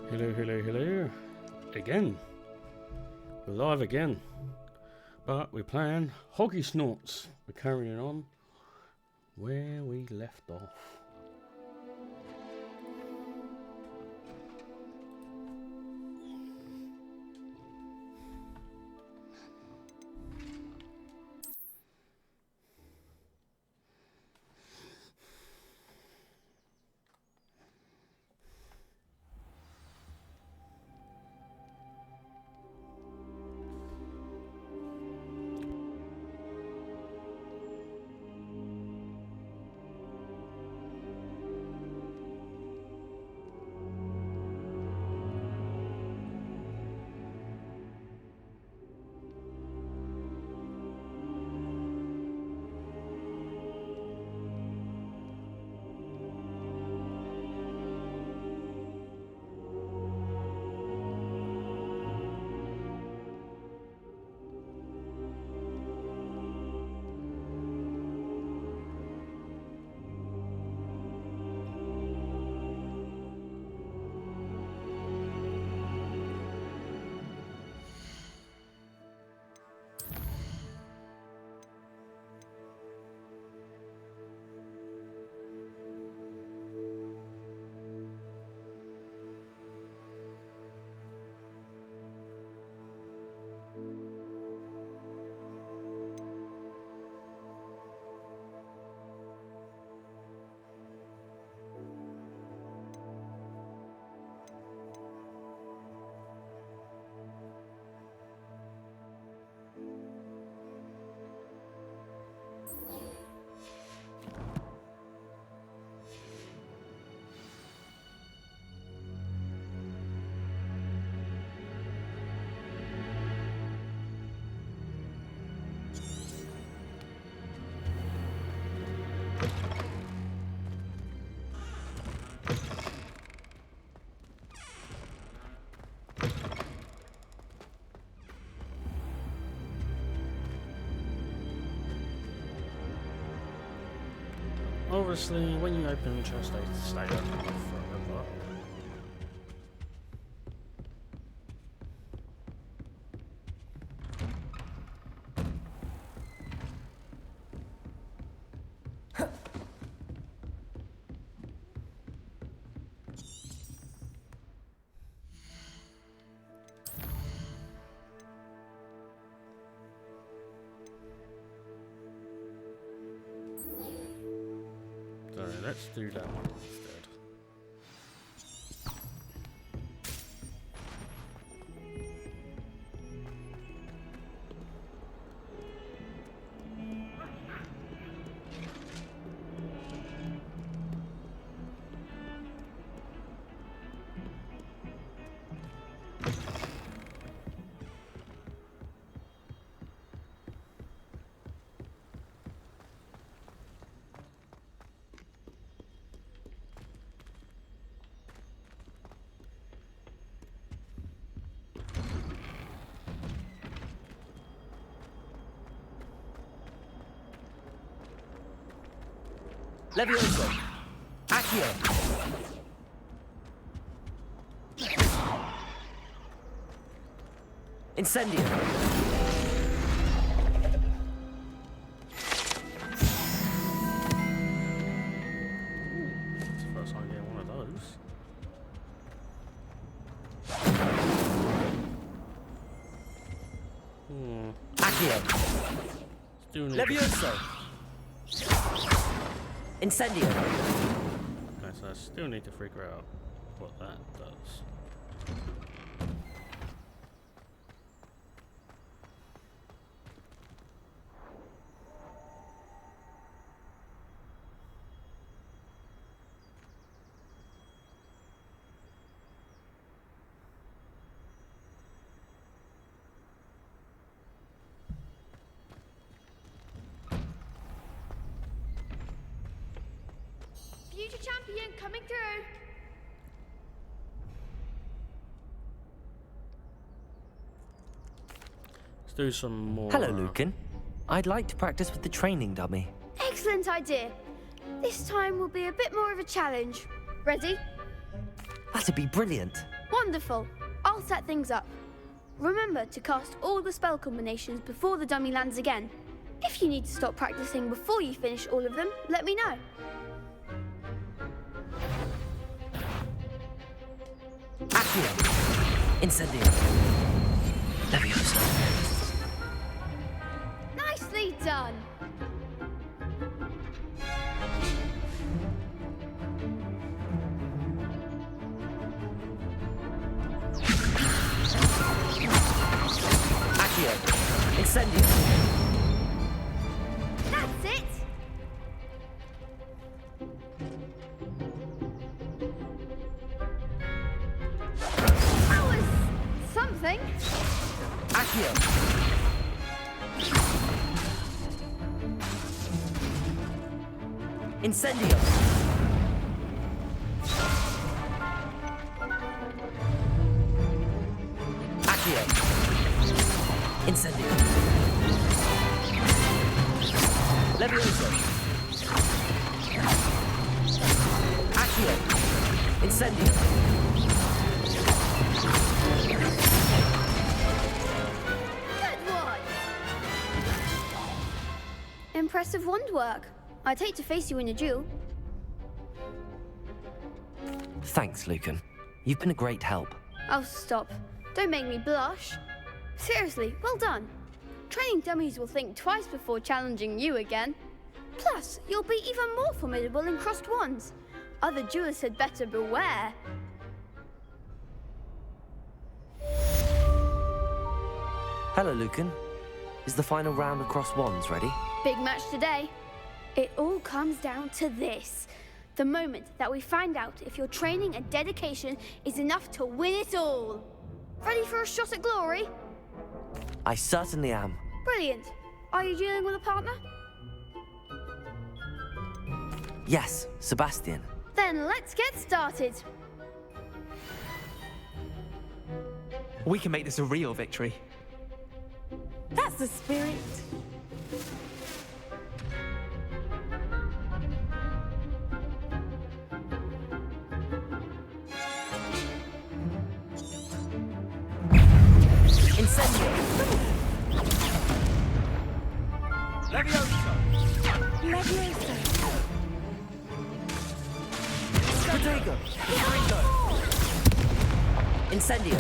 Hello, hello, hello. Again. We're live again. But we're playing Hoggy Snorts. We're carrying on where we left off. Obviously, when you open the chest, they stay open forever. Let's do that one instead. Levioso! Accio! Incendio! It's the first time I'm getting one of those. Accio! Still need Levioso! Incendio! Okay, so I still need to figure out what that does. Future champion coming through. Let's do some more. Hello, Lucan. I'd like to practice with the training dummy. Excellent idea. This time will be a bit more of a challenge. Ready? That'd be brilliant. 1, Wonderful. I'll set things up. Remember to cast all the spell combinations before the dummy lands again. If you need to stop practicing before you finish all of them, let me know. Accio. Incendio. Leviosa. Nicely done. Accio. Incendio. That's it. That was something. Accio. Incendio. Accio. Incendio. Leviosa. Accio. Incendio. Good one. Impressive wand work. I'd hate to face you in a duel. Thanks, Lucan. You've been a great help. Oh, stop. Don't make me blush. Seriously, well done. Training dummies will think twice before challenging you again. Plus, you'll be even more formidable in crossed wands. Other duelists had better beware. Hello, Lucan. Is the final round across wands ready? Big match today. It all comes down to this. The moment that we find out if your training and dedication is enough to win it all. Ready for a shot at glory? I certainly am. Brilliant. Are you dealing with a partner? Yes, Sebastian. Then let's get started. We can make this a real victory. That's the spirit. Incendio. Leviosa. Leviosa. Potato. Incendio.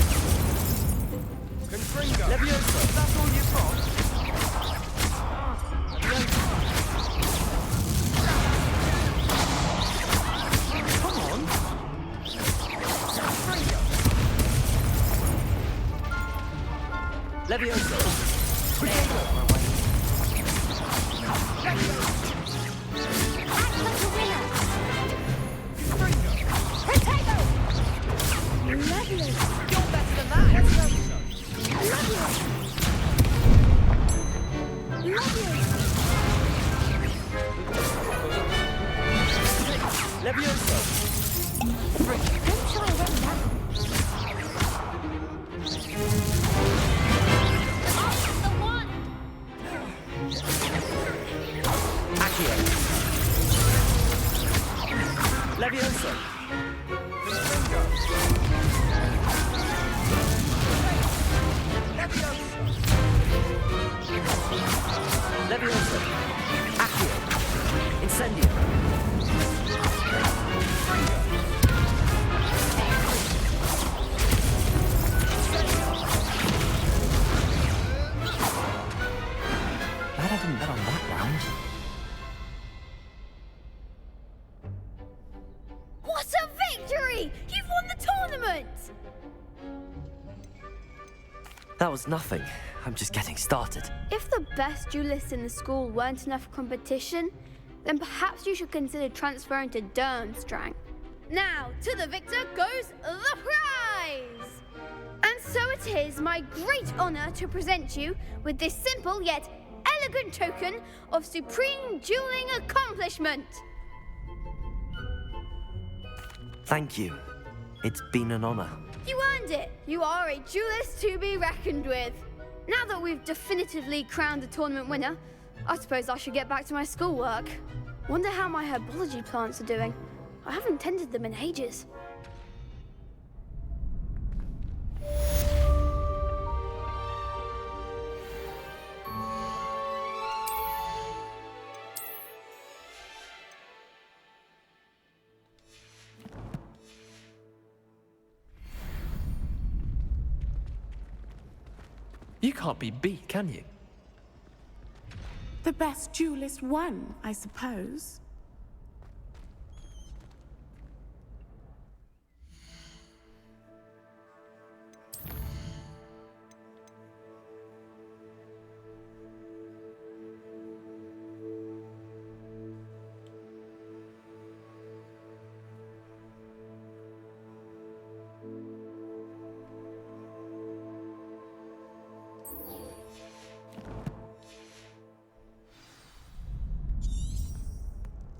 Confringo. Leviosa. That's all you've got? Come on. Confringo. Leviosa. Potato. Act like a winner. Confringo. Potato. Leviosa. You're better than that. Leviosa. Leviosa. Leviosa. Don't try them now. The one. Accio. Leviosa. Confringo. Leviosa. Leviosa. Accio. Incendio. Glad I didn't bet on that round. What a victory! You've won the tournament! That was nothing. I'm just getting started. If the best duelists in the school weren't enough competition, then perhaps you should consider transferring to Durmstrang. Now, to the victor goes the prize! And so it is my great honor to present you with this simple yet elegant token of supreme dueling accomplishment. Thank you. It's been an honor. You earned it. You are a duelist to be reckoned with. Now that we've definitively crowned the tournament winner, I suppose I should get back to my schoolwork. Wonder how my herbology plants are doing. I haven't tended them in ages. You can't be beat, can you? The best duelist won, I suppose.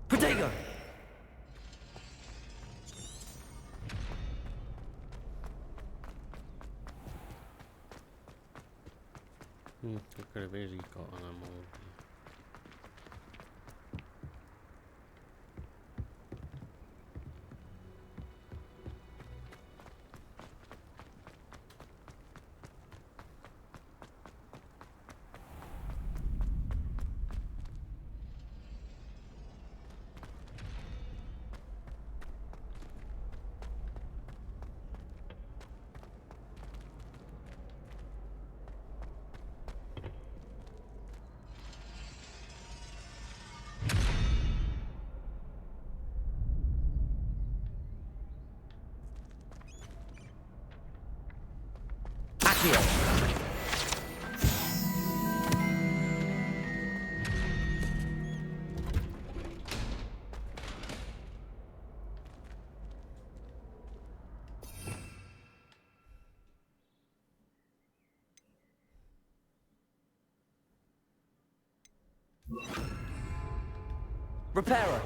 Potato! What kind of easy got on them all? Accio! Repairer!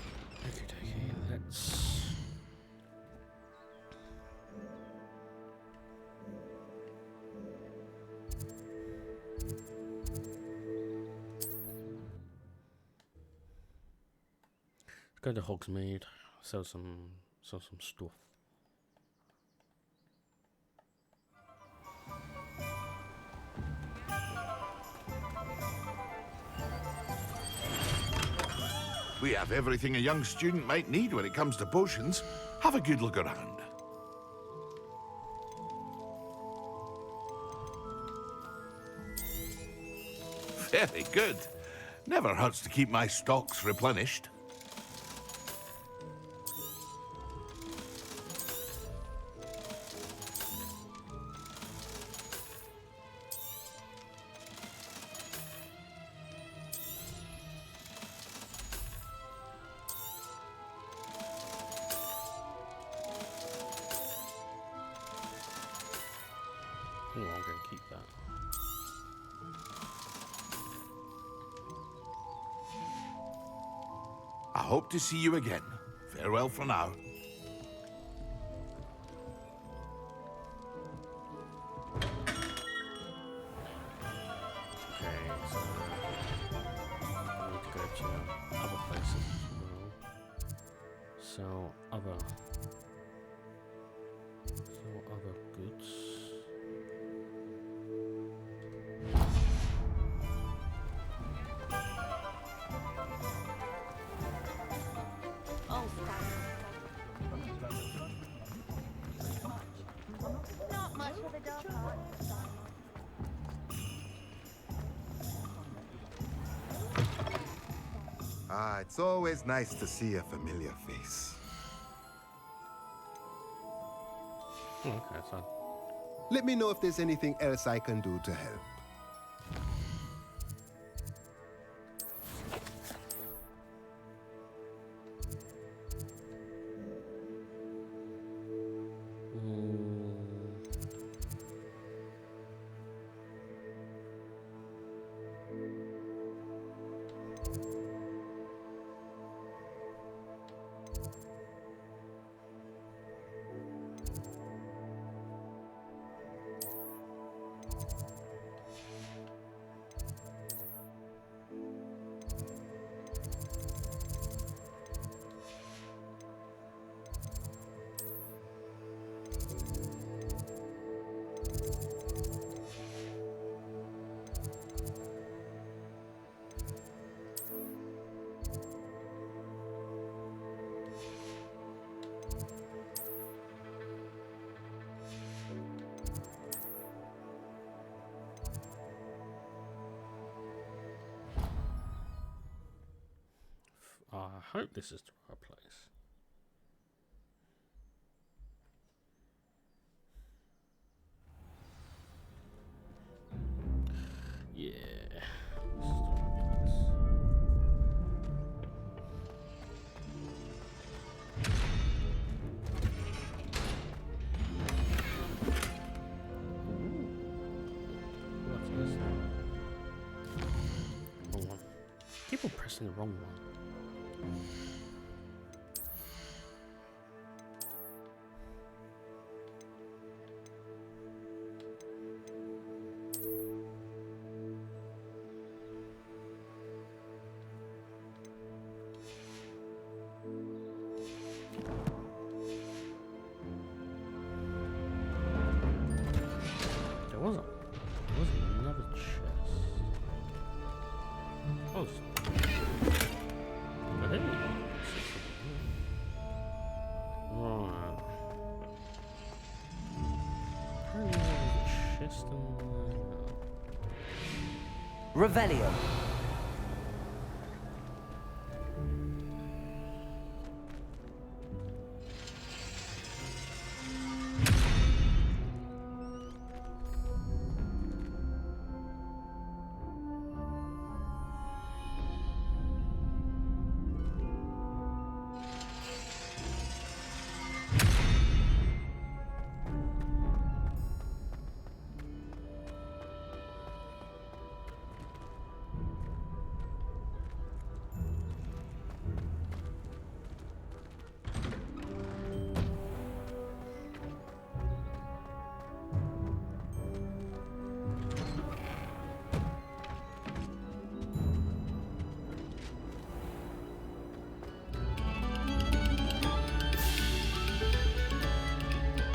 Okay, let's. Go to Hogsmeade, sell some stuff. We have everything a young student might need when it comes to potions. Have a good look around. Very good. Never hurts to keep my stocks replenished. Oh, I'm going to keep that. I hope to see you again. Farewell for now. Okay, so I need to go to other places as well. Sell other goods. Not much of a dog heart. Ah, it's always nice to see a familiar face. Okay, so Let me know if there's anything else I can do to help. hope this is the right place. Yeah. This is the right place. What's this now? Wrong one. Keep on pressing the wrong one. There wasn't another chest. Oh, but hey, right. Apparently there's a chest in Revelio.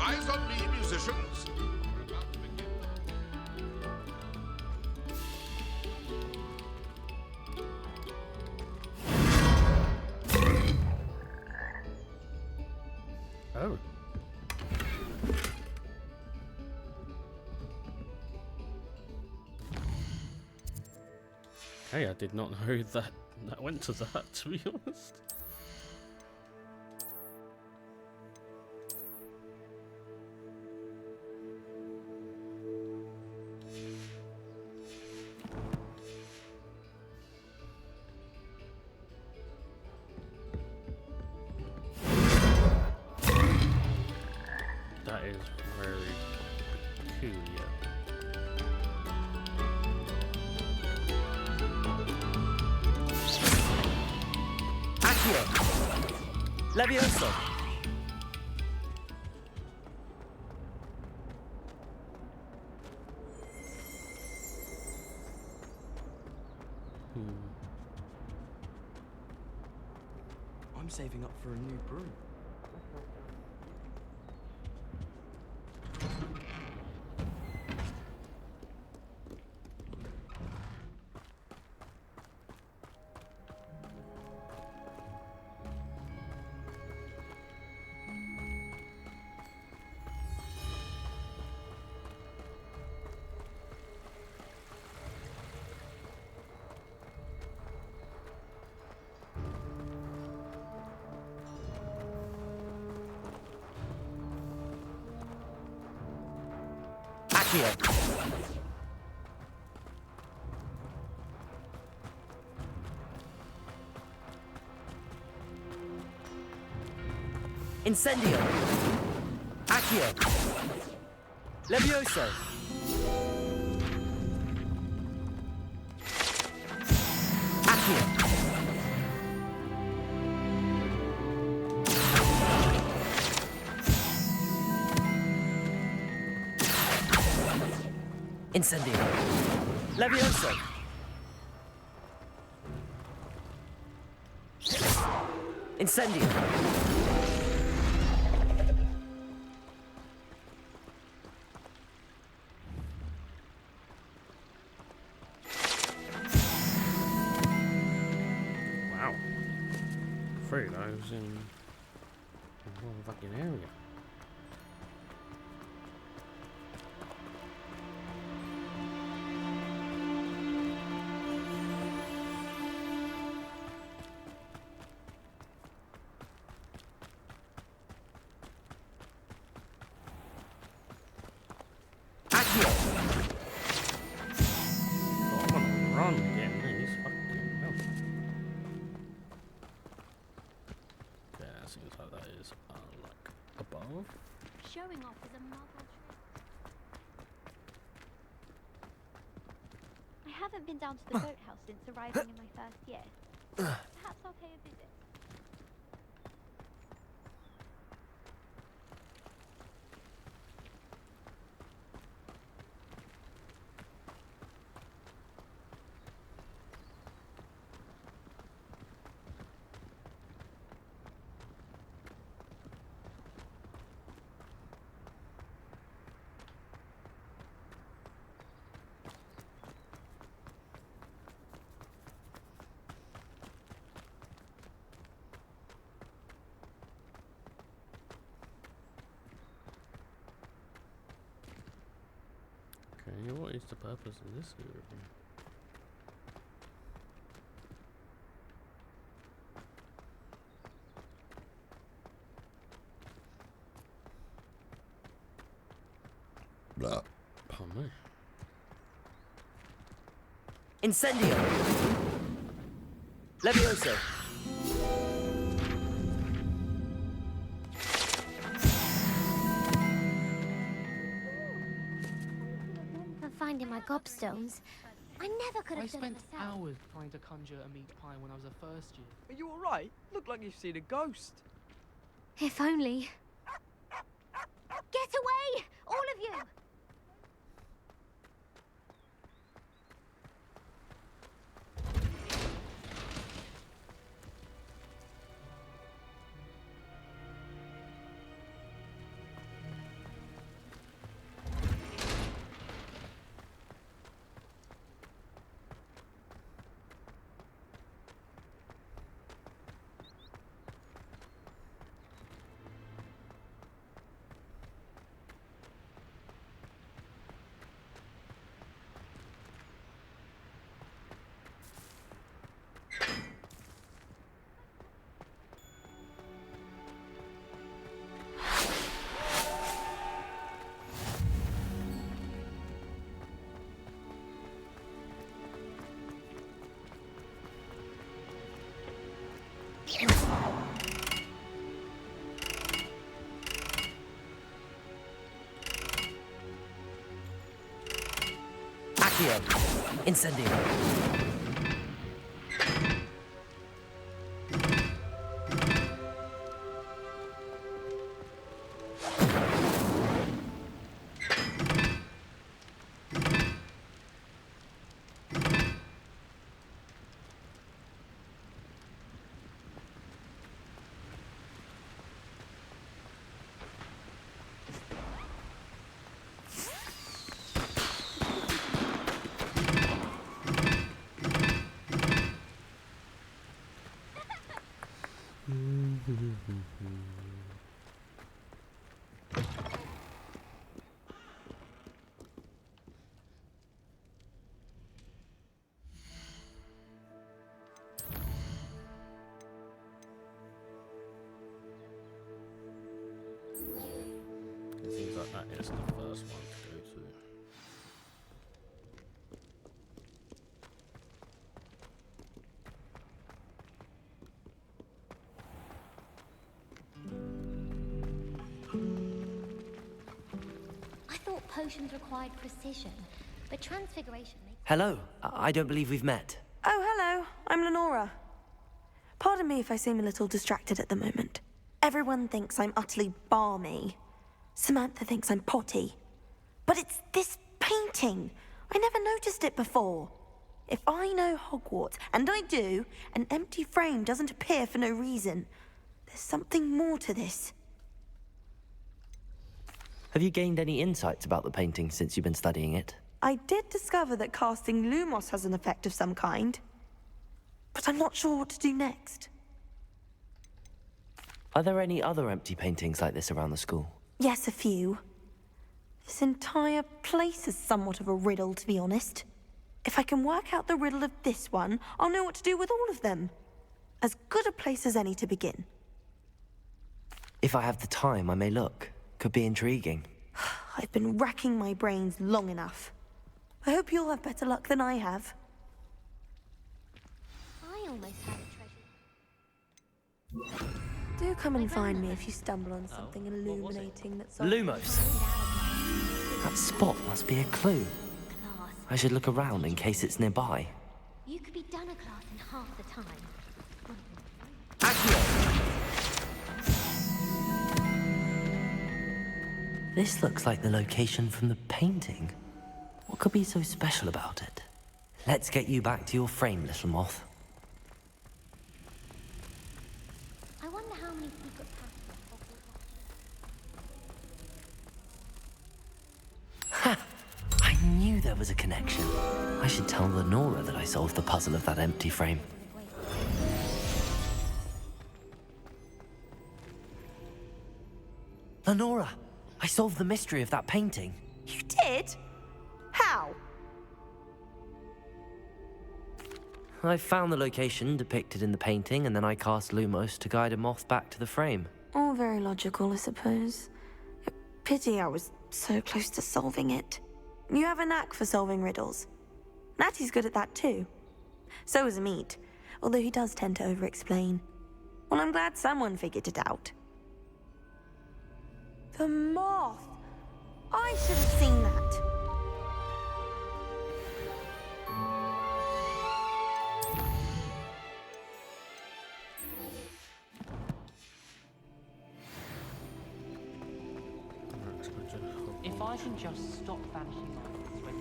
Eyes on me, musicians. Oh. Hey, I did not know that went to that, to be honest. That is very peculiar. Accio. Levioso. I'm saving up for a new broom. Accio. Incendio. Accio. Levioso. Accio. Incendio. Levioso. Incendio. Wow. Three of those in one fucking area. showing off as a muggle trick. I haven't been down to the boathouse since arriving in my first year. Perhaps I'll pay a visit. Okay, what is the purpose of this area? Blah. Pardon me. Incendio! Levioso! For finding my gobstones, I never could I have done it spent myself. hours trying to conjure a meat pie when I was a first year. Are you alright? Look like you've seen a ghost. If only. Get away! All of you! Accio! Incendio! It seems like that is the first one to go to. I thought potions required precision, but transfiguration makes... Hello, I don't believe we've met. Oh, hello. I'm Lenora. Pardon me if I seem a little distracted at the moment. Everyone thinks I'm utterly balmy. Samantha thinks I'm potty. But it's this painting. I never noticed it before. If I know Hogwarts, and I do, an empty frame doesn't appear for no reason. There's something more to this. Have you gained any insights about the painting since you've been studying it? I did discover that casting Lumos has an effect of some kind. But I'm not sure what to do next. Are there any other empty paintings like this around the school? Yes, a few. This entire place is somewhat of a riddle, to be honest. If I can work out the riddle of this one, I'll know what to do with all of them. As good a place as any to begin. If I have the time, I may look. Could be intriguing. I've been racking my brains long enough. I hope you'll have better luck than I have. I almost had a treasure. Do come and find me if you stumble on something illuminating that's on... Lumos. That spot must be a clue. I should look around in case it's nearby. You could be done a class in half the time. Accio! This looks like the location from the painting. What could be so special about it? Let's get you back to your frame, little moth. I wonder how many secret passages. Ha! I knew there was a connection. I should tell Lenora that I solved the puzzle of that empty frame. Lenora! I solved the mystery of that painting. You did? How? I found the location depicted in the painting, and then I cast Lumos to guide a moth back to the frame. All very logical, I suppose. Pity I was so close to solving it. You have a knack for solving riddles. Natty's good at that too. So is Amit, although he does tend to over-explain. Well, I'm glad someone figured it out. The moth! I should have seen that. If I can just stop vanishing like this when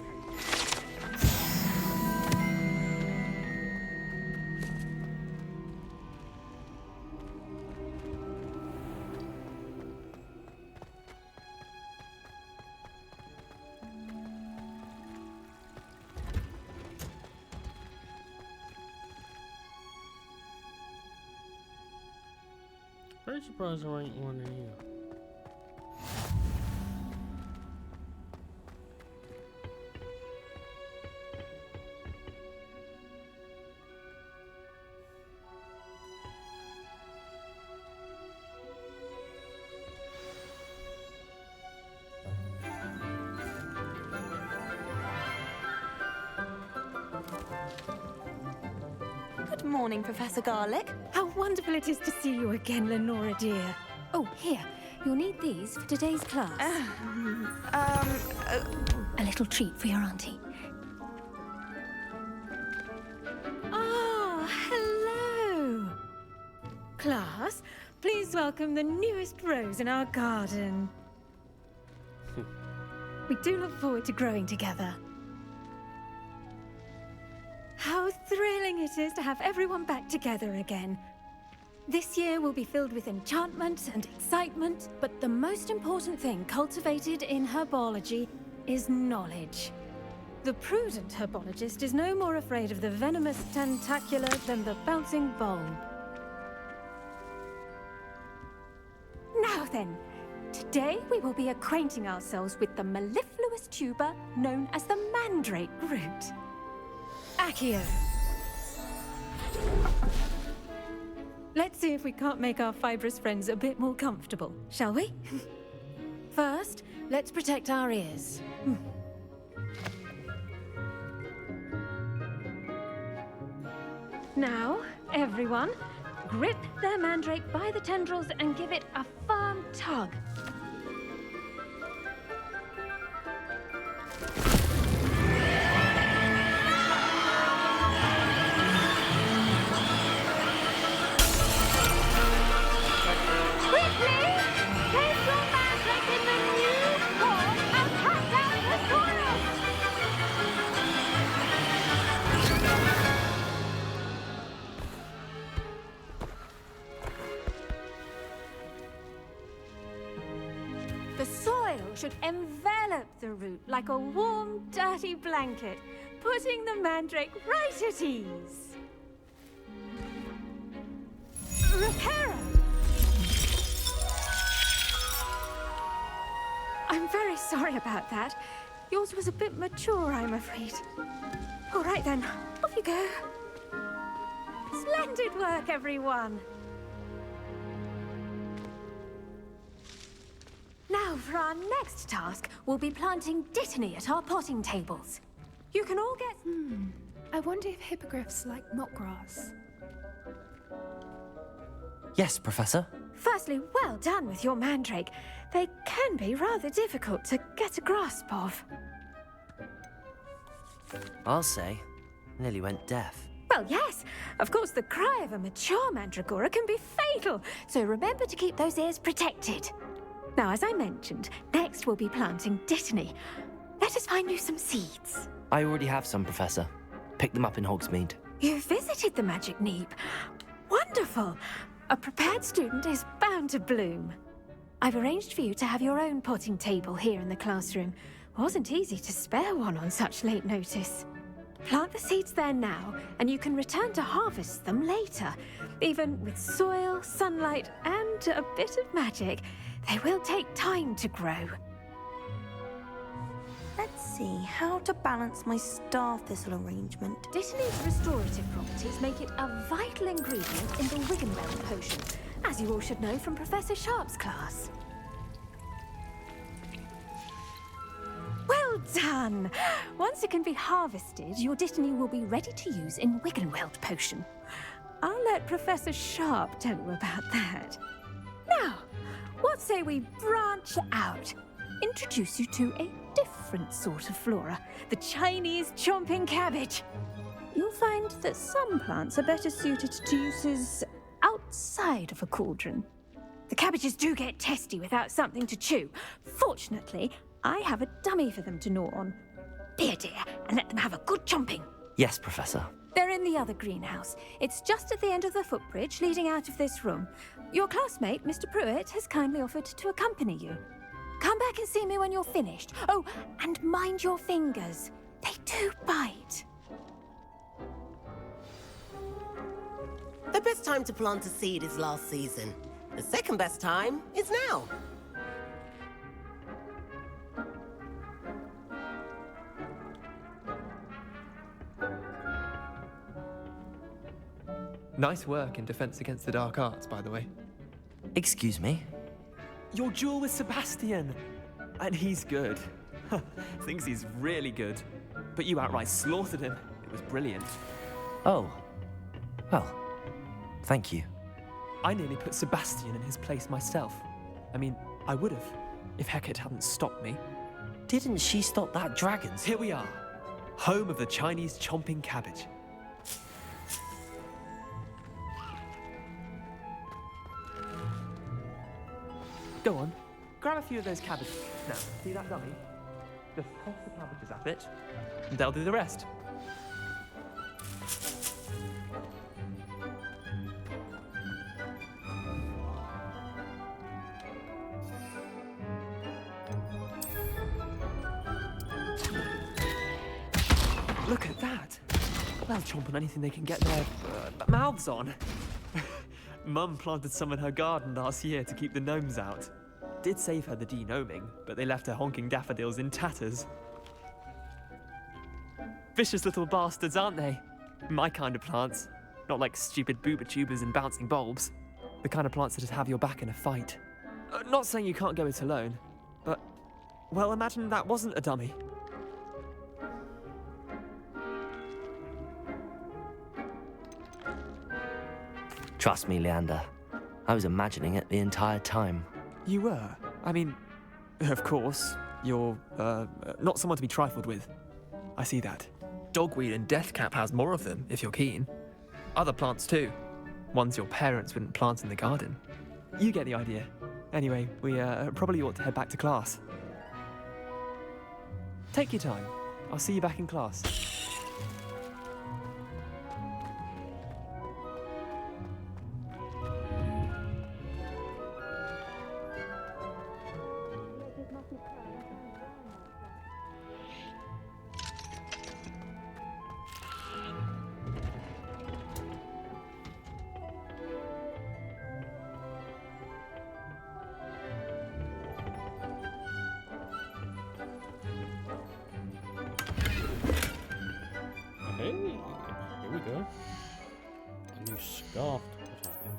Very surprised there ain't one in here. Good morning, Professor Garlic. How wonderful it is to see you again, Lenora dear. Oh, here. You'll need these for today's class. A little treat for your auntie. Oh, hello. Class, please welcome the newest rose in our garden. We do look forward to growing together. How thrilling it is to have everyone back together again. This year will be filled with enchantment and excitement, but the most important thing cultivated in herbology is knowledge. The prudent herbologist is no more afraid of the venomous tentacular than the bouncing bulb. Now then, today we will be acquainting ourselves with the mellifluous tuber known as the mandrake root. Accio. Let's see if we can't make our fibrous friends a bit more comfortable, shall we? First, let's protect our ears. Now, everyone, grip their mandrake by the tendrils and give it a firm tug. The soil should envelop the root like a warm, dirty blanket, putting the mandrake right at ease. Reparo! I'm very sorry about that. Yours was a bit mature, I'm afraid. All right then, off you go. Splendid work, everyone. Now, for our next task, we'll be planting dittany at our potting tables. You can all get... I wonder if hippogriffs like knotgrass. Yes, Professor. Firstly, well done with your mandrake. They can be rather difficult to get a grasp of. I'll say, nearly went deaf. Well, yes. Of course, the cry of a mature mandragora can be fatal, so remember to keep those ears protected. Now, as I mentioned, next we'll be planting Dittany. Let us find you some seeds. I already have some, Professor. Picked them up in Hogsmeade. You visited the Magic Neep. Wonderful. A prepared student is bound to bloom. I've arranged for you to have your own potting table here in the classroom. Wasn't easy to spare one on such late notice. Plant the seeds there now, and you can return to harvest them later. Even with soil, sunlight, and a bit of magic, they will take time to grow. Let's see how to balance my star thistle arrangement. Dittany's restorative properties make it a vital ingredient in the Winguardium potion, as you all should know from Professor Sharp's class. Well done! Once it can be harvested, your Dittany will be ready to use in Winguardium potion. I'll let Professor Sharp tell you about that. Now, what say we branch out? Introduce you to a different sort of flora, the Chinese chomping cabbage. You'll find that some plants are better suited to uses outside of a cauldron. The cabbages do get testy without something to chew. Fortunately, I have a dummy for them to gnaw on. Here, dear, and let them have a good chomping. Yes, Professor. They're in the other greenhouse. It's just at the end of the footbridge leading out of this room. Your classmate, Mr. Pruitt, has kindly offered to accompany you. Come back and see me when you're finished. Oh, and mind your fingers. They do bite. The best time to plant a seed is last season. The second best time is now. Nice work in Defense Against the Dark Arts, by the way. Excuse me? Your duel with Sebastian! And he's good. Thinks he's really good. But you outright slaughtered him. It was brilliant. Oh. Well, thank you. I nearly put Sebastian in his place myself. I mean, I would have, if Hecate hadn't stopped me. Didn't she stop that dragon? Here we are. Home of the Chinese chomping cabbage. Go on, grab a few of those cabbages. Now, see that dummy? Just toss the cabbages at it, and they'll do the rest. Look at that! They'll chomp on anything they can get their mouths on. Mum planted some in her garden last year to keep the gnomes out. Did save her the de-gnoming, but they left her honking daffodils in tatters. Vicious little bastards, aren't they? My kind of plants. Not like stupid booba tubers and bouncing bulbs. The kind of plants that just have your back in a fight. Not saying you can't go it alone, but, well, imagine that wasn't a dummy. Trust me, Leander. I was imagining it the entire time. You were? I mean, of course, you're, not someone to be trifled with. I see that. Dogweed and deathcap has more of them, if you're keen. Other plants too. Ones your parents wouldn't plant in the garden. You get the idea. Anyway, we probably ought to head back to class. Take your time. I'll see you back in class. Hey, here we go. A new scarf to put on.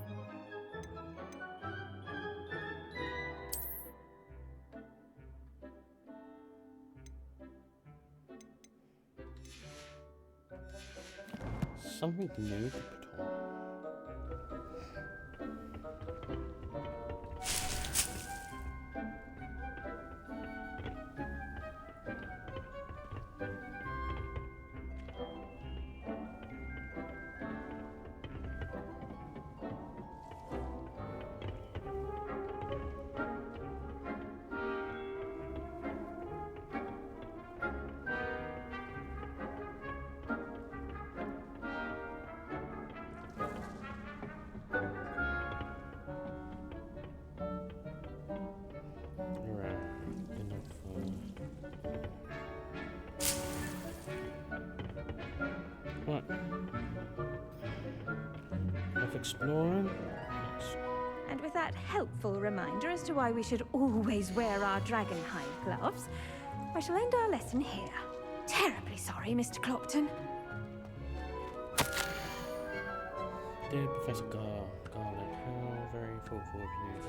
Something new to put on. exploring. And with that helpful reminder as to why we should always wear our dragonhide gloves, I shall end our lesson here. Terribly sorry, Mr. Clopton. Dear Professor Garlic, how very thoughtful of you to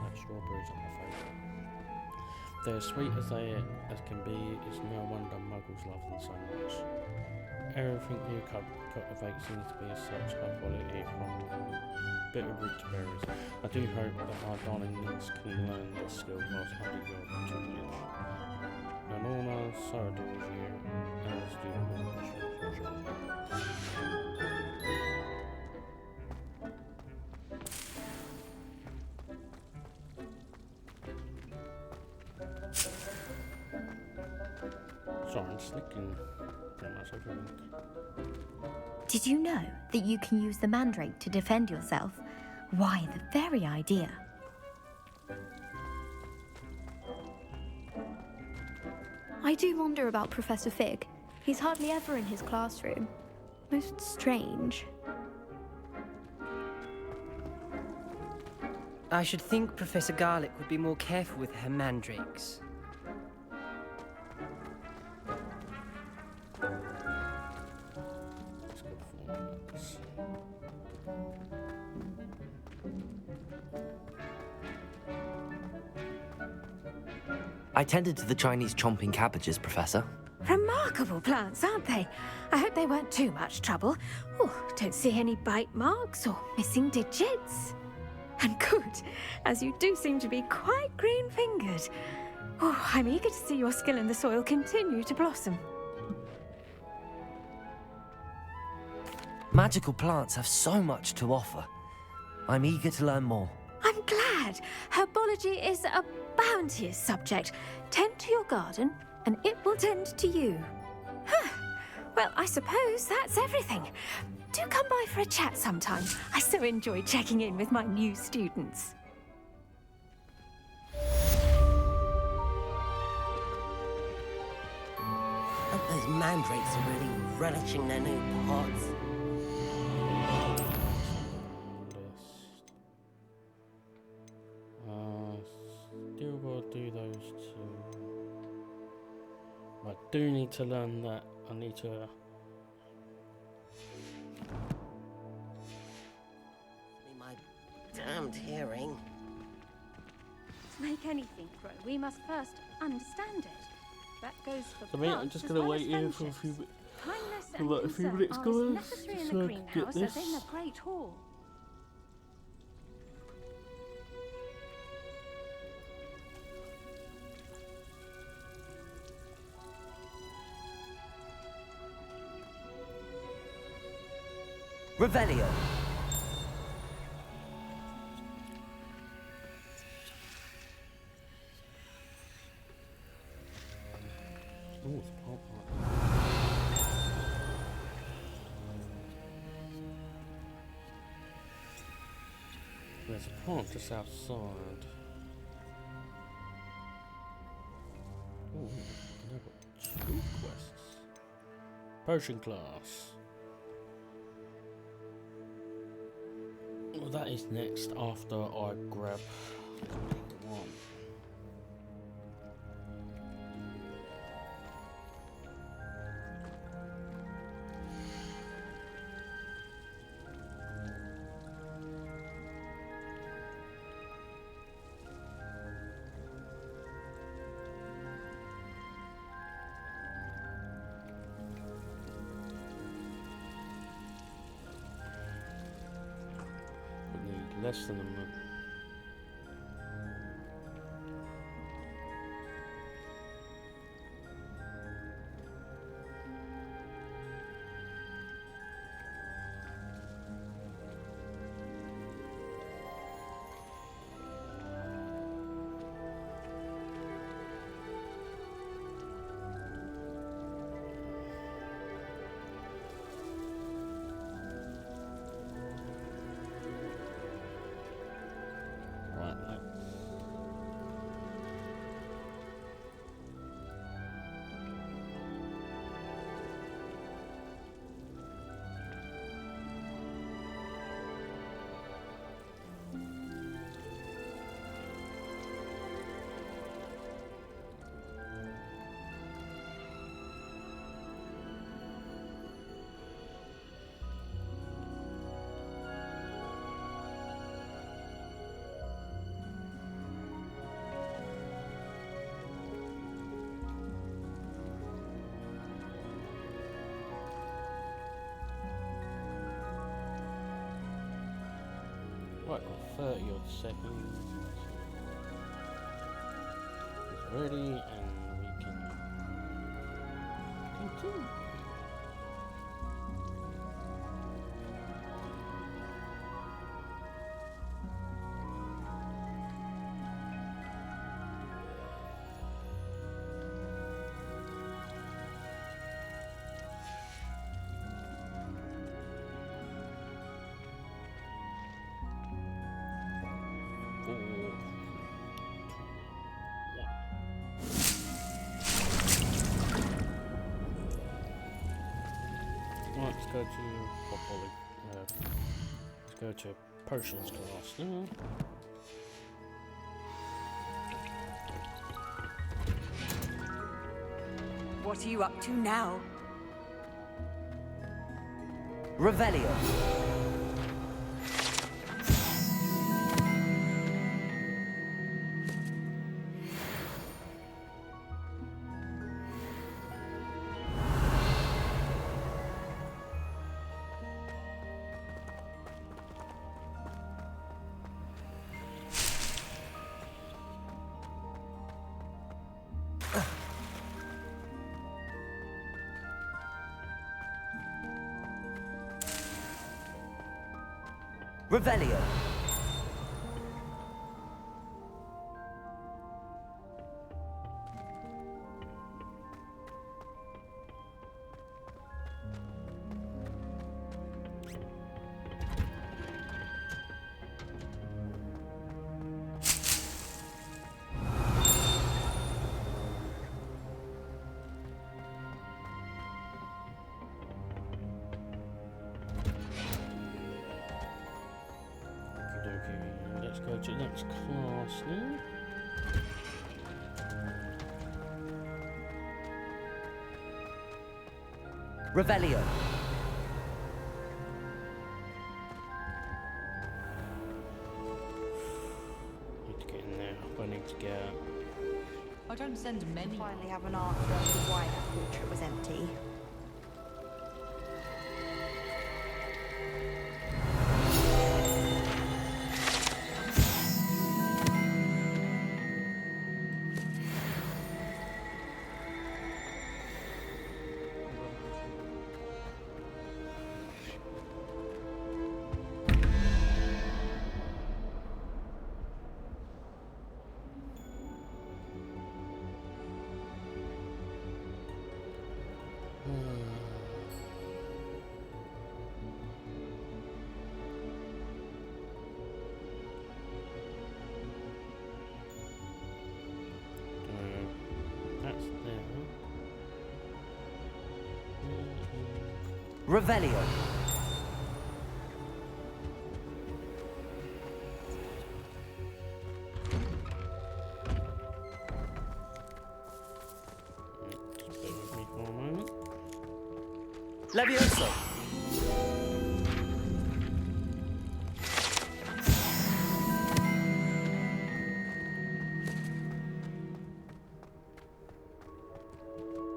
that strawberries on my face. They're as sweet as can be. It's no wonder muggles love them so much. Everything you cultivate seems to be of such high quality, from bitterroot to berries. I do hope that our darling niece can learn this skill whilst under your tutelage. Lenora so adores you, as do all the children. Sorry, I'm slicking pretty much everything. Did you know that you can use the mandrake to defend yourself? Why, the very idea. I do wonder about Professor Fig. He's hardly ever in his classroom. Most strange. I should think Professor Garlic would be more careful with her mandrakes. I tended to the Chinese chomping cabbages, Professor. Remarkable plants, aren't they? I hope they weren't too much trouble. Oh, don't see any bite marks or missing digits. And good, as you do seem to be quite green-fingered. Oh, I'm eager to see your skill in the soil continue to blossom. Magical plants have so much to offer. I'm eager to learn more. I'm glad. Herbology is a bounteous subject. Tend to your garden, and it will tend to you. Huh. Well, I suppose that's everything. Do come by for a chat sometime. I so enjoy checking in with my new students. Hope those mandrakes are really relishing their new pods. Still gotta do those two. I do need to learn that. I need to. My damned hearing. To make anything grow, we must first understand it. That goes for So, mate, I'm plants just as gonna well wait as here for a friendships. few bit. Kindness For and like a few concern minutes, are as guys, necessary in so the I can greenhouse get as in this. the Great Hall. Revelio. Ooh, it's pop. There's a plant just outside. Ooh, I've got 2 quests. Potion class. Well, that is next after I grab the one. Less than a month. Right, got 30 odd seconds. It's ready, and we can continue. Let's go to let's go to potions class now. What are you up to now? Revelio. Revelio. Let's go to the next class now. Revelio. Need to get in there. I need to get. I don't send many. Finally have an answer as to why that portrait was empty. That's there. Revelio. Just bear with me for a moment. Levioso.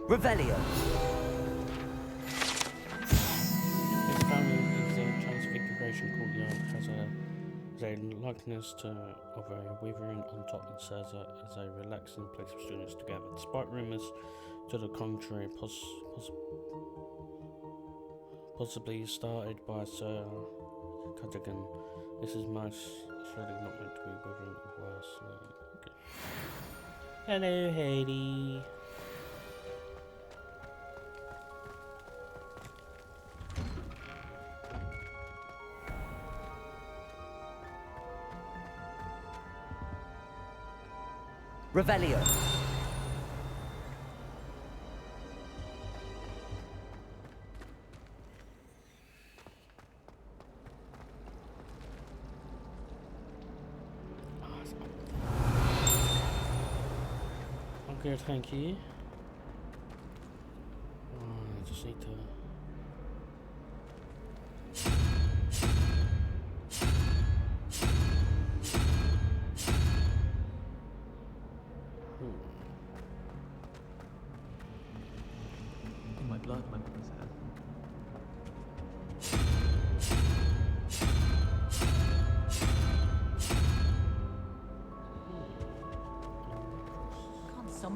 Revelio. This family is a transfiguration courtyard, has a likeness to of a wyvern on top and serves as a relaxing place for students to gather. Despite rumours to the contrary, possibly started by Sir Cadogan, this is most surely not meant to be wyvern or worse. Okay. Hello, Hayley. Revelio. I'm good, thank you. I just need to. In my blood, my mother said.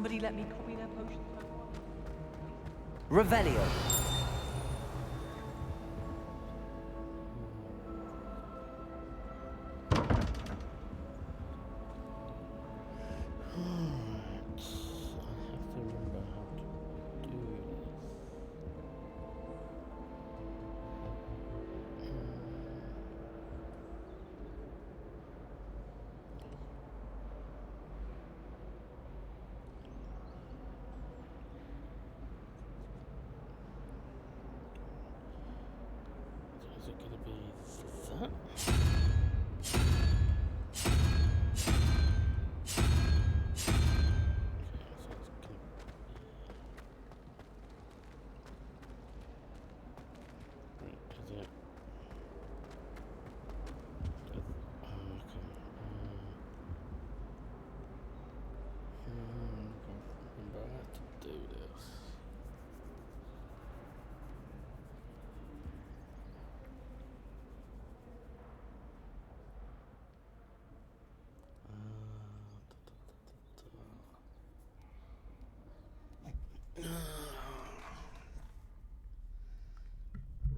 somebody let me copy their potions? Revelio. Is it going to be that?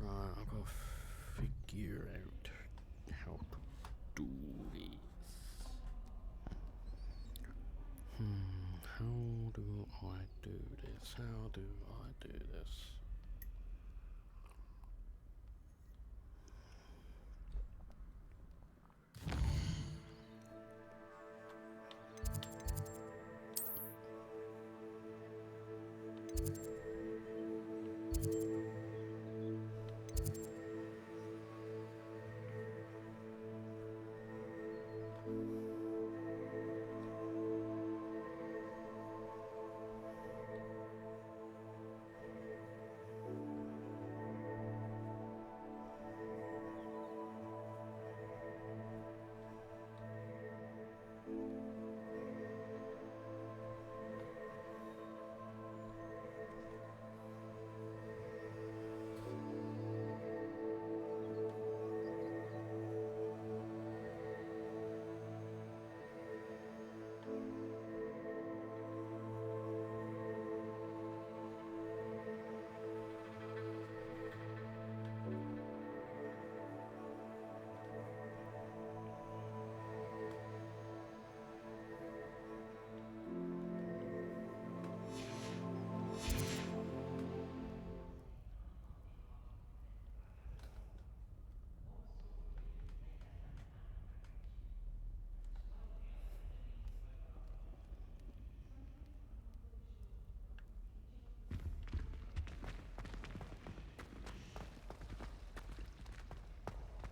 Right, I've got to figure out how to do this. How do I do this? How do I do this?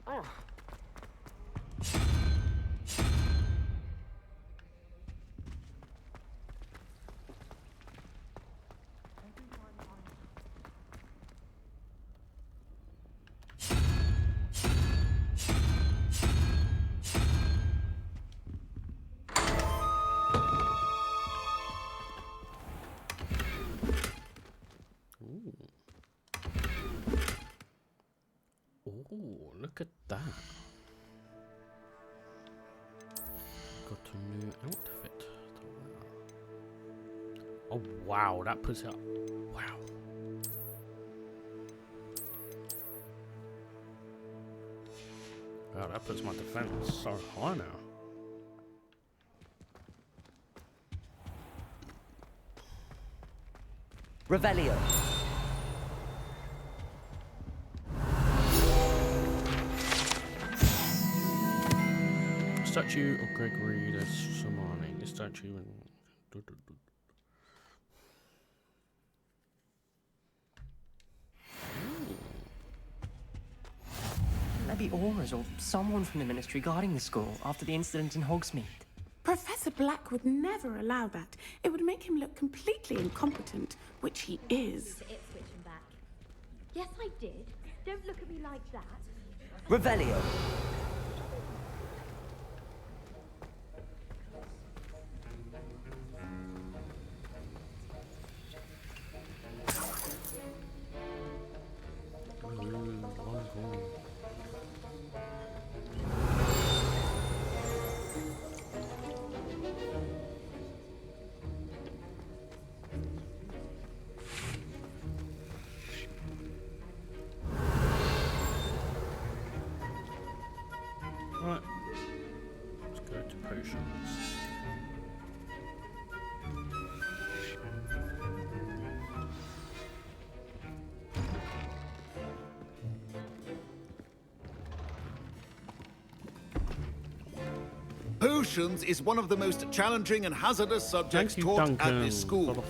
Oh. Oh, look at that. Got a new outfit to wear. Oh, wow, that puts it. Wow. Wow, that puts my defense so high now. Revelio. Statue of Gregory the Samani. The statue and Maybe Aura's or someone from the ministry guarding the school after the incident in Hogsmeade. Professor Black would never allow that. It would make him look completely incompetent, which he is. Switching back. Yes, I did. Don't look at me like that. Revelio. potions. Potions is one of the most challenging and hazardous subjects taught at this school.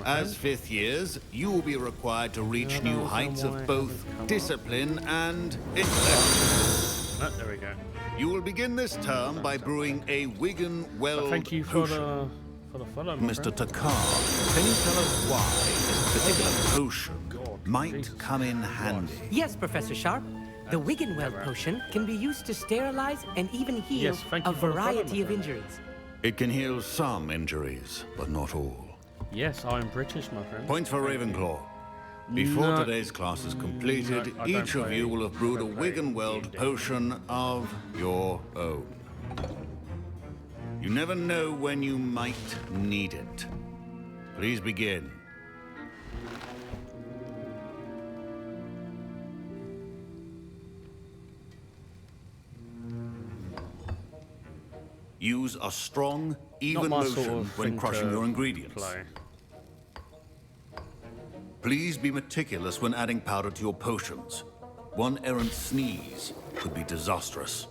As fifth years, you will be required to reach new heights of both discipline and intellect. There we go. You will begin this term by brewing a Winguardium Thank you for potion. the follow, Mr. Takar, can you tell us why this particular potion might come in handy? Yes, Professor Sharp. The Winguardium potion can be used to sterilize and even heal a variety of injuries. It can heal some injuries, but not all. Yes, I'm British, my friend. Point for Ravenclaw. Before today's class is completed, each of you will have brewed a Winguardium potion of your own. You never know when you might need it. Please begin. Use a strong, even motion when crushing your ingredients. Please be meticulous when adding powder to your potions. One errant sneeze could be disastrous.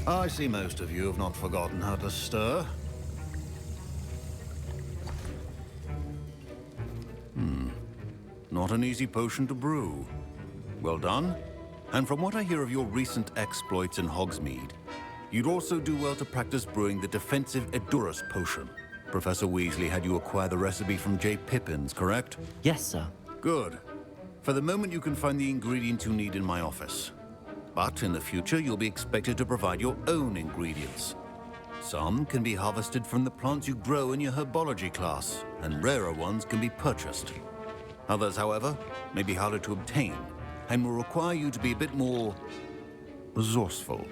I see most of you have not forgotten how to stir. Not an easy potion to brew. Well done. And from what I hear of your recent exploits in Hogsmeade, you'd also do well to practice brewing the defensive Edurus potion. Professor Weasley had you acquire the recipe from J. Pippins, correct? Yes, sir. Good. For the moment, you can find the ingredients you need in my office. But in the future, you'll be expected to provide your own ingredients. Some can be harvested from the plants you grow in your herbology class, and rarer ones can be purchased. Others, however, may be harder to obtain, and will require you to be a bit more resourceful.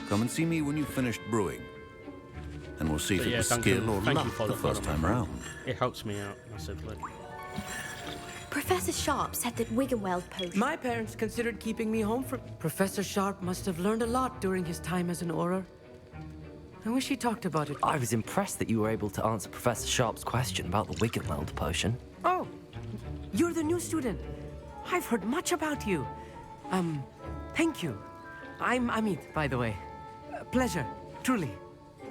Come and see me when you've finished brewing, and we'll see if it was skill or luck the first time round. It helps me out massively. Professor Sharp said that Winguardium potion... My parents considered keeping me home from... Professor Sharp must have learned a lot during his time as an Auror. I wish he talked about it. I was impressed that you were able to answer Professor Sharp's question about the Winguardium potion. Oh, you're the new student. I've heard much about you. Thank you. I'm Amit, by the way. Pleasure, truly.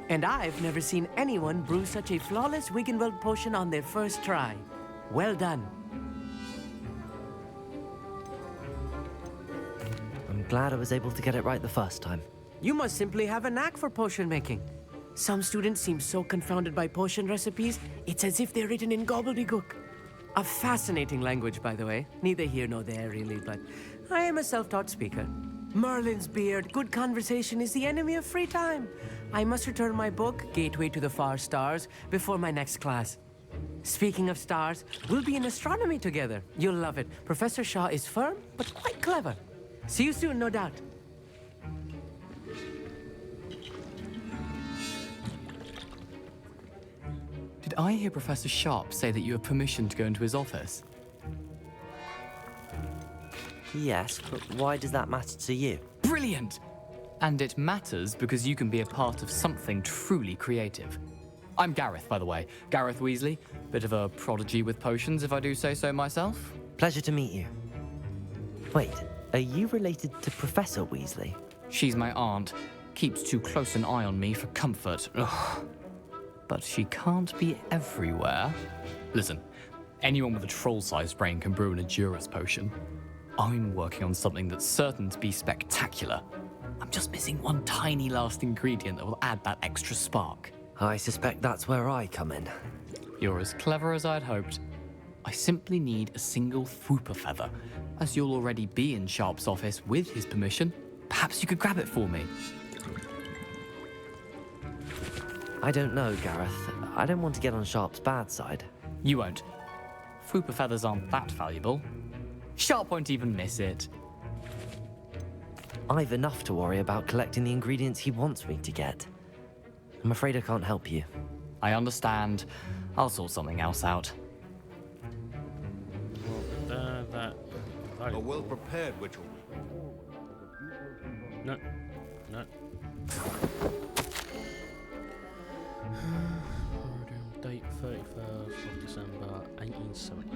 And I've never seen anyone brew such a flawless Winguardium potion on their first try. Well done. I'm glad I was able to get it right the first time. You must simply have a knack for potion making. Some students seem so confounded by potion recipes, it's as if they're written in gobbledygook. A fascinating language, by the way. Neither here nor there, really, but I am a self-taught speaker. Merlin's beard, good conversation is the enemy of free time. I must return my book, Gateway to the Far Stars, before my next class. Speaking of stars, we'll be in astronomy together. You'll love it. Professor Shaw is firm, but quite clever. See you soon, no doubt. Did I hear Professor Sharp say that you have permission to go into his office? Yes, but why does that matter to you? Brilliant! And it matters because you can be a part of something truly creative. I'm Gareth, by the way. Gareth Weasley. Bit of a prodigy with potions, if I do say so myself. Pleasure to meet you. Wait, are you related to Professor Weasley? She's my aunt. Keeps too close an eye on me for comfort. Ugh. But she can't be everywhere. Listen, anyone with a troll-sized brain can brew an Edurus potion. I'm working on something that's certain to be spectacular. I'm just missing one tiny last ingredient that will add that extra spark. I suspect that's where I come in. You're as clever as I'd hoped. I simply need a single Fwooper feather. As you'll already be in Sharp's office with his permission, perhaps you could grab it for me. I don't know, Gareth. I don't want to get on Sharp's bad side. You won't. Fupa feathers aren't that valuable. Sharp won't even miss it. I've enough to worry about collecting the ingredients he wants me to get. I'm afraid I can't help you. I understand. I'll sort something else out. A well-prepared ritual. No. Date 31st of December 1875.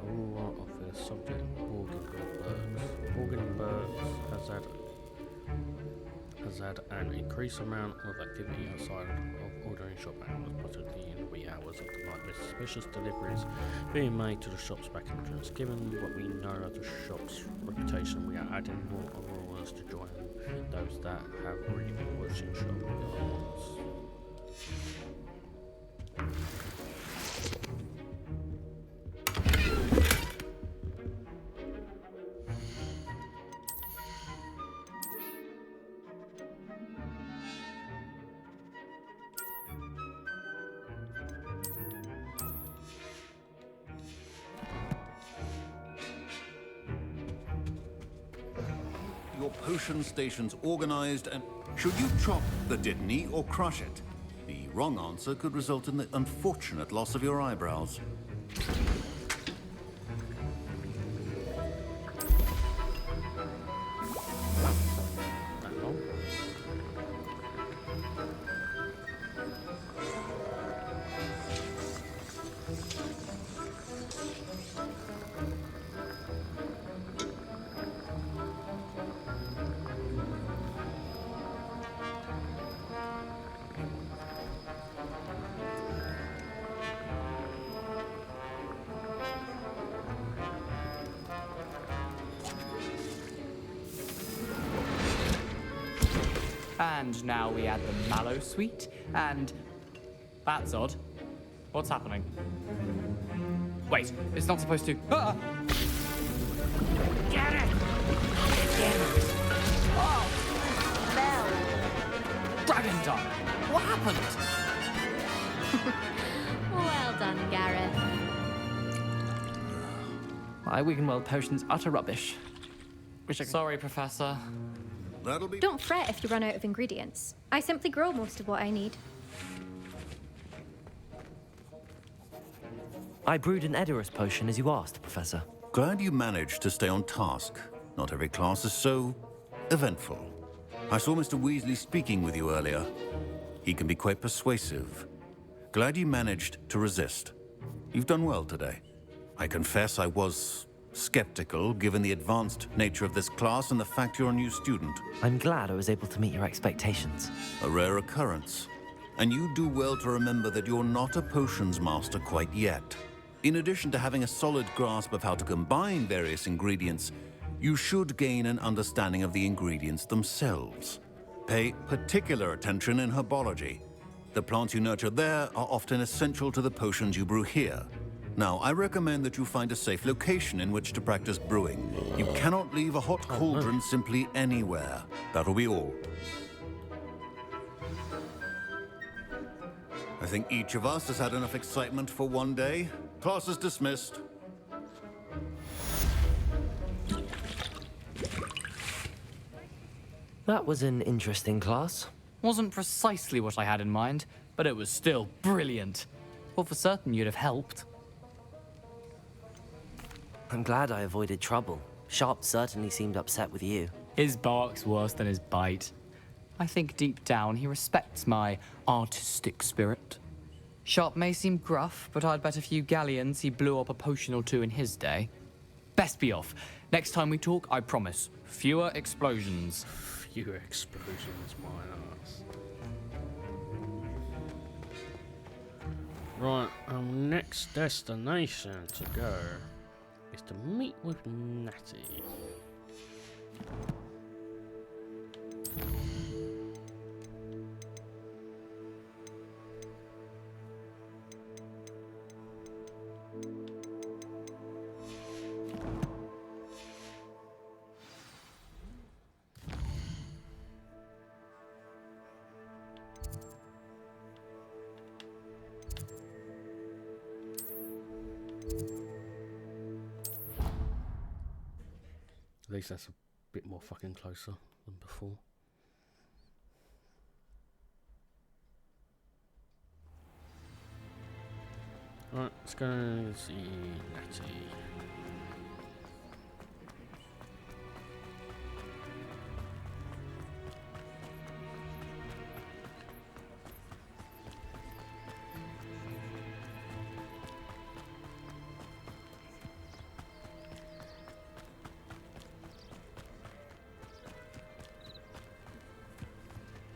Aurora office, subject Borgenbergs has had an increased amount of activity outside of ordering shop hours, particularly in the wee hours of the night, with suspicious deliveries being made to the shop's back entrance. Given what we know of the shop's reputation, we are adding more Auroras to join those that have already been watching shop once. Your potion station's organized and... Should you chop the Didney or crush it? The wrong answer could result in the unfortunate loss of your eyebrows. And now we add the mallow sweet, and... That's odd. What's happening? Wait, it's not supposed to... Ah! Get it! Get it! Oh! Mel! Dragon tongue! What happened? Well done, Gareth. My Wiggenweld potion's utter rubbish. Sorry, Professor. That'll be... Don't fret if you run out of ingredients. I simply grow most of what I need. I brewed an Edorus potion as you asked, Professor. Glad you managed to stay on task. Not every class is so... eventful. I saw Mr. Weasley speaking with you earlier. He can be quite persuasive. Glad you managed to resist. You've done well today. I confess I was skeptical, given the advanced nature of this class and the fact you're a new student. I'm glad I was able to meet your expectations. A rare occurrence. And you do well to remember that you're not a potions master quite yet. In addition to having a solid grasp of how to combine various ingredients, you should gain an understanding of the ingredients themselves. Pay particular attention in herbology. The plants you nurture there are often essential to the potions you brew here. Now, I recommend that you find a safe location in which to practice brewing. You cannot leave a hot cauldron simply anywhere. That'll be all. I think each of us has had enough excitement for one day. Class is dismissed. That was an interesting class. Wasn't precisely what I had in mind, but it was still brilliant. Well, for certain you'd have helped. I'm glad I avoided trouble. Sharp certainly seemed upset with you. His bark's worse than his bite. I think deep down he respects my artistic spirit. Sharp may seem gruff, but I'd bet a few galleons he blew up a potion or two in his day. Best be off. Next time we talk, I promise, fewer explosions. Fewer explosions, my ass. Right, our next destination to go is to meet with Natty. At least that's a bit more fucking closer than before. Right, let's go see Natty.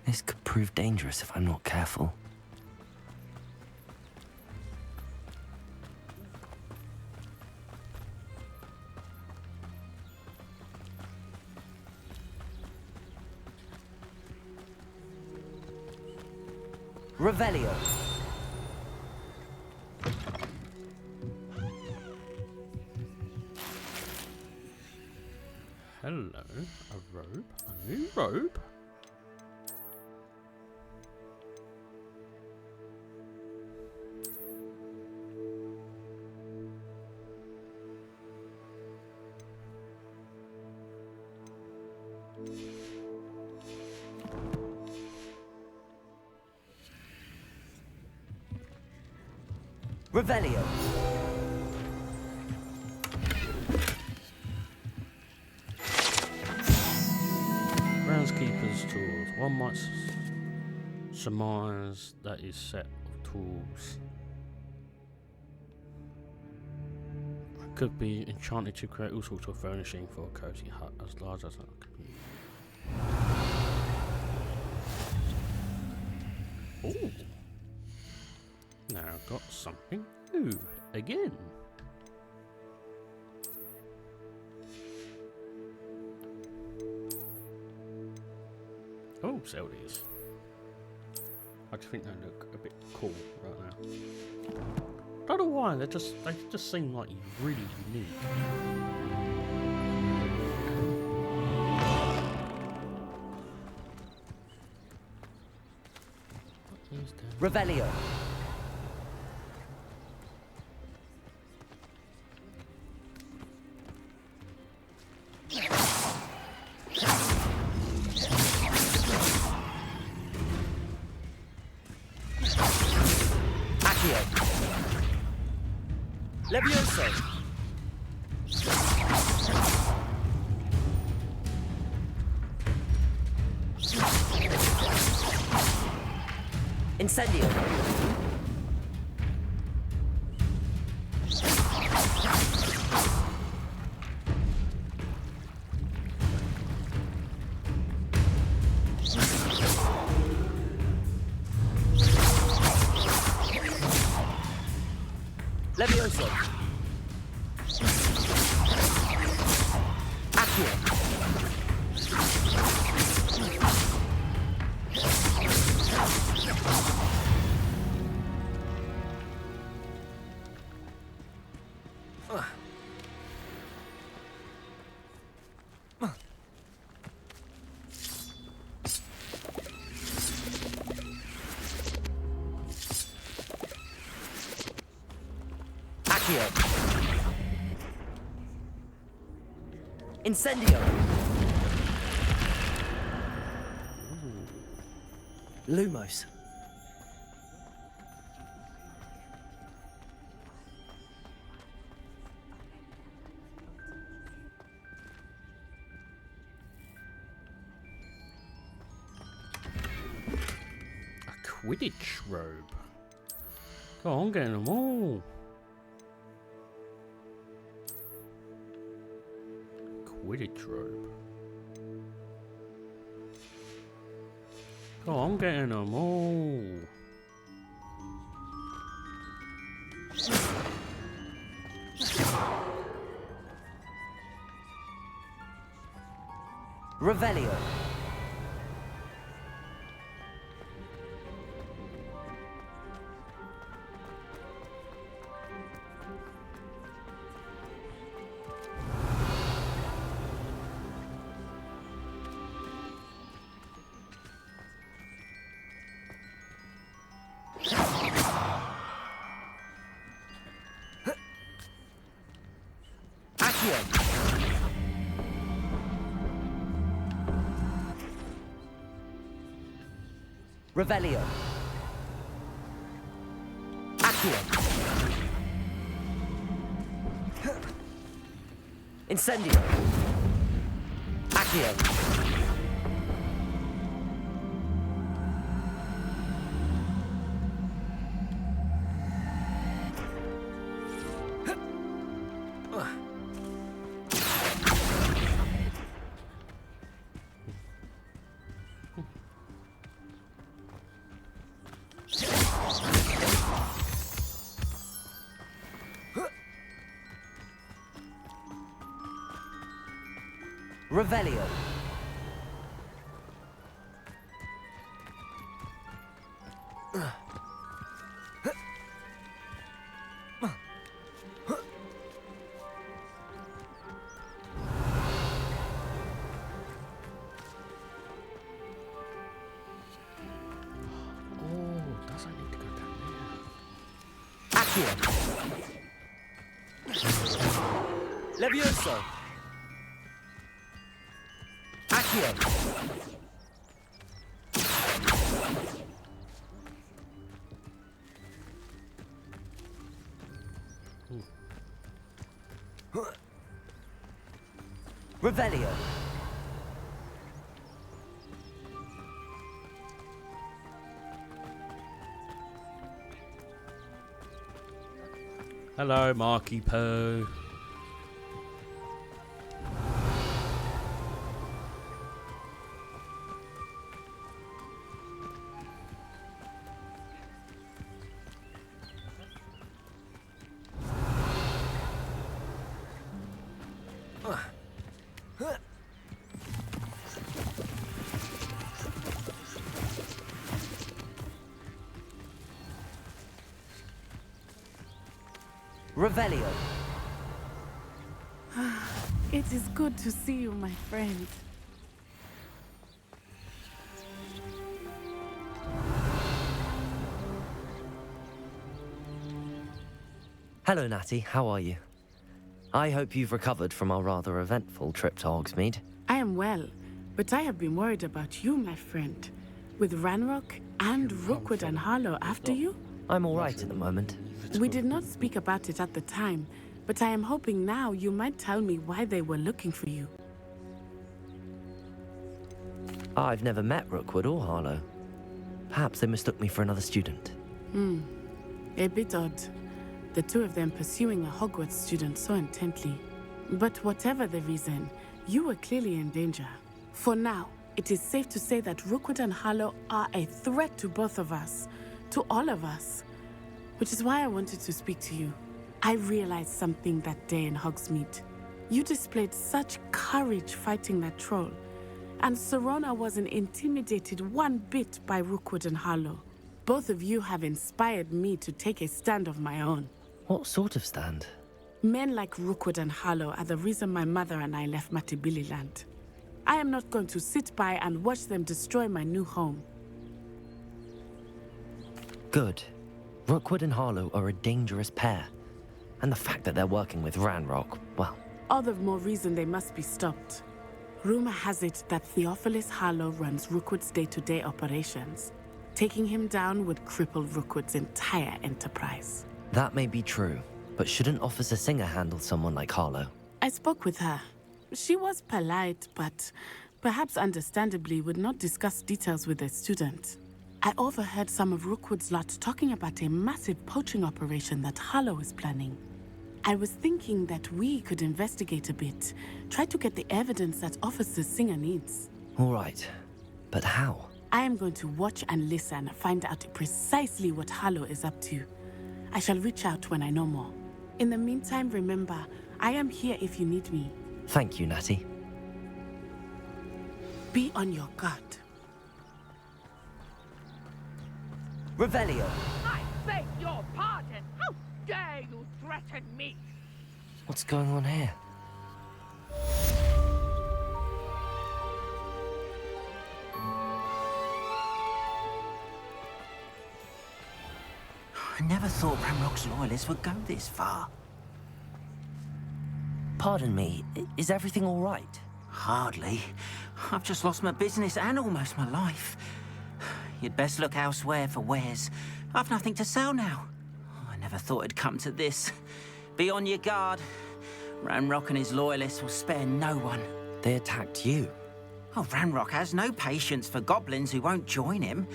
This could prove dangerous if I'm not careful. Revelio. Hello, a robe, a new robe. Revelio. Groundskeeper's tools. One might surmise that is set of tools. Could be enchanted to create all sorts of furnishing for a cozy hut as large as a community. Ooh. Now I've got something new again. Oh, sell these. I just think they look a bit cool right now. Don't know why, they just seem like really unique. What is that? Revelio. Levioso. Incendio. Levioso. Accio. Incendio. Lumos. A Quidditch robe. Go on, getting them all. Quidditch robe. Oh, I'm getting them all. Revelio. Revelio. Accio. Incendio. Accio. Revelio. Levioso. Accio. Revelio. Hello, Marky Poo. Revelio. It is good to see you, my friend. Hello, Natty. How are you? I hope you've recovered from our rather eventful trip to Hogsmeade. I am well, but I have been worried about you, my friend. With Ranrock and Rookwood and Harlow after you? I'm all right at the moment. We did not speak about it at the time, but I am hoping now you might tell me why they were looking for you. I've never met Rookwood or Harlow. Perhaps they mistook me for another student. A bit odd. The two of them pursuing a Hogwarts student so intently. But whatever the reason, you were clearly in danger. For now, it is safe to say that Rookwood and Harlow are a threat to both of us, to all of us. Which is why I wanted to speak to you. I realized something that day in Hogsmeade. You displayed such courage fighting that troll, and Serona wasn't intimidated one bit by Rookwood and Harlow. Both of you have inspired me to take a stand of my own. What sort of stand? Men like Rookwood and Harlow are the reason my mother and I left Matibili land. I am not going to sit by and watch them destroy my new home. Good. Rookwood and Harlow are a dangerous pair. And the fact that they're working with Ranrock, well... All the more reason they must be stopped. Rumor has it that Theophilus Harlow runs Rookwood's day-to-day operations. Taking him down would cripple Rookwood's entire enterprise. That may be true, but shouldn't Officer Singer handle someone like Harlow? I spoke with her. She was polite, but perhaps understandably would not discuss details with a student. I overheard some of Rookwood's lot talking about a massive poaching operation that Harlow is planning. I was thinking that we could investigate a bit, try to get the evidence that Officer Singer needs. All right, but how? I am going to watch and listen, find out precisely what Harlow is up to. I shall reach out when I know more. In the meantime, remember, I am here if you need me. Thank you, Natty. Be on your guard. Revelio. I beg your pardon. How dare you threaten me? What's going on here? I never thought Ranrock's loyalists would go this far. Pardon me, is everything all right? Hardly. I've just lost my business and almost my life. you'd best look elsewhere for wares. I've nothing to sell now. I never thought it'd come to this. Be on your guard. Ranrock and his loyalists will spare no one. They attacked you? Oh, Ranrock has no patience for goblins who won't join him.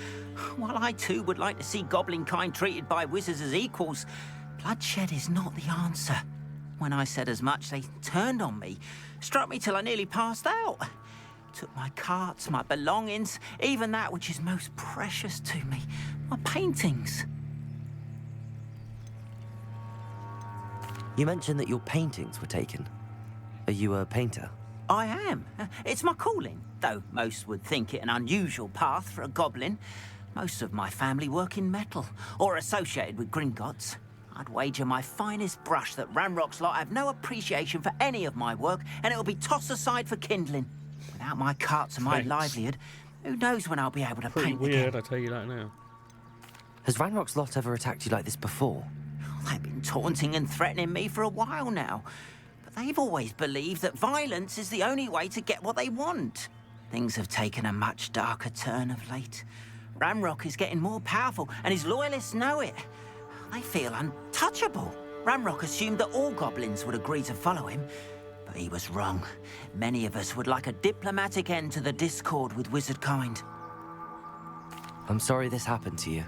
While I too would like to see goblin kind treated by wizards as equals, bloodshed is not the answer. When I said as much, they turned on me, struck me till I nearly passed out. Took my carts, my belongings, even that which is most precious to me, my paintings. You mentioned that your paintings were taken. Are you a painter? I am. It's my calling, though most would think it an unusual path for a goblin. Most of my family work in metal, or associated with Gringotts. I'd wager my finest brush that Ranrock's lot have no appreciation for any of my work, and it'll be tossed aside for kindling. Without my carts and my livelihood, who knows when I'll be able to paint weird, again. I tell you that now. Has Ranrock's lot ever attacked you like this before? They've been taunting and threatening me for a while now. But they've always believed that violence is the only way to get what they want. Things have taken a much darker turn of late. Ranrock is getting more powerful, and his loyalists know it. They feel untouchable. Ranrock assumed that all goblins would agree to follow him, but he was wrong. Many of us would like a diplomatic end to the discord with wizard kind. I'm sorry this happened to you.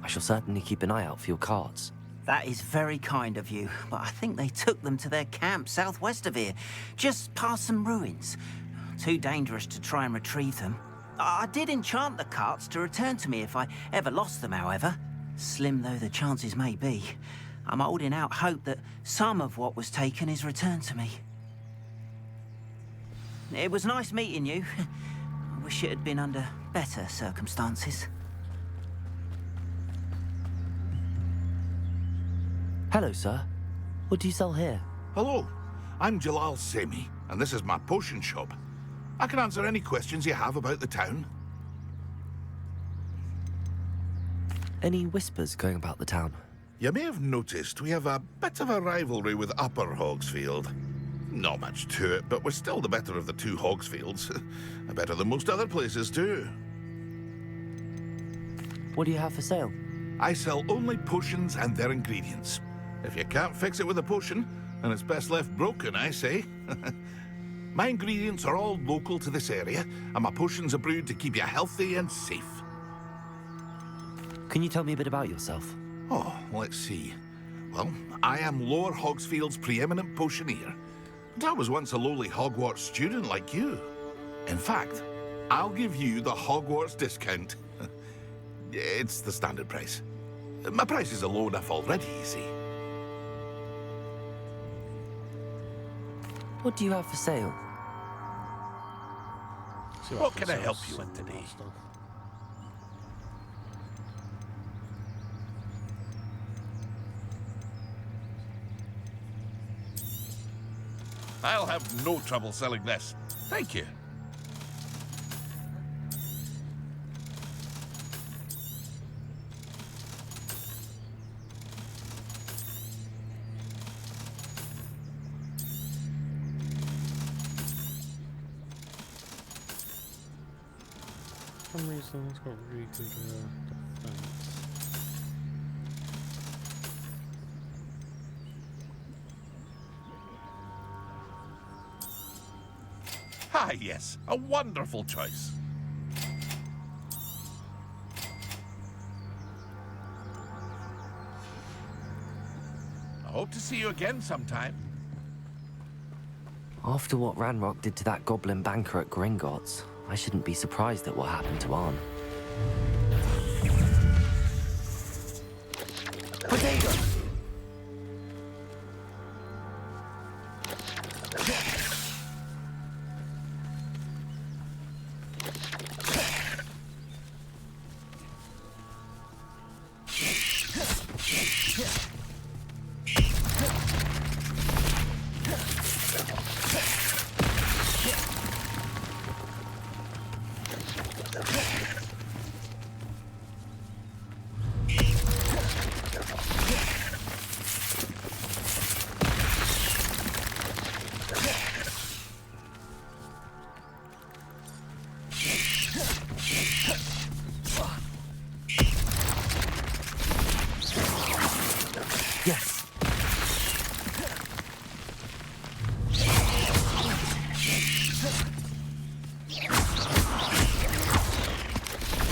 I shall certainly keep an eye out for your carts. That is very kind of you, but I think they took them to their camp southwest of here, just past some ruins. Too dangerous to try and retrieve them. I did enchant the carts to return to me if I ever lost them, however. Slim though the chances may be, I'm holding out hope that some of what was taken is returned to me. It was nice meeting you. I wish it had been under better circumstances. Hello, sir. What do you sell here? Hello, I'm Jalal Semi, and this is my potion shop. I can answer any questions you have about the town. Any whispers going about the town? You may have noticed we have a bit of a rivalry with Upper Hogsfield. Not much to it, but we're still the better of the two Hogsfields. Better than most other places, too. What do you have for sale? I sell only potions and their ingredients. If you can't fix it with a potion, then it's best left broken, I say. My ingredients are all local to this area, and my potions are brewed to keep you healthy and safe. Can you tell me a bit about yourself? Oh, let's see. Well, I am Lower Hogsfield's preeminent potioneer. And I was once a lowly Hogwarts student like you. In fact, I'll give you the Hogwarts discount. It's the standard price. My prices are low enough already, you see. What do you have for sale? What can I help you with today? I'll have no trouble selling this. Thank you. For some reason it's got really good defense. Ah, yes. A wonderful choice. I hope to see you again sometime. After what Ranrock did to that goblin banker at Gringotts, I shouldn't be surprised at what happened to Arn. Potato!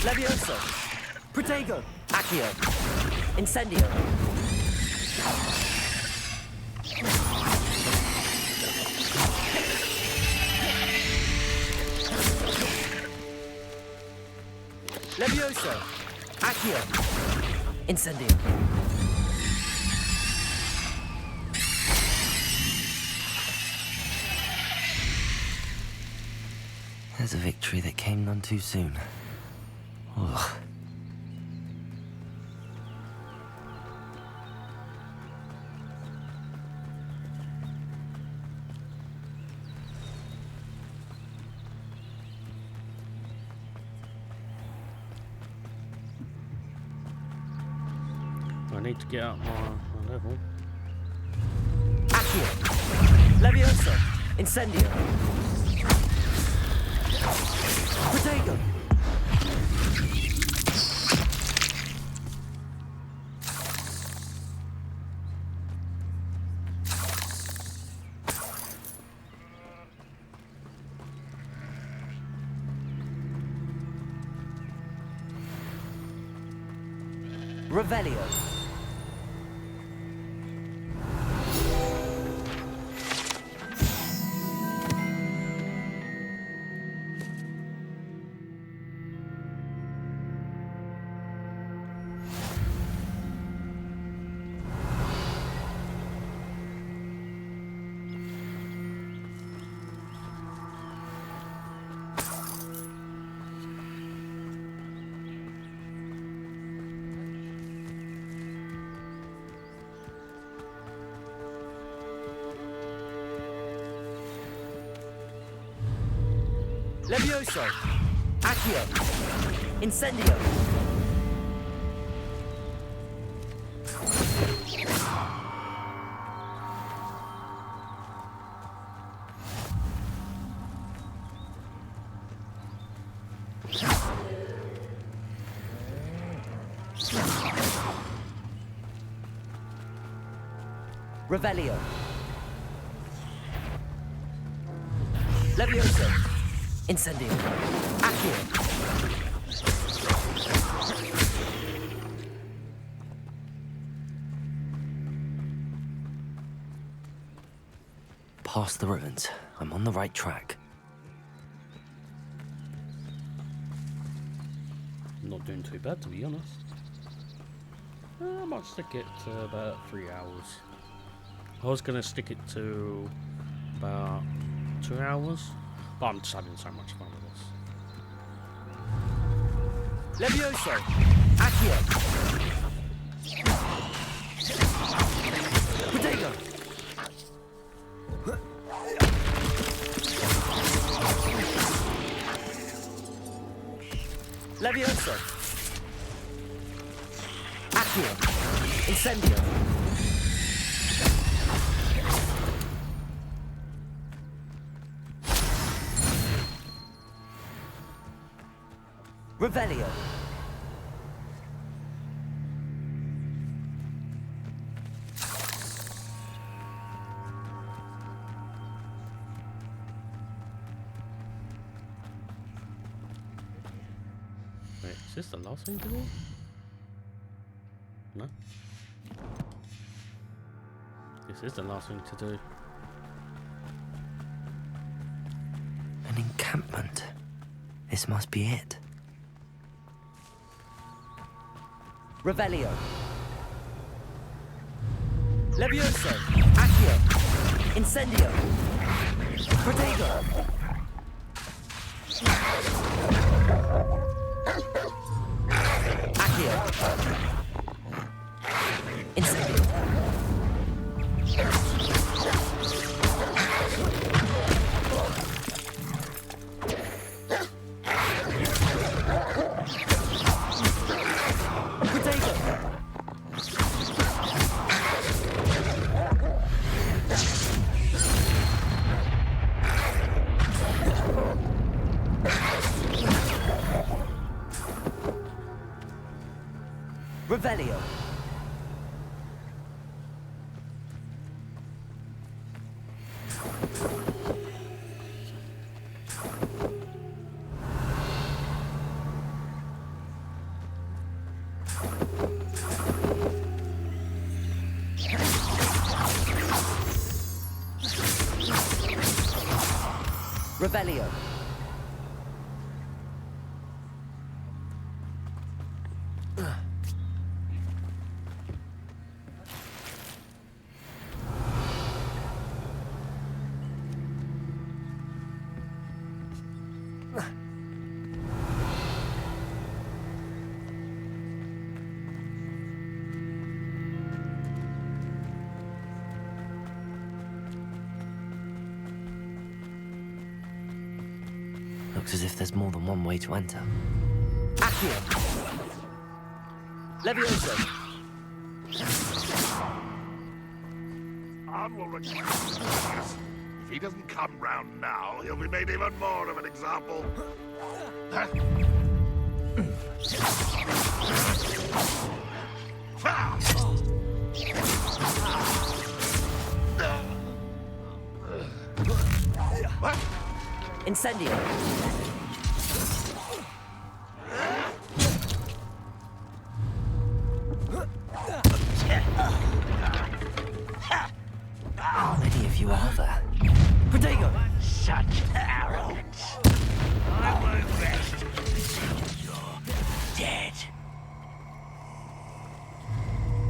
Levioso! Protego! Accio! Incendio! Levioso! Accio! Incendio! There's a victory that came none too soon. Ugh. I need to get up my level. Accio! Levioso! Incendio! Protego! Revelio! Levioso! Accio! Incendio! Revelio! Levioso! Incendio! Accio! Past the ruins. I'm on the right track. Not doing too bad, to be honest. I might stick it to about 3 hours. I was going to stick it to about 2 hours, but I'm just having so much fun with this. Levioso! Accio! Protego! Levioso! Accio! Incendio! Revelio! Wait, is this the last thing to do? No? This is the last thing to do. An encampment. This must be it. Revelio! Levioso! Accio! Incendio! Protego! Accio! Incendio! Revelio! Revelio. Looks as if there's more than one way to enter. Accio! Levioso! Arn will request this. If he doesn't come round now, he'll be made even more of an example. Huh? What? Incendio! How many of you are there? Protego! Such arrogance. I won't rest until you're dead.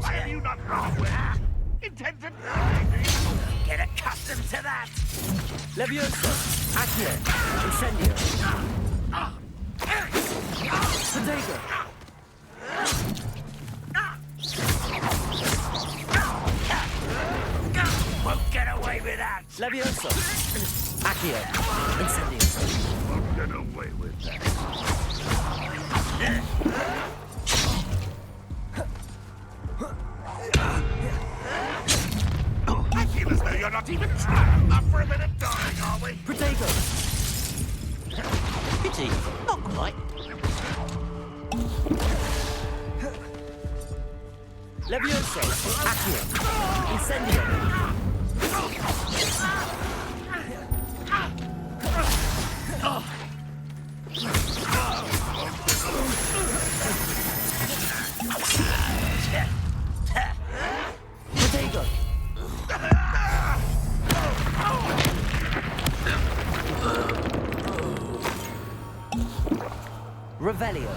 Why have you not gone with her? Intent to die me? Get accustomed to that. Levioso! Accio! Incendio! Protego! Won't get away with that. Levioso! Accio! Incendio! Won't get away with that. I feel as though you're not even trying. Not for a minute dying, are we? Protego! Pity, not quite. Levioso! Accio! Incendio! Protego! Revelio!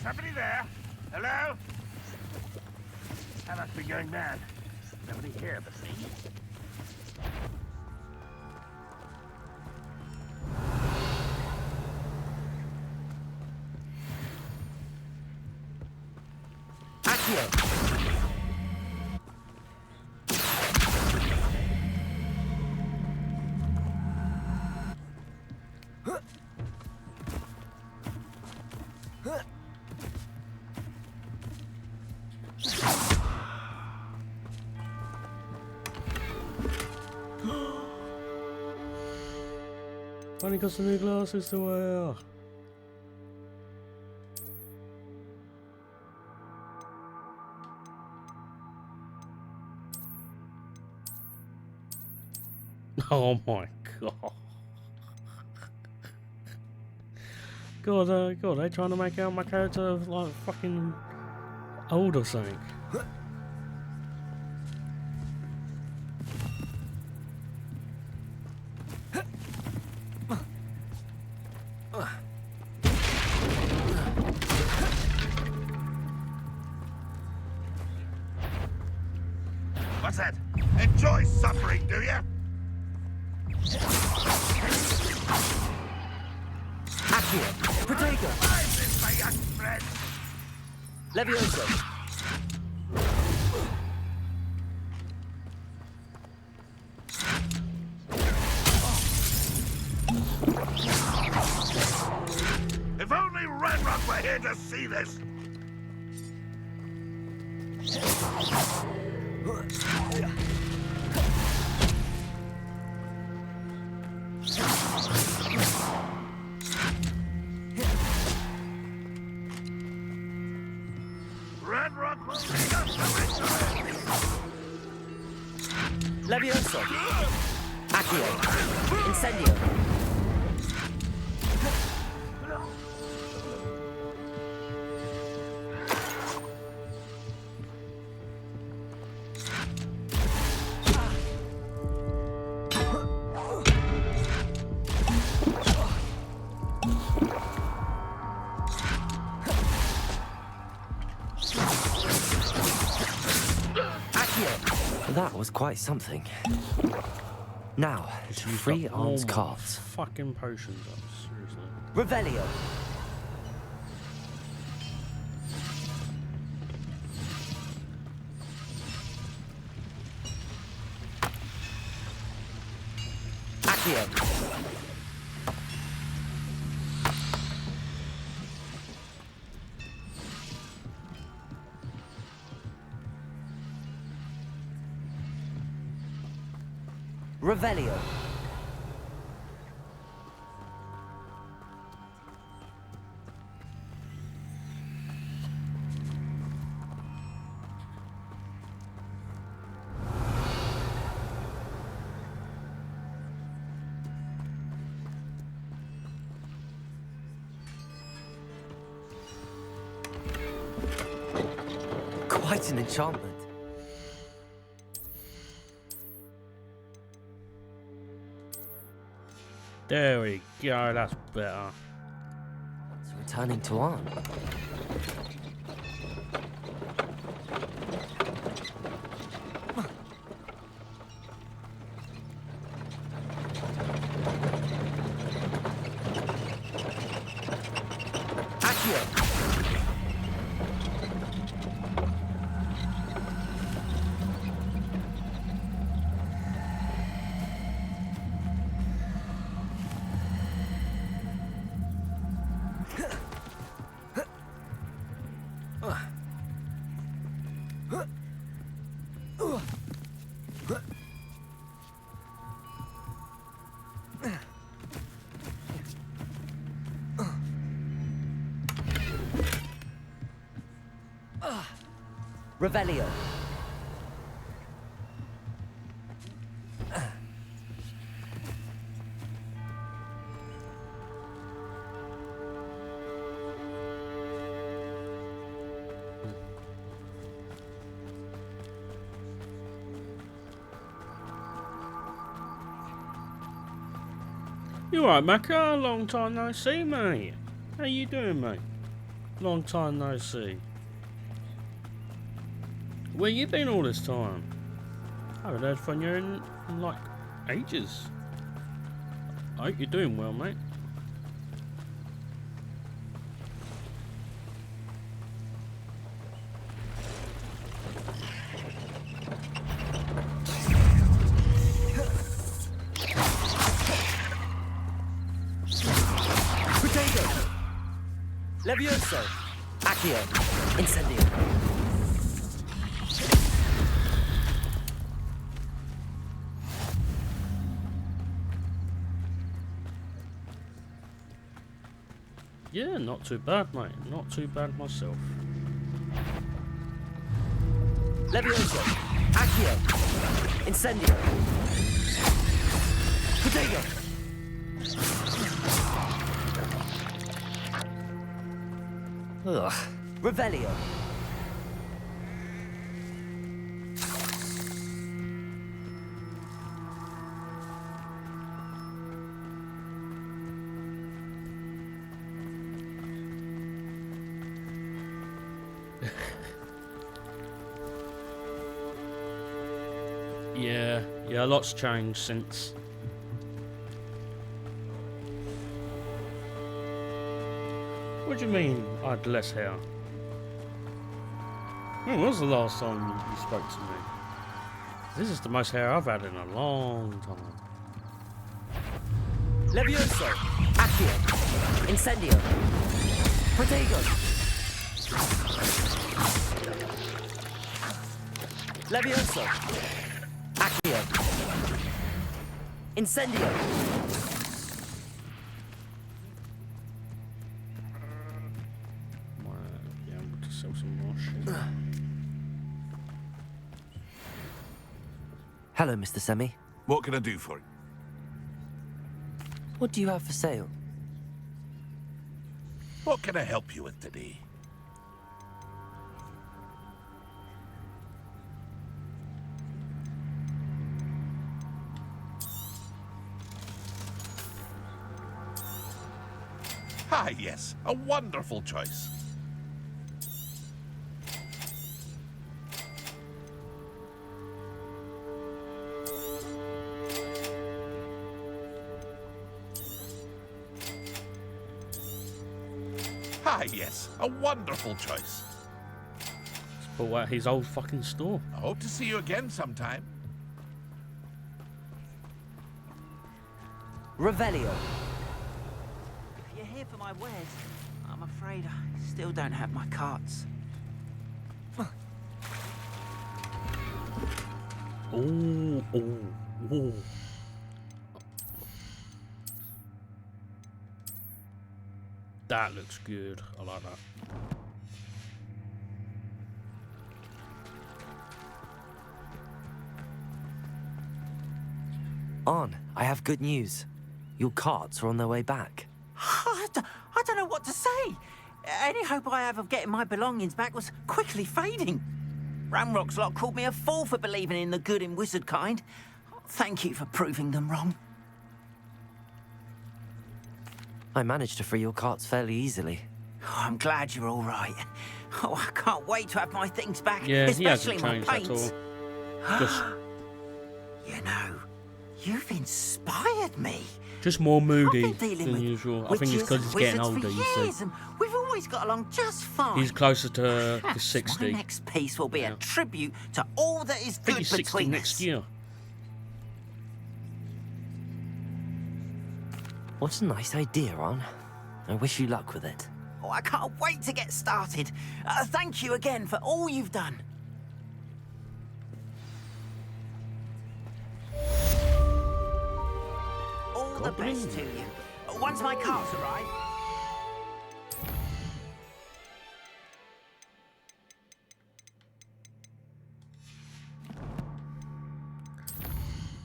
Somebody there? Hello? I must be going mad. Nobody here but me. Accio! Finally got some new glasses to wear. Oh my god. God, they trying to make out my character like fucking old or something. What's that? Enjoy suffering, do you? Accio! Protego! I miss my young friend. Levioso! If only Red Rock were here to see this. Red Rock will take us to victory. Levioso! Accio! Incendio! was quite something. Now, to free Aunt's cards. Fucking potions up, seriously. Revelio. Accio. Revelio. Quite an enchantment. There we go, that's better. It's returning to Aunt. Revelio. You alright, Macca? Long time no see, mate. How you doing, mate? Long time no see. Where you been all this time? I haven't heard from you in like ages. I hope you're doing well, mate. Potato. Levioso. Accio. Incendio. Yeah, not too bad, mate. Not too bad myself. Levioso. Accio. Incendio. Potato. Ugh. Revelio. Yeah, a lot's changed since. What do you mean I had less hair? When was the last time you spoke to me? This is the most hair I've had in a long time. Levioso. Accio. Incendio. Potato. Levioso. Accio. Incendio. Might be able to sell some more shit. Hello, Mr. Semi. What can I do for you? What do you have for sale? What can I help you with today? Ah, yes, a wonderful choice. Ah, yes, a wonderful choice. Let's pull out his old fucking store. I hope to see you again sometime. Revelio. If you're here for my wares, I'm afraid I still don't have my carts. Ooh, ooh, ooh. That looks good. I like that. On, I have good news. Your carts are on their way back. I don't know what to say. Any hope I have of getting my belongings back was quickly fading. Ramrock's lot called me a fool for believing in the good in wizard kind. Thank you for proving them wrong. I managed to free your carts fairly easily. Oh, I'm glad you're all right. Oh, I can't wait to have my things back, Yeah, he especially hasn't my changed paints. at all. Just, You know, you've inspired me. just more moody I've been dealing than with usual. I witches think it's because and he's getting wizards older, for you years, see. and we've always got along just fine. He's closer to the Perhaps 60. My next piece will be a tribute to all that is I think good he's 60 between next us. year. What a nice idea, Ron. I wish you luck with it. Oh, I can't wait to get started. Thank you again for all you've done. All the best to you. Once my carts arrive.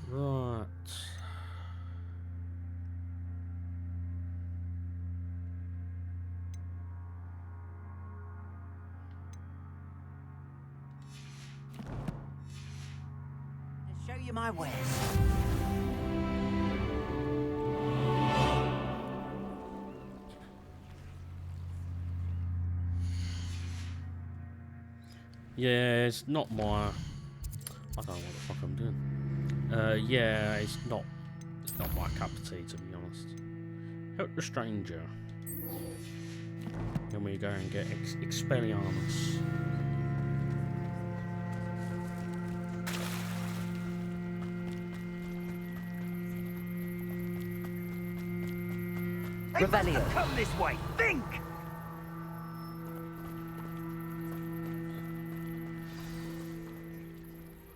Right. To show you my wares. Yeah, it's not my... I don't know what the fuck I'm doing. Yeah, it's not my cup of tea, to be honest. Help the stranger. Then we go and get Expelliarmus. Revelio. Come this way. Think!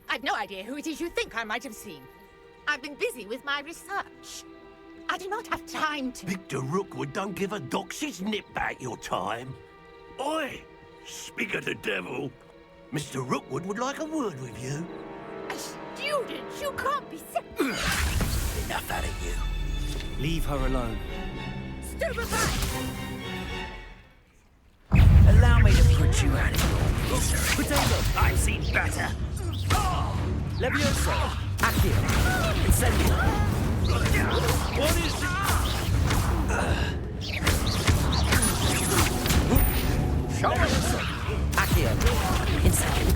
I've no idea who it is you think I might have seen. I've been busy with my research. I do not have time to... Victor Rookwood don't give a doxy's nip back your time. Oi! Speak of the devil. Mr. Rookwood would like a word with you. A student? You can't be... Enough out of you. Leave her alone. Stupefy! Allow me to put you out of your misery. Potato! I've seen better. Levioso! Accio! Incendio! What is it? Levioso! Accio! Incendio!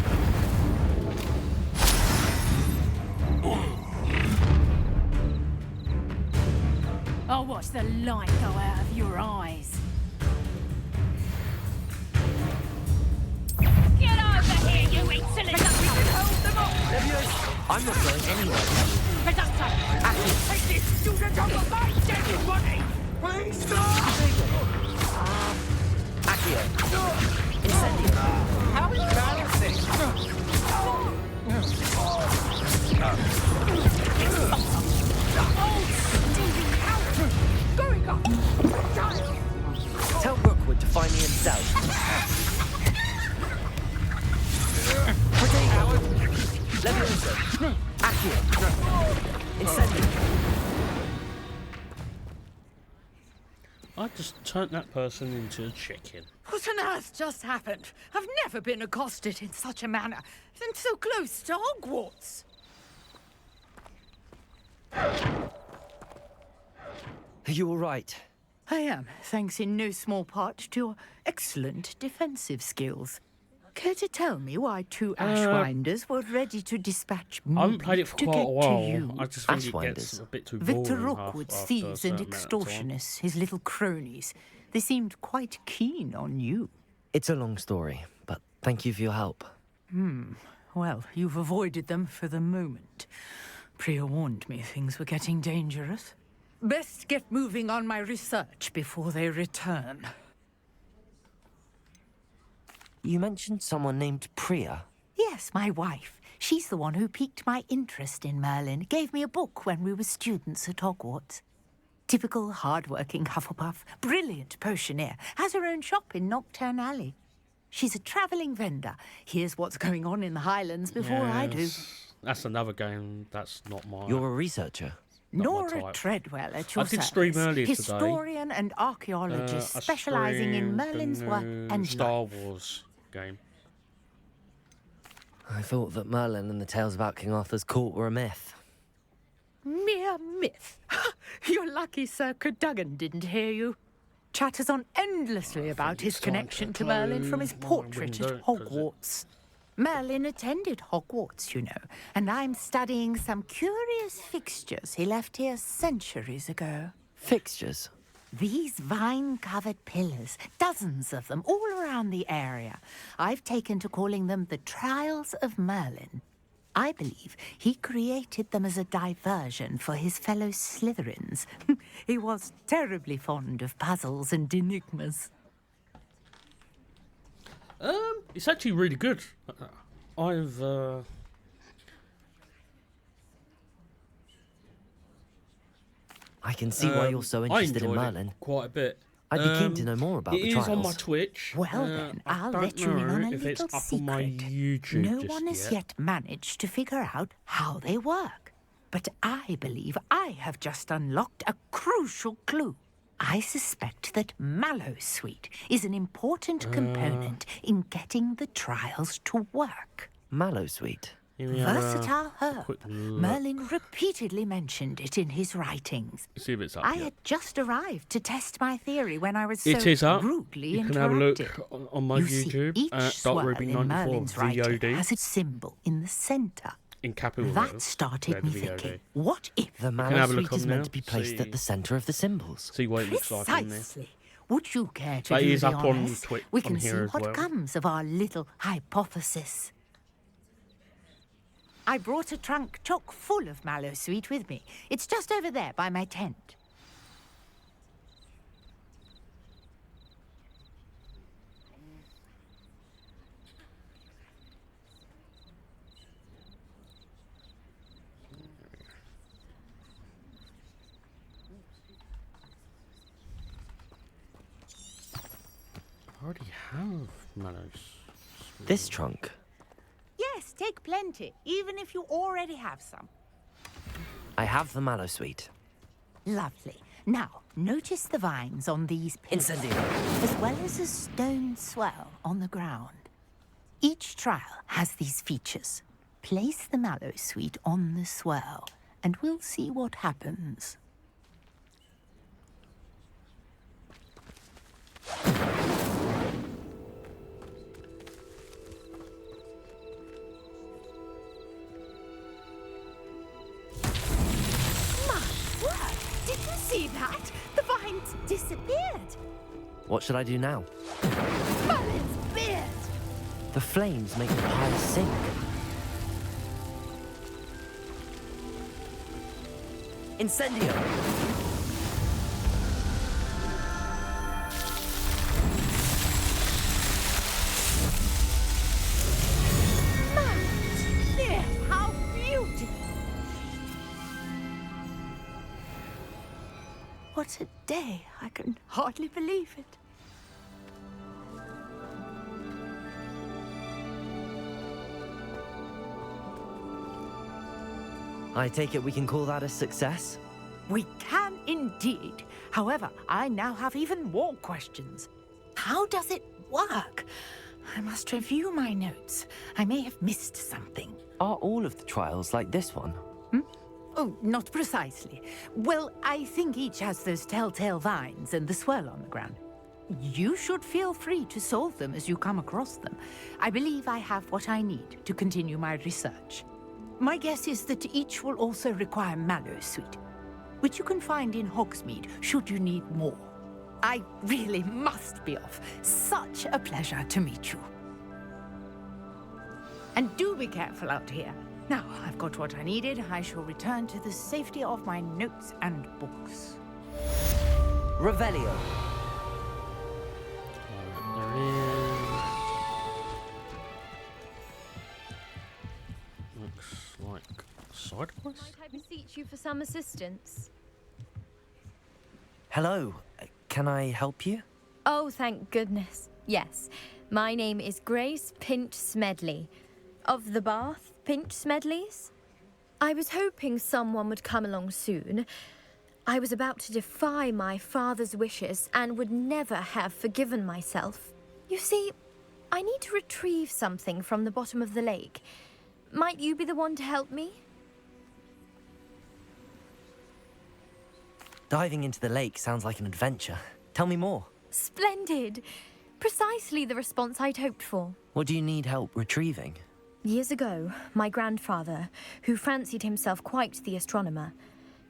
I'll watch the light go out of your eyes. Get over here, you insolent! Hold them up! Levioso! I'm not going anywhere. Presumption! Accio! Take this student off of my dead body! Please stop! Accio! Incendio! How embarrassing! Going up! Tell Rookwood to find me himself. Potato! Levioso! Accio! Incendio! I just turned that person into a chicken. What on earth just happened? I've never been accosted in such a manner, and so close to Hogwarts. Are you all right? I am, thanks in no small part to your excellent defensive skills. Care to tell me why two Ashwinders were ready to dispatch me I haven't played it for to quite a get while. to you? I just think it gets a bit too boring. Victor Rookwood's after a thieves and certain amount of time. extortionists, his little cronies. They seemed quite keen on you. It's a long story, but thank you for your help. Well, you've avoided them for the moment. Priya warned me things were getting dangerous. Best get moving on my research before they return. You mentioned someone named Priya. Yes, my wife. She's the one who piqued my interest in Merlin. Gave me a book when we were students at Hogwarts. Typical hard-working Hufflepuff, brilliant potioneer, has her own shop in Nocturne Alley. She's a travelling vendor. Hears what's going on in the Highlands before I do. Yes. That's another game that's not mine. You're a researcher? Nora Treadwell at your I did stream service. earlier today. Historian and archaeologist I specialising in streamed Merlin's the work new and Star life. Wars game. I thought that Merlin and the tales about King Arthur's court were a myth. Mere myth. You're lucky Sir Cadogan didn't hear you. Chatters on endlessly about his connection to Merlin from his portrait at Hogwarts. Merlin attended Hogwarts, you know, and I'm studying some curious fixtures he left here centuries ago. Fixtures? These vine-covered pillars, dozens of them, all around the area. I've taken to calling them the Trials of Merlin. I believe he created them as a diversion for his fellow Slytherins. He was terribly fond of puzzles and enigmas. It's actually really good. I've I can see why you're so interested in Merlin. Quite a bit. I'd be keen to know more about the It trials. is on my Twitch. Well then, I'll I let don't you in on know a if it's little up on my secret. YouTube No just one has yet. yet managed to figure out how they work. But I believe I have just unlocked a crucial clue. I suspect that Mallowsweet is an important component in getting the trials to work. Mallowsweet? Versatile herb. Merlin repeatedly mentioned it in his writings. See if it's up I yet. had just arrived to test my theory when I was It so is up. rudely You can interrupted. have a look on my You see, YouTube each at swirl in Merlin's writing DarkRuby94 has a symbol in the centre. in capital That letters. started me VOD. thinking, what if The can have a look Mallowsweet on is there, meant to be placed see- at the centre of the symbols. See what it looks like in there. Precisely. Would you care to That do is the up on honours? Twitch We on can see here as what well. comes of our little hypothesis. I brought a trunk chock full of Mallowsweet with me. It's just over there by my tent. I already have Mallows. This trunk? Yes, take plenty, even if you already have some. I have the Mallowsweet. Lovely. Now, notice the vines on these pillars, Incendio. as well as a stone swell on the ground. Each trial has these features. Place the Mallowsweet on the swell, and we'll see what happens. My word! Did you see that? The vines disappeared. What should I do now? Merlin's beard! The flames make the pile sink. Incendio! There, how beautiful! What a day. I can hardly believe it. I take it we can call that a success? We can indeed. However, I now have even more questions. How does it work? I must review my notes. I may have missed something. Are all of the trials like this one? Oh, not precisely. Well, I think each has those telltale vines and the swirl on the ground. you should feel free to solve them as you come across them. I believe I have what I need to continue my research. My guess is that each will also require mallow sweet, which you can find in Hogsmeade should you need more. I really must be off. Such a pleasure to meet you. And do be careful out here. Now, I've got what I needed. I shall return to the safety of my notes and books. Revelio. There is. Looks like side quest. Might I beseech you for some assistance? Hello. Can I help you? Oh, thank goodness. Yes. My name is Grace Pinch Smedley. Of the Bath Pinch Smedleys? I was hoping someone would come along soon. I was about to defy my father's wishes and would never have forgiven myself. You see, I need to retrieve something from the bottom of the lake. Might you be the one to help me? Diving into the lake sounds like an adventure. Tell me more. Splendid! Precisely the response I'd hoped for. What do you need help retrieving? Years ago, my grandfather, who fancied himself quite the astronomer,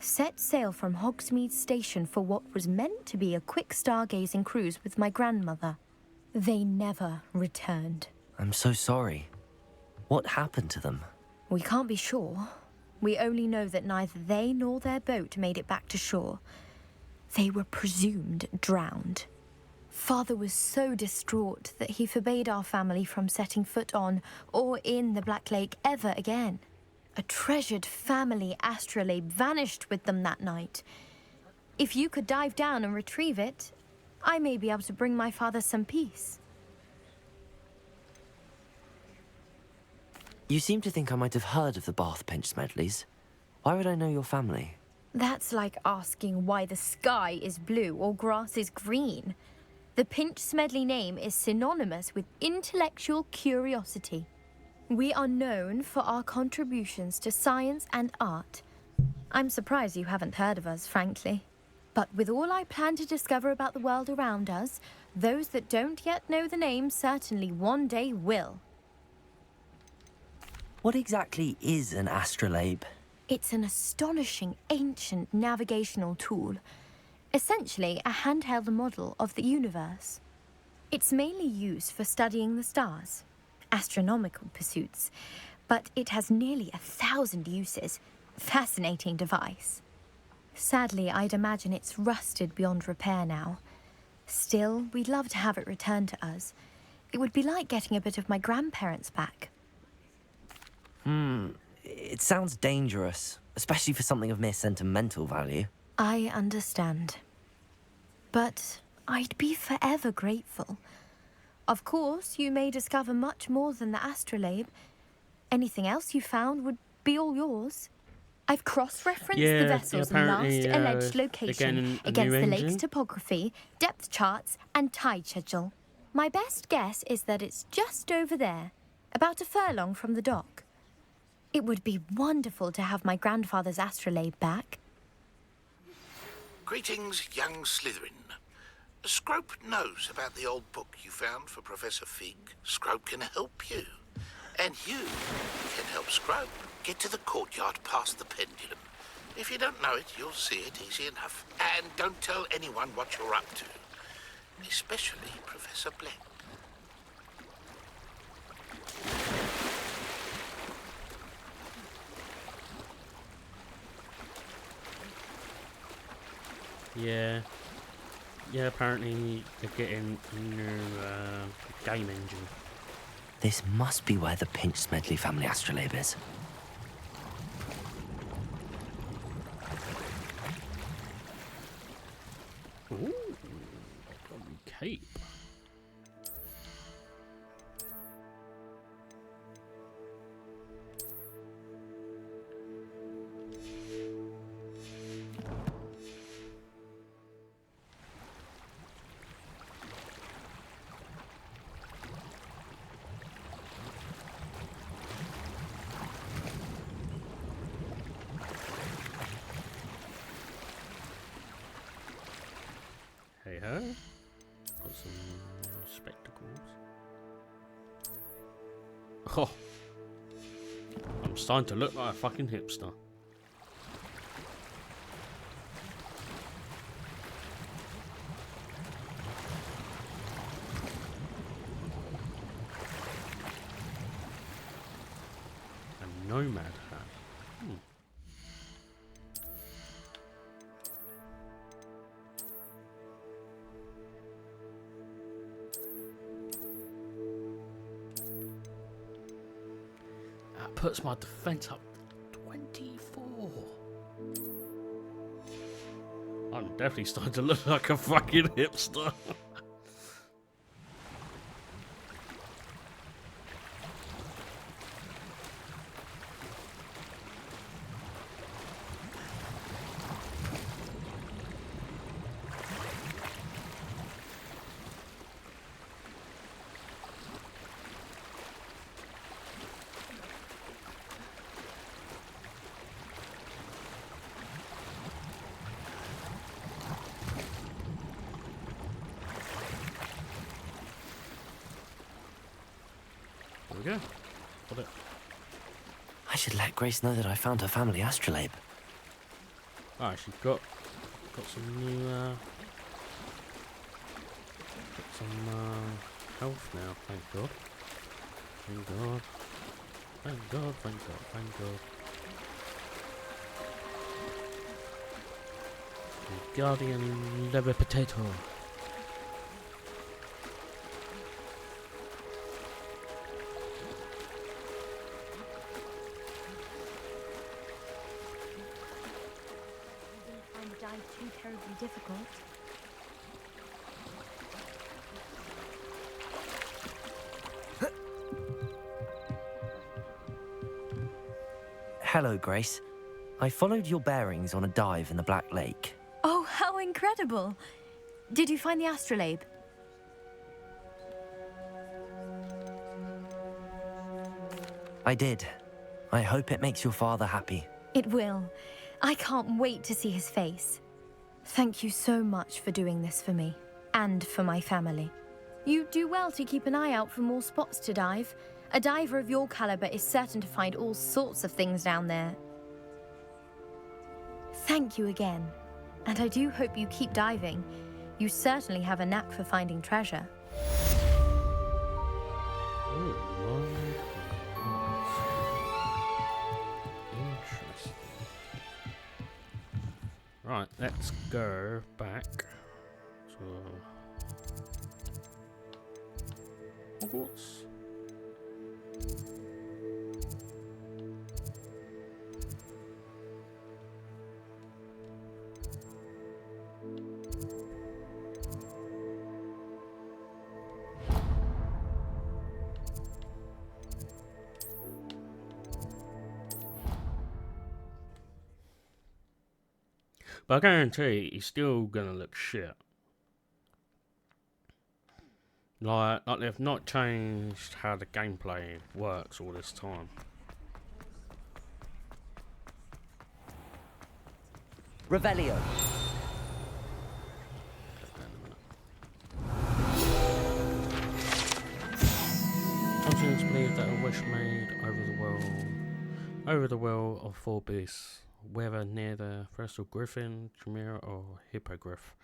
set sail from Hogsmeade Station for what was meant to be a quick stargazing cruise with my grandmother. They never returned. I'm so sorry. What happened to them? We can't be sure. We only know that neither they nor their boat made it back to shore. They were presumed drowned. Father was so distraught that he forbade our family from setting foot on or in the Black Lake ever again. A treasured family astrolabe vanished with them that night. If you could dive down and retrieve it, I may be able to bring my father some peace. You seem to think I might have heard of the Bath Pinch Smedleys. Why would I know your family? That's like asking why the sky is blue or grass is green. The Pinch Smedley name is synonymous with intellectual curiosity. We are known for our contributions to science and art. I'm surprised you haven't heard of us, frankly. But with all I plan to discover about the world around us, those that don't yet know the name certainly one day will. What exactly is an astrolabe? It's an astonishing ancient navigational tool. Essentially, a handheld model of the universe. It's mainly used for studying the stars, astronomical pursuits, but it has nearly 1,000 uses. Fascinating device. Sadly, I'd imagine it's rusted beyond repair now. Still, we'd love to have it returned to us. It would be like getting a bit of my grandparents back. It sounds dangerous, especially for something of mere sentimental value. I understand. But I'd be forever grateful. Of course, you may discover much more than the astrolabe. Anything else you found would be all yours. I've cross-referenced the vessel's last alleged location against the lake's topography, depth charts, and tide schedule. My best guess is that it's just over there, about a furlong from the dock. It would be wonderful to have my grandfather's astrolabe back. Greetings, young Slytherin. Scrope knows about the old book you found for Professor Fig. Scrope can help you. And you can help Scrope get to the courtyard past the pendulum. If you don't know it, you'll see it easy enough. And don't tell anyone what you're up to. Especially Professor Black. Yeah. Yeah, apparently they're getting a new game engine. This must be where the Pinch Smedley family astrolabe is. Ooh, cape. Hey ho. got some spectacles. Oh, I'm starting to look like a fucking hipster. A nomad hat. That puts my defense up to 24. I'm definitely starting to look like a fucking hipster. There we go. Got it. I should let Grace know that I found her family astrolabe. Ah, she's got some new health now. Thank God. Thank God. Thank God. Thank God. Thank God. Winguardium Levi-Potato. Find the dive too terribly difficult. Hello, Grace. I followed your bearings on a dive in the Black Lake. Oh, how incredible! Did you find the astrolabe? I did. I hope it makes your father happy. It will. I can't wait to see his face. Thank you so much for doing this for me, and for my family. You do well to keep an eye out for more spots to dive. A diver of your caliber is certain to find all sorts of things down there. Thank you again. And I do hope you keep diving. You certainly have a knack for finding treasure. Interesting. Right, let's go back to Hogwarts. But I guarantee he's still gonna look shit. Like they've not changed how the gameplay works all this time. Revelio. Some students believe that a wish made over the will of four beasts, whether near the Thrastal Griffin, Chimera, or Hippogriff,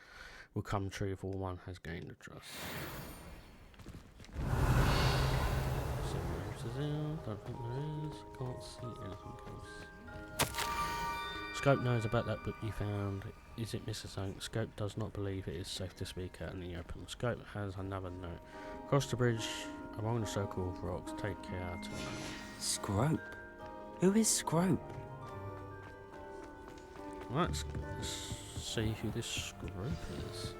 will come true if all one has gained the trust. Don't think there is. Can't see anything else. Scope knows about that book you found. Is it Mr. Sank? Scope does not believe it is safe to speak out in the open. Scope has another note. Cross the bridge along the circle of rocks. Take care to Scrope? Who is Scrope? Let's see who this Scrope is.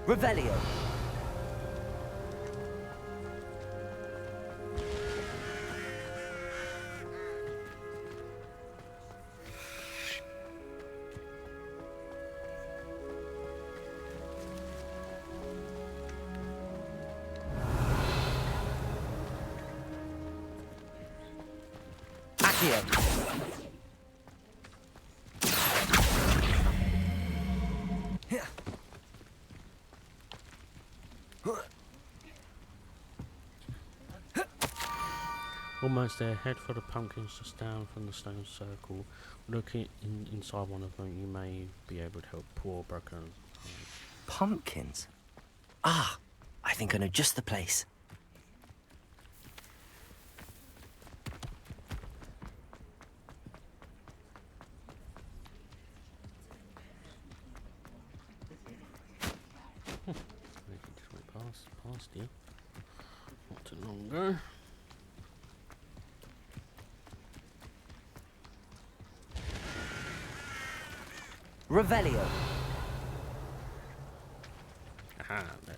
Revelio. Almost there, head for the pumpkins just down from the stone circle. Looking inside one of them, you may be able to help poor broken. Pumpkins? Ah, I think I know just the place. Just went past you. Not too long ago. Revelio. Aha, there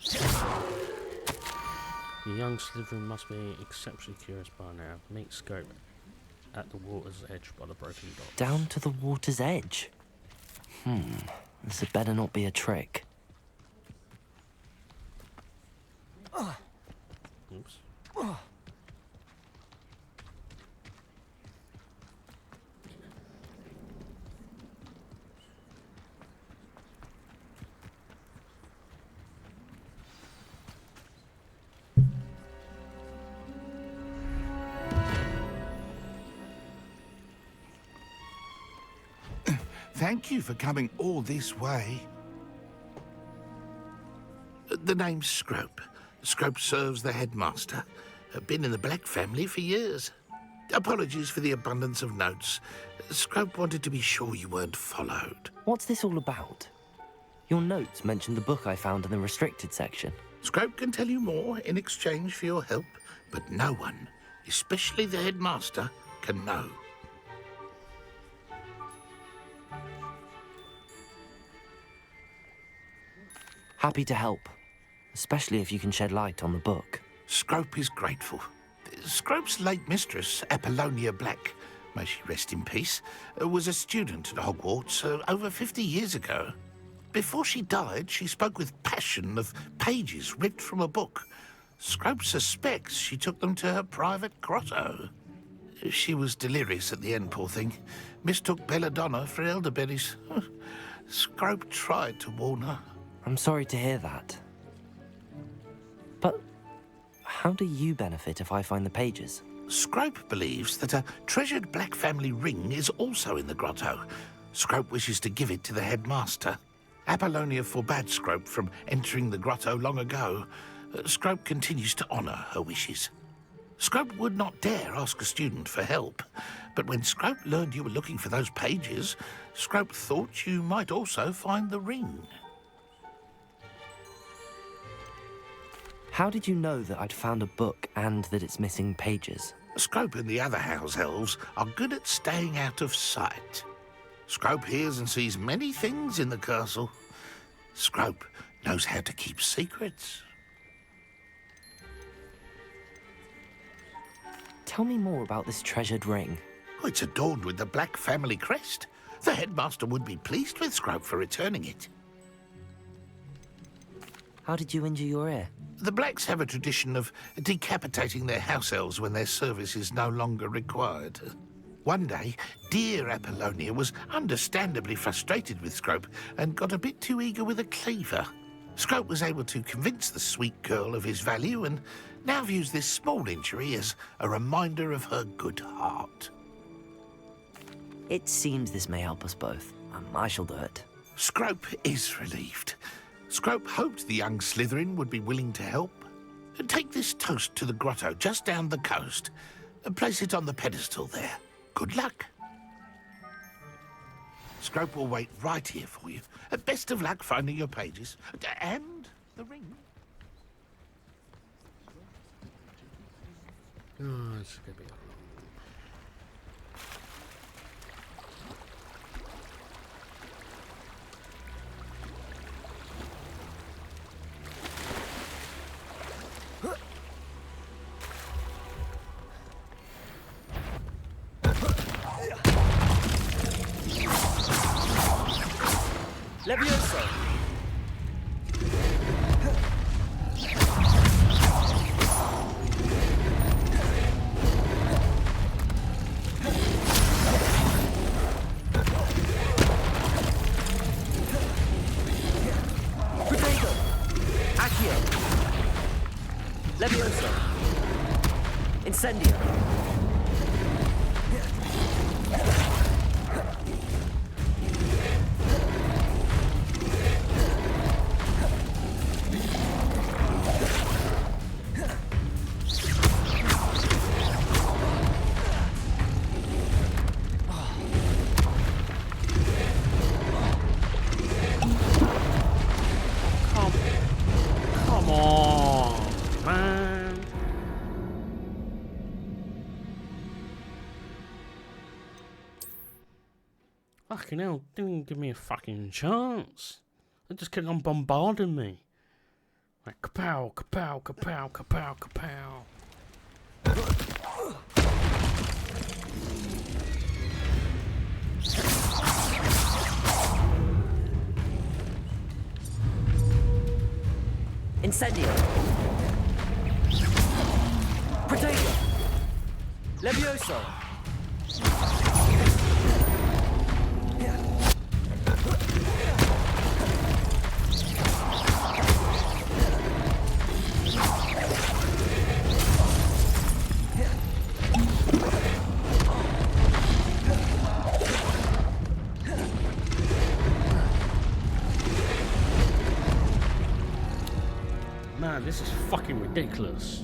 it is. The young Slytherin must be exceptionally curious by now. Meet Scope at the water's edge by the broken docks. Down to the water's edge? This had better not be a trick. Oops. Thank you for coming all this way. The name's Scrope. Scrope serves the headmaster. Been in the Black family for years. Apologies for the abundance of notes. Scrope wanted to be sure you weren't followed. What's this all about? Your notes mentioned the book I found in the restricted section. Scrope can tell you more in exchange for your help, but no one, especially the headmaster, can know. Happy to help, especially if you can shed light on the book. Scrope is grateful. Scrope's late mistress, Apollonia Black, may she rest in peace, was a student at Hogwarts over 50 years ago. Before she died, she spoke with passion of pages ripped from a book. Scrope suspects she took them to her private grotto. She was delirious at the end, poor thing. Mistook belladonna for elderberries. Scrope tried to warn her. I'm sorry to hear that. But how do you benefit if I find the pages? Scrope believes that a treasured Black family ring is also in the grotto. Scrope wishes to give it to the headmaster. Apollonia forbade Scrope from entering the grotto long ago. Scrope continues to honour her wishes. Scrope would not dare ask a student for help, but when Scrope learned you were looking for those pages, Scrope thought you might also find the ring. How did you know that I'd found a book and that it's missing pages? Scrope and the other house elves are good at staying out of sight. Scrope hears and sees many things in the castle. Scrope knows how to keep secrets. Tell me more about this treasured ring. Oh, it's adorned with the Black family crest. The headmaster would be pleased with Scrope for returning it. How did you injure your ear? The Blacks have a tradition of decapitating their house elves when their service is no longer required. One day, dear Apollonia was understandably frustrated with Scrope and got a bit too eager with a cleaver. Scrope was able to convince the sweet girl of his value and now views this small injury as a reminder of her good heart. It seems this may help us both. I shall do it. Scrope is relieved. Scrope hoped the young Slytherin would be willing to help. Take this toast to the grotto just down the coast and place it on the pedestal there. Good luck. Scrope will wait right here for you. Best of luck finding your pages. And the ring. Oh, it's going to be Levioso! Accio. Levioso. Incendio. Come on, man. Fucking hell, didn't even give me a fucking chance. They just kept on bombarding me. Like, kapow, kapow, kapow, kapow, kapow. Incendio. Potato. Levioso. Man, this is fucking ridiculous.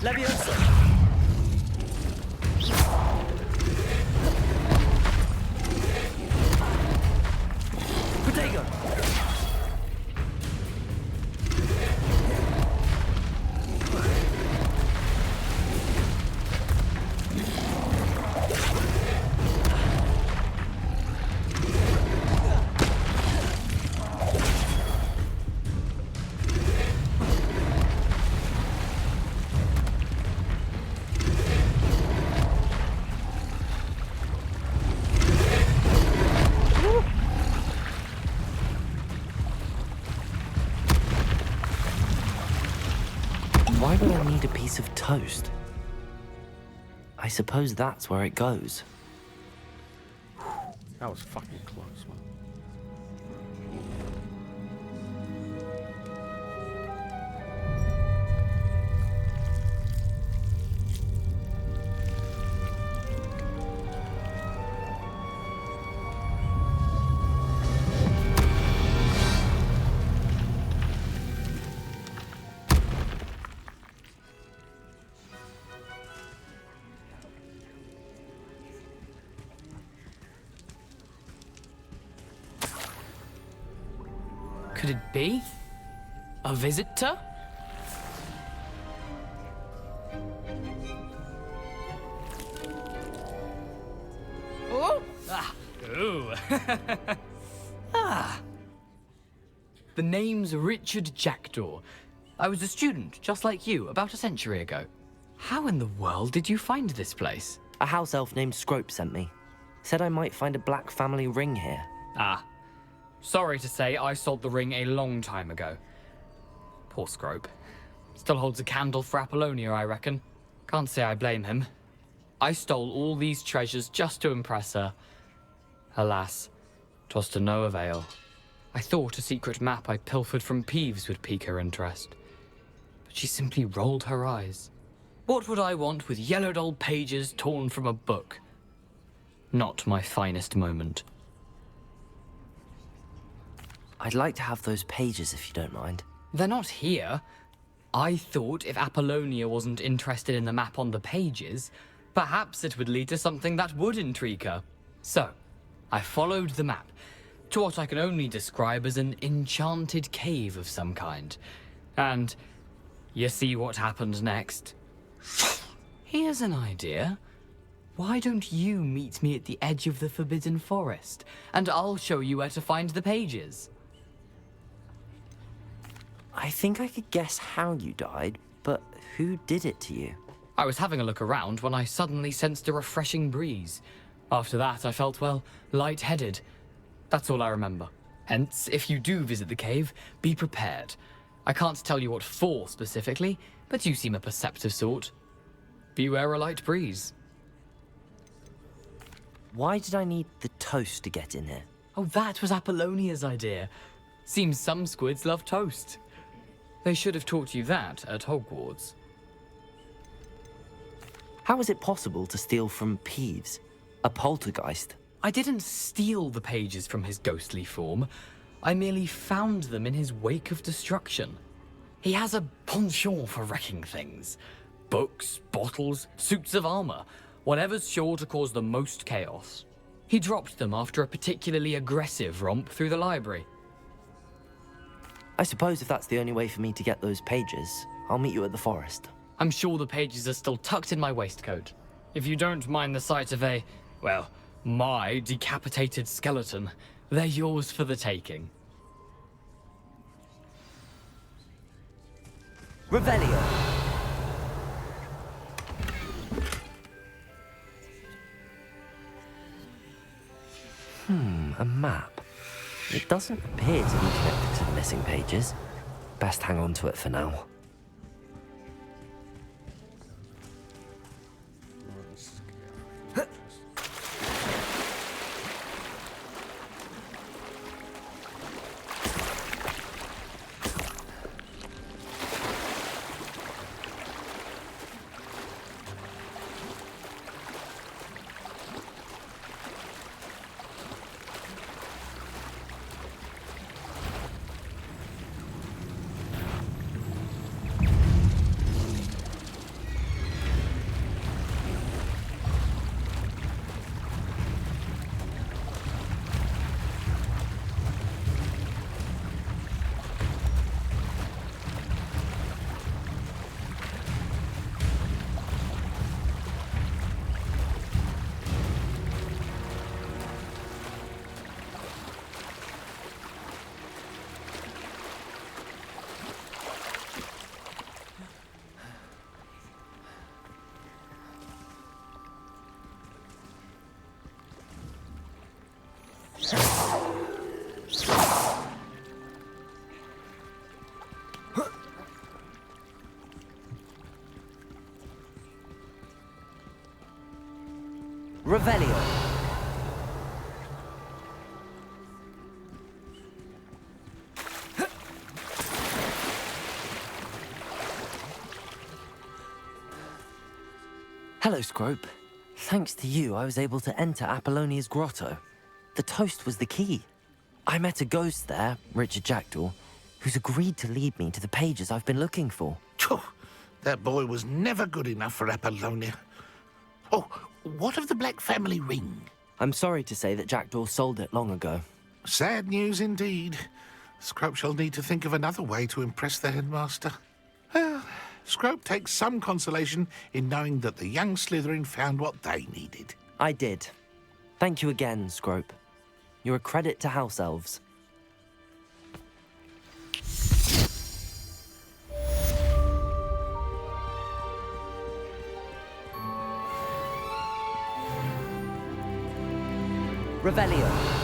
Levioso. Potato. Why would I need a piece of toast? I suppose that's where it goes. That was fucking close, man. Could it be? A visitor? Oh! Ah! Ooh! Ah! The name's Richard Jackdaw. I was a student, just like you, about a century ago. How in the world did you find this place? A house elf named Scrope sent me. Said I might find a black family ring here. Ah. Sorry to say, I sold the ring a long time ago. Poor Scrope. Still holds a candle for Apollonia, I reckon. Can't say I blame him. I stole all these treasures just to impress her. Alas, 'twas to no avail. I thought a secret map I pilfered from Peeves would pique her interest. But she simply rolled her eyes. What would I want with yellowed old pages torn from a book? Not my finest moment. I'd like to have those pages if you don't mind. They're not here. I thought if Apollonia wasn't interested in the map on the pages, perhaps it would lead to something that would intrigue her. So, I followed the map to what I can only describe as an enchanted cave of some kind. And you see what happened next. Here's an idea. Why don't you meet me at the edge of the Forbidden Forest, and I'll show you where to find the pages? I think I could guess how you died, but who did it to you? I was having a look around when I suddenly sensed a refreshing breeze. After that, I felt, well, lightheaded. That's all I remember. Hence, if you do visit the cave, be prepared. I can't tell you what for specifically, but you seem a perceptive sort. Beware a light breeze. Why did I need the toast to get in here? Oh, that was Apollonia's idea. Seems some squids love toast. They should have taught you that at Hogwarts. How is it possible to steal from Peeves, a poltergeist? I didn't steal the pages from his ghostly form. I merely found them in his wake of destruction. He has a penchant for wrecking things. Books, bottles, suits of armor, whatever's sure to cause the most chaos. He dropped them after a particularly aggressive romp through the library. I suppose if that's the only way for me to get those pages, I'll meet you at the forest. I'm sure the pages are still tucked in my waistcoat. If you don't mind the sight of a, well, my decapitated skeleton, they're yours for the taking. Revelio! A map. It doesn't appear to be connected to the missing pages. Best hang on to it for now. Revelio. Hello, Scrope. Thanks to you, I was able to enter Apollonia's grotto. The toast was the key. I met a ghost there, Richard Jackdaw, who's agreed to lead me to the pages I've been looking for. That boy was never good enough for Apollonia. Oh, what of the Black family ring? I'm sorry to say that Jackdaw sold it long ago. Sad news indeed. Scrope shall need to think of another way to impress the headmaster. Well, Scrope takes some consolation in knowing that the young Slytherin found what they needed. I did. Thank you again, Scrope. You're a credit to House Elves. Revelio.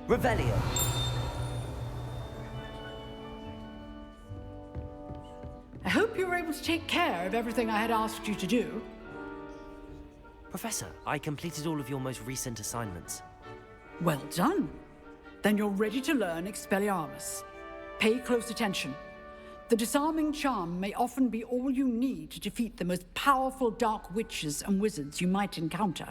Revelio. I hope you were able to take care of everything I had asked you to do. Professor, I completed all of your most recent assignments. Well done. Then you're ready to learn Expelliarmus. Pay close attention. The disarming charm may often be all you need to defeat the most powerful dark witches and wizards you might encounter.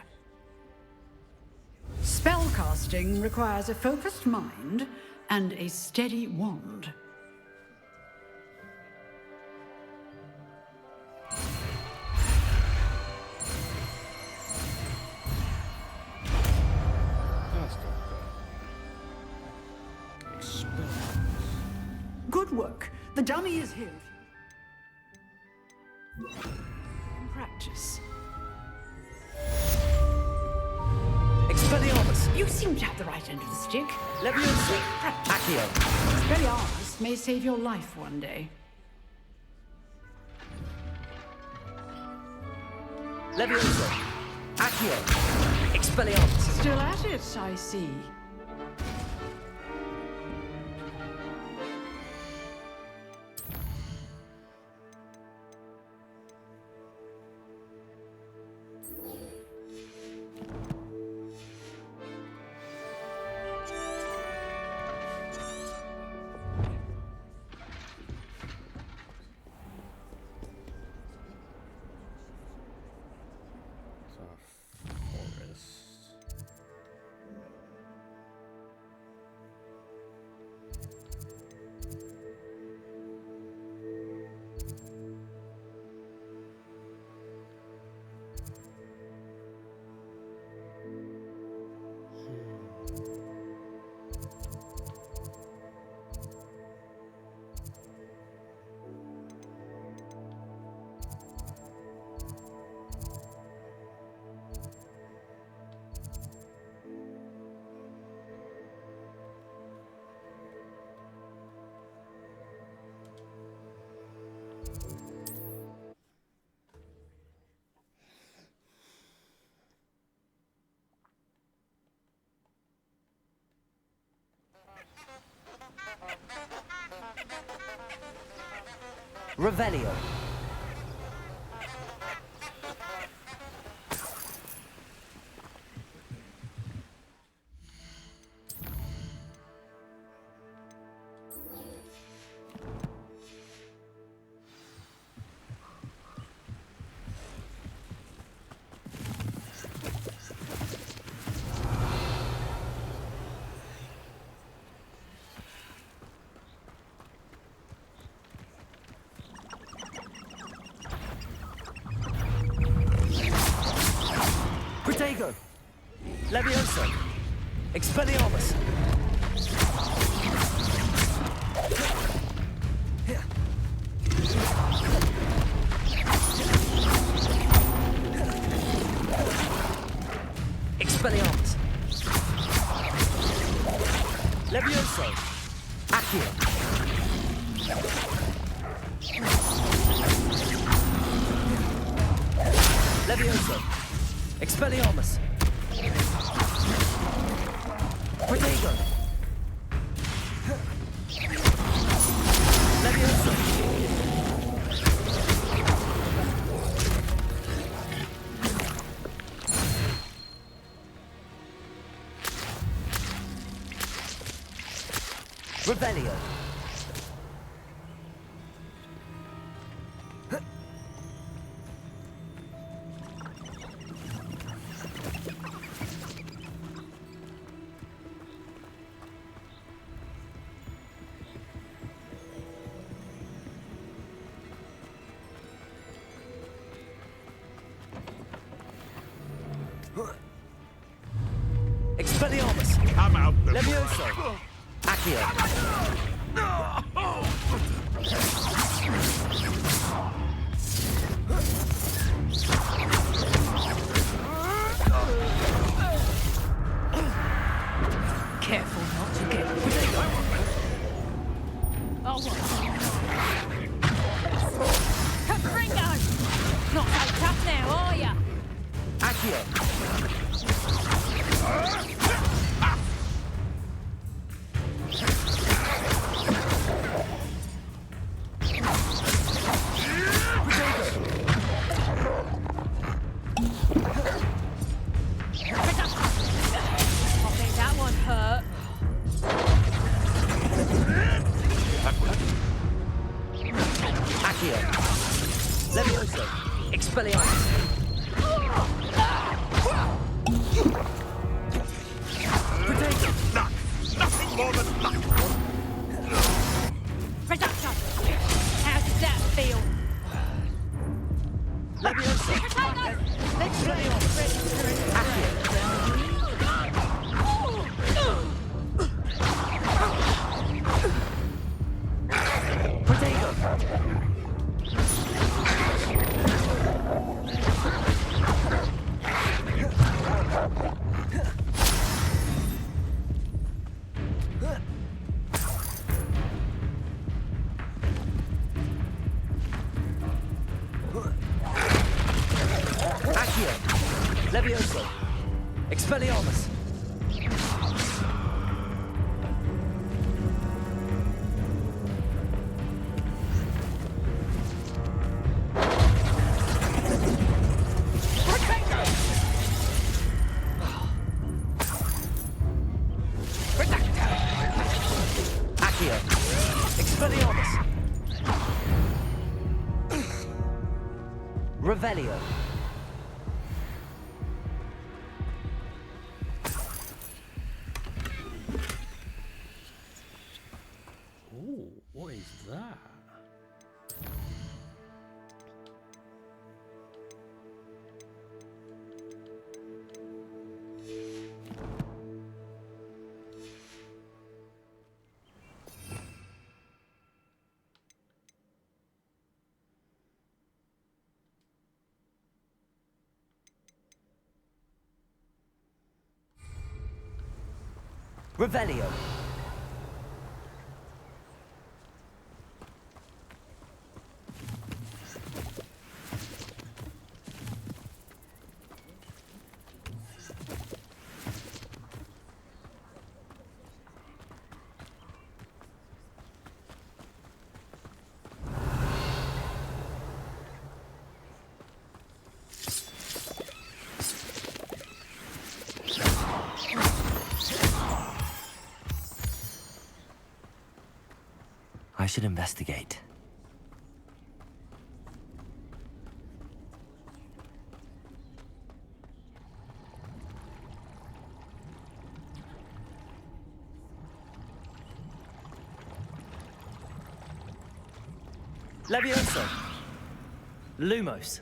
Spellcasting requires a focused mind and a steady wand. Good work. The dummy is here. Practice. Expelliarmus! You seem to have the right end of the stick. Leviosa! Accio! Expelliarmus may save your life one day. Leviosa! Accio! Expelliarmus! Still at it, I see. Revelio. Protego! Leviosa! Expelliarmus! Expelliarmus! Leviosa! Accio! Leviosa! Expelliarmus! Protego! Leviosa! Revelio! Expelliarmus! I'm out. Leviosa! Accio! Careful not to get... Oh, what? Capringo! Not so tough now, are ya? Accio! hurt. Accio. Levioso. Expelliarmus. Potato. Luck. Nothing more than luck. Reduction. How does that feel? Levioso. Expelliarmus. Accio. Levioso. Expelliarmus. Accio. Expelliarmus. Revelio. Ooh, what is that? Revelio. I should investigate. Levioso. Lumos.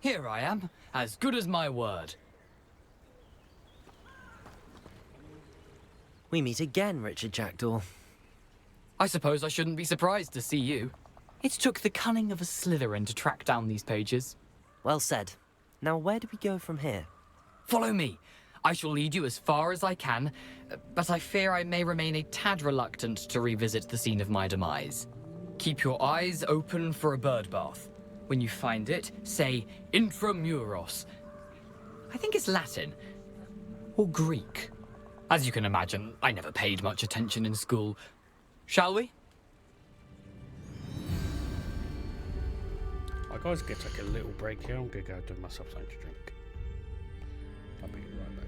Here I am, as good as my word. We meet again, Richard Jackdaw. I suppose I shouldn't be surprised to see you. It took the cunning of a Slytherin to track down these pages. Well said. Now where do we go from here? Follow me. I shall lead you as far as I can, but I fear I may remain a tad reluctant to revisit the scene of my demise. Keep your eyes open for a bird bath. When you find it, say intramuros. I think it's Latin. Or Greek. As you can imagine, I never paid much attention in school. Shall we? I guys get take a little break here. I'm gonna go do myself something to drink. I'll be right back.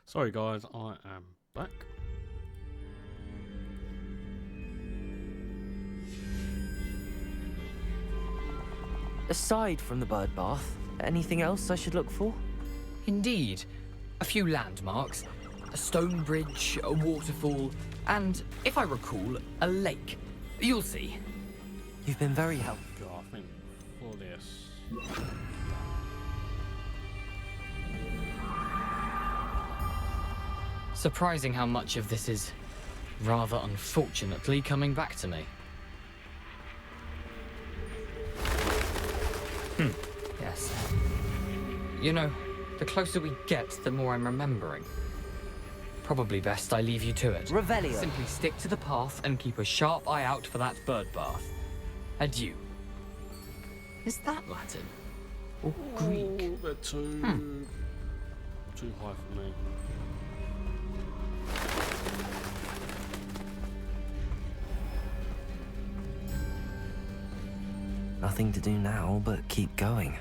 Sorry guys, I am back. Aside from the bird bath, anything else I should look for? Indeed. A few landmarks, a stone bridge, a waterfall, and, if I recall, a lake. You'll see. You've been very helpful. God, I think for this. Surprising how much of this is, rather unfortunately, coming back to me. Yes. You know, the closer we get, the more I'm remembering. Probably best I leave you to it. Revelio. Simply stick to the path and keep a sharp eye out for that bird bath. Adieu. Is that Latin? Or Greek? They're too high for me. Nothing to do now but keep going.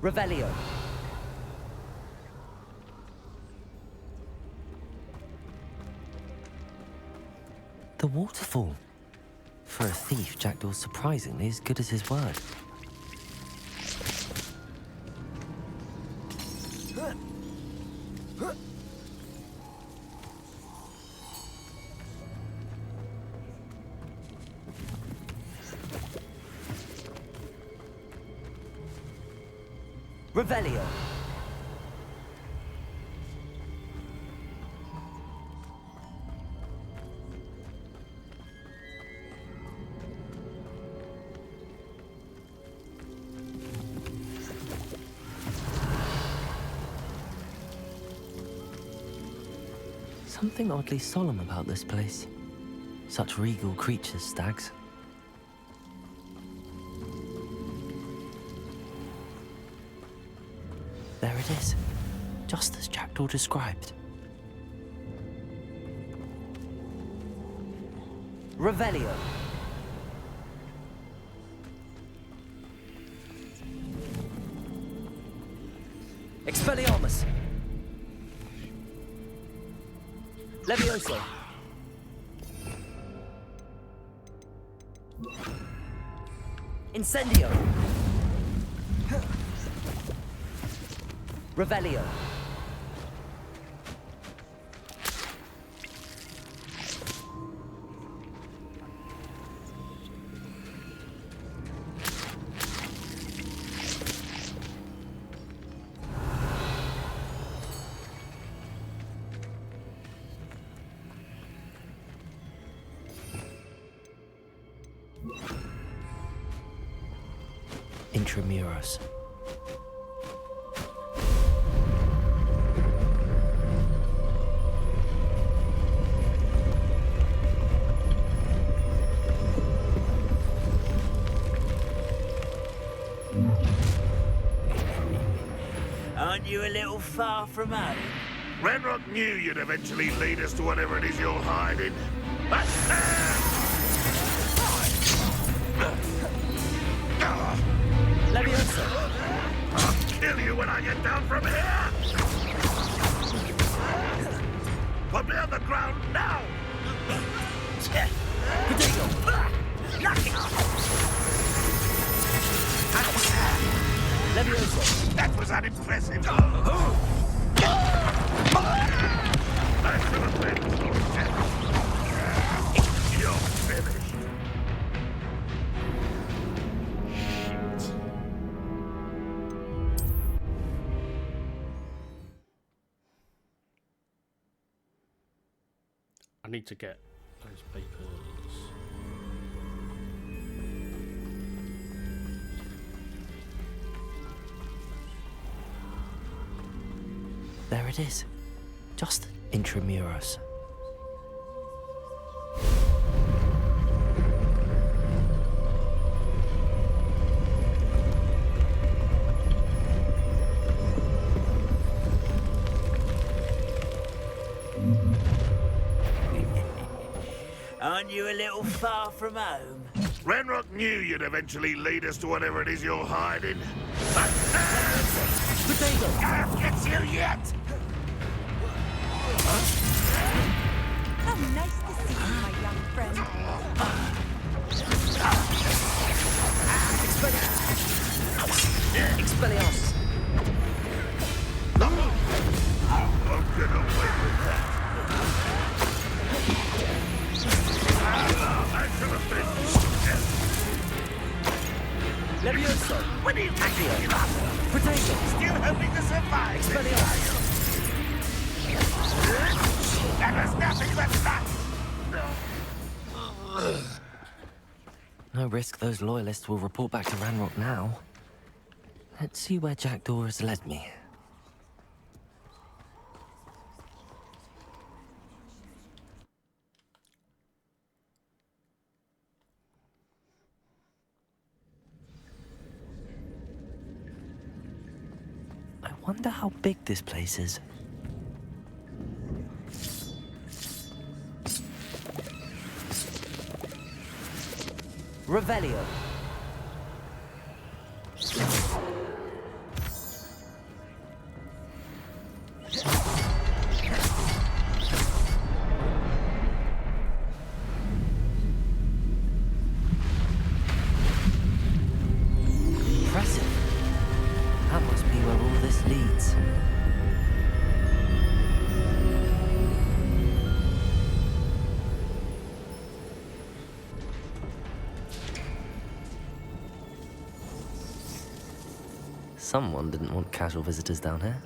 Revelio. The waterfall. For a thief, Jackdaw's surprisingly as good as his word. Revelio. Something oddly solemn about this place. Such regal creatures, stags. There it is, just as Jackdaw described. Revelio. Expelliarmus. Levioso. Incendio. Revelio. Intramuros. Aren't you a little far from home? Renrock knew you'd eventually lead us to whatever it is you're hiding. Levioso. I'll kill you when I get down from here! Put me on the ground now! Potato. Lucky! Levioso. That was unimpressive! I should have been so gentle. You're finished. I need to get those papers. There it is, just intramuros. Aren't you a little far from home? Ranrock knew you'd eventually lead us to whatever it is you're hiding. Potato! Can't get you yet! How nice to see you, my young friend. Expelliarmus! I'll get away with that. I should have been. Levioso! When are you taking it up? Potato! Still hoping to survive. Expelliarmus! There was nothing but that. No risk those loyalists will report back to Ranrock now. Let's see where Jackdaw has led me. I wonder how big this place is. Revelio. Impressive. That must be where all this leads. Someone didn't want casual visitors down here.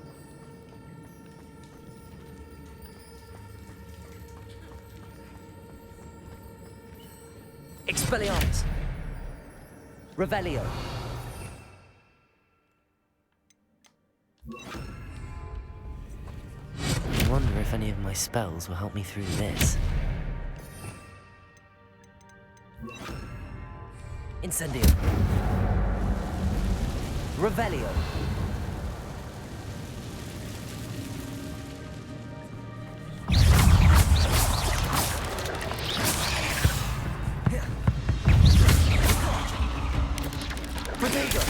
Expelliarmus! Revelio! I wonder if any of my spells will help me through this. Incendio! Revelio! Potato!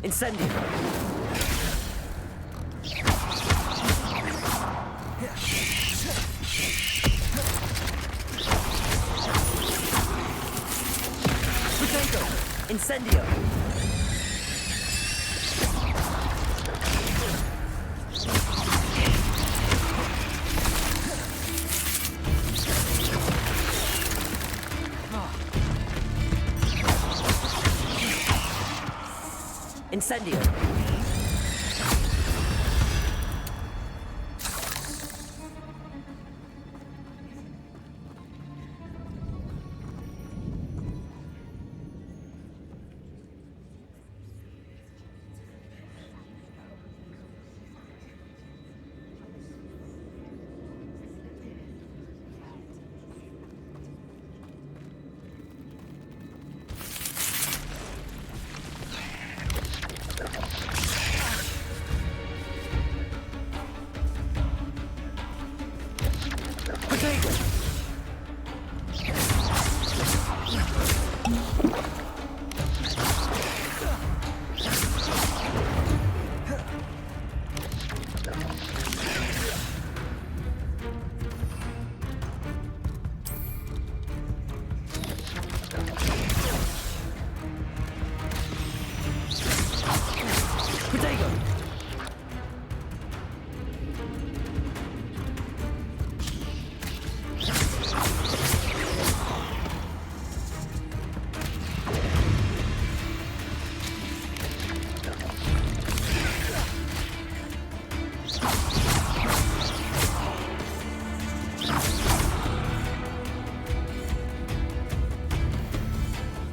Incendio! Potato! Incendio! Incendio!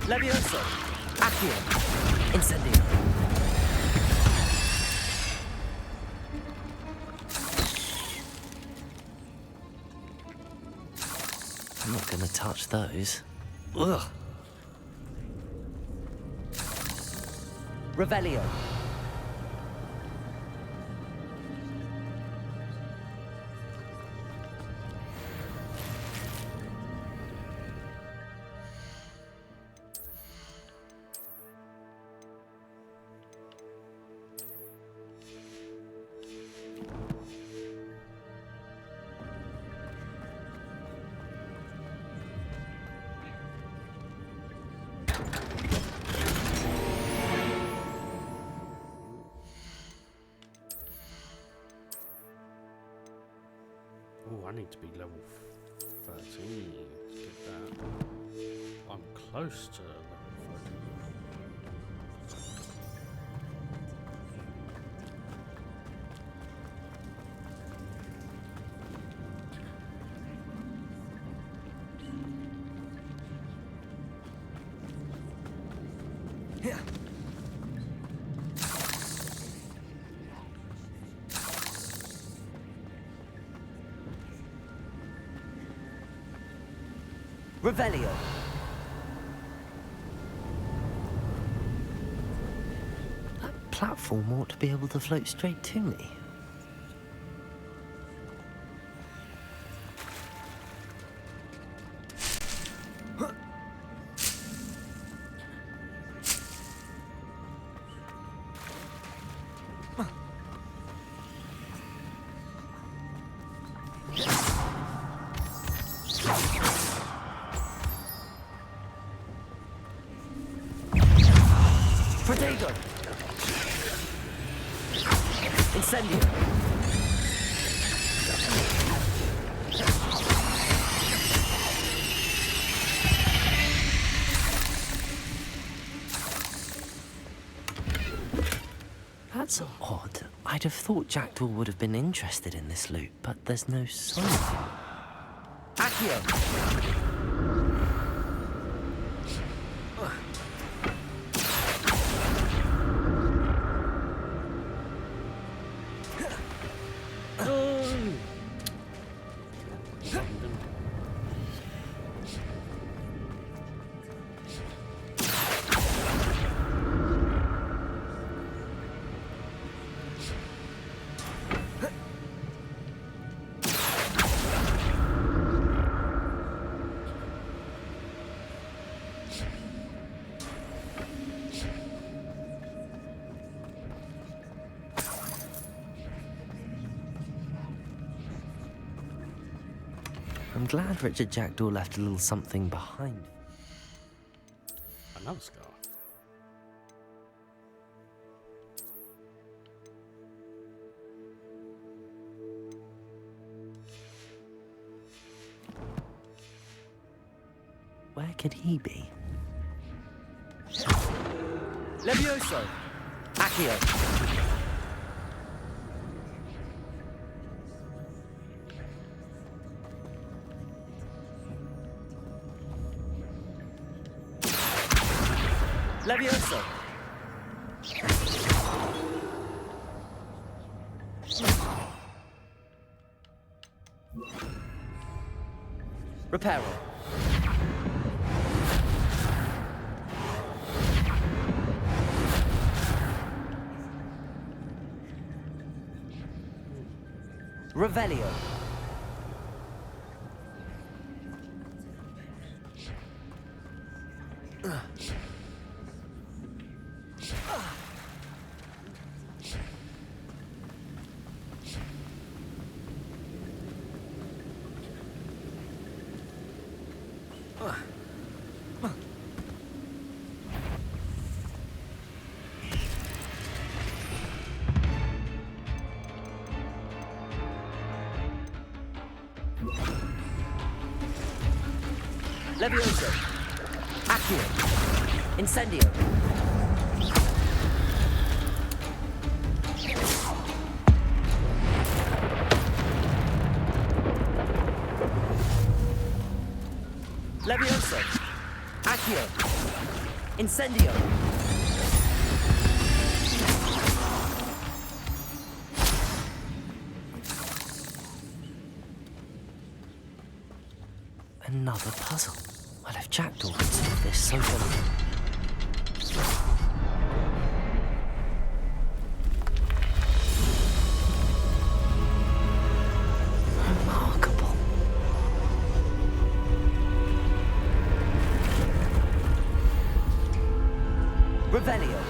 Levioso! Accio! Incendio! want to touch those. Ugh. Revelio. Oh, I need to be level 13 to get that. I'm close to level 13. Yeah. Revelio. That platform ought to be able to float straight to me. Potato! Incendio! That's odd. I'd have thought Jackdaw would have been interested in this loot, but there's no sign. Accio! I'm glad Richard Jackdaw left a little something behind. Another scar. Where could he be? Levioso! Accio! Levioso! Reparo. Revelio. Levioso. Accio. Incendio. Levioso. Accio. Incendio. Another puzzle. Well, if Jackdaw could solve this so well. Remarkable. Revelio.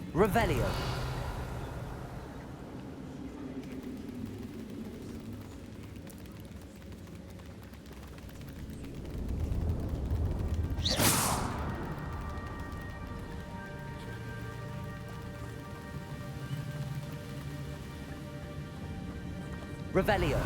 Revelio. Revelio.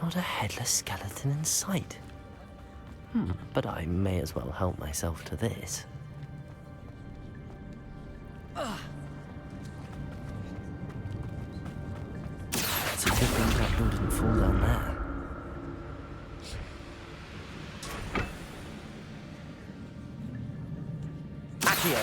Not a headless skeleton in sight. But I may as well help myself to this. It's a good thing Jackdaw didn't fall down there. Accio!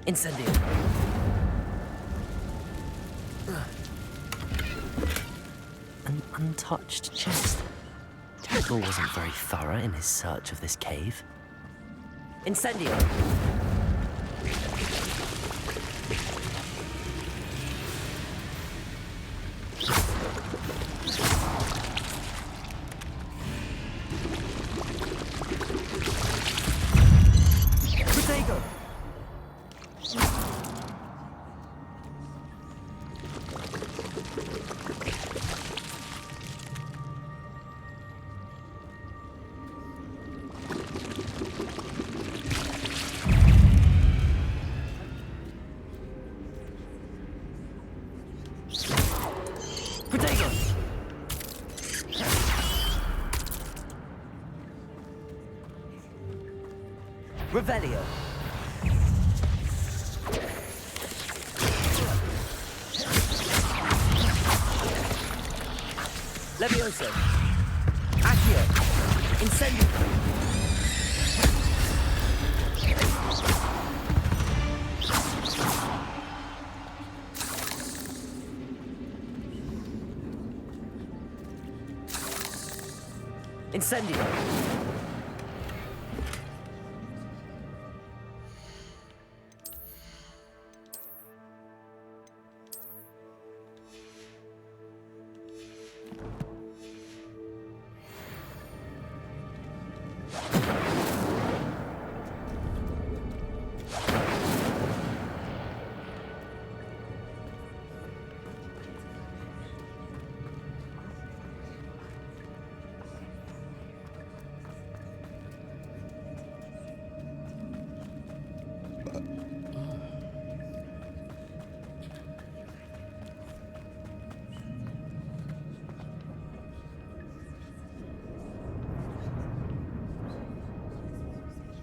Incendio. An untouched chest. Jackdaw wasn't very thorough in his search of this cave. Incendio. Protego. Revelio. Levioso. Accio. Incendio. Incendio.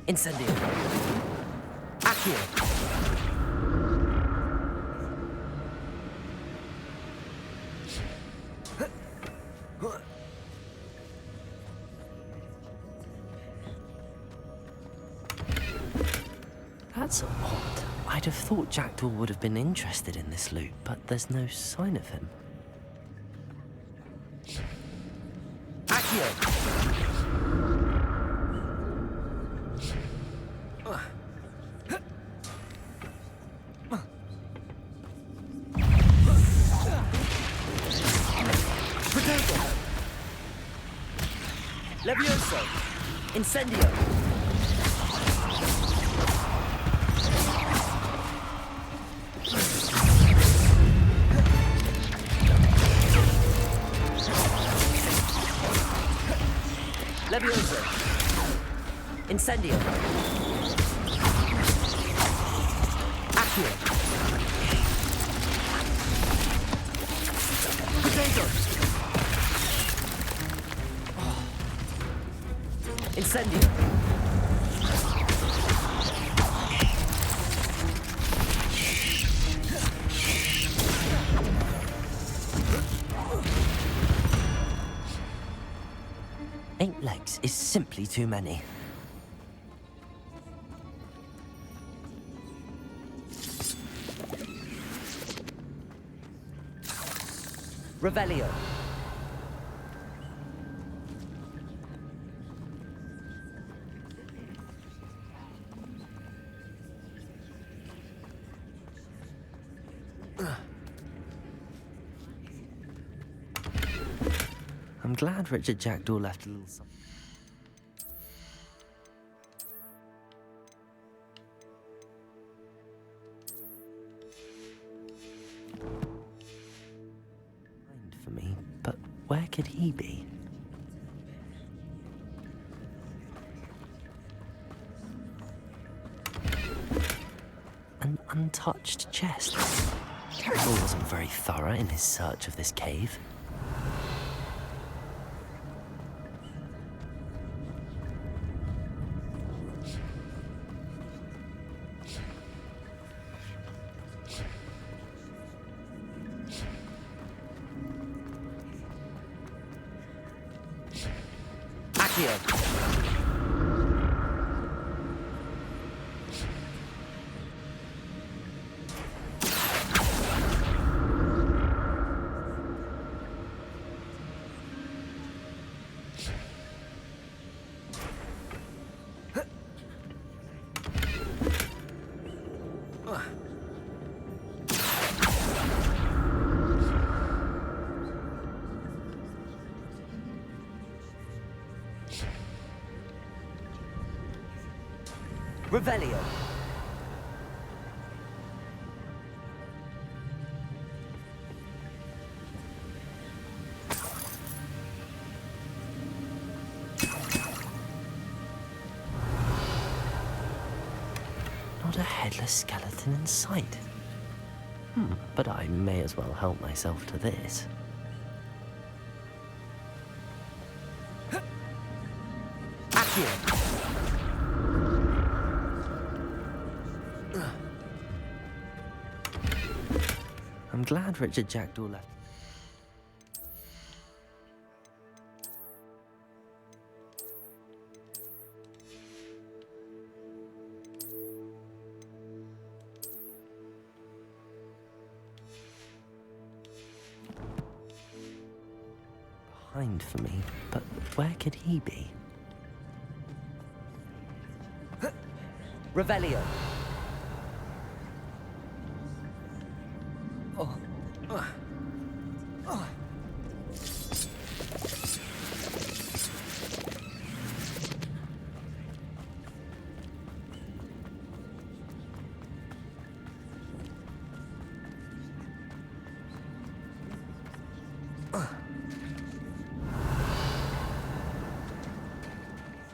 Incendio. Accio. That's odd. I'd have thought Jackdaw would have been interested in this loot, but there's no sign of him. Accio. Levioso! Incendio! Levioso! Incendio! Accio! Potato! Incendio! Eight legs is simply too many. Revelio. I'm glad Richard Jackdaw left a little something. For me, but where could he be? An untouched chest. Jackdaw wasn't very thorough in his search of this cave. Revelio. Not a headless skeleton in sight. But I may as well help myself to this. Accio. I'm glad Richard Jackdaw left. Behind for me, but where could he be? Revelio.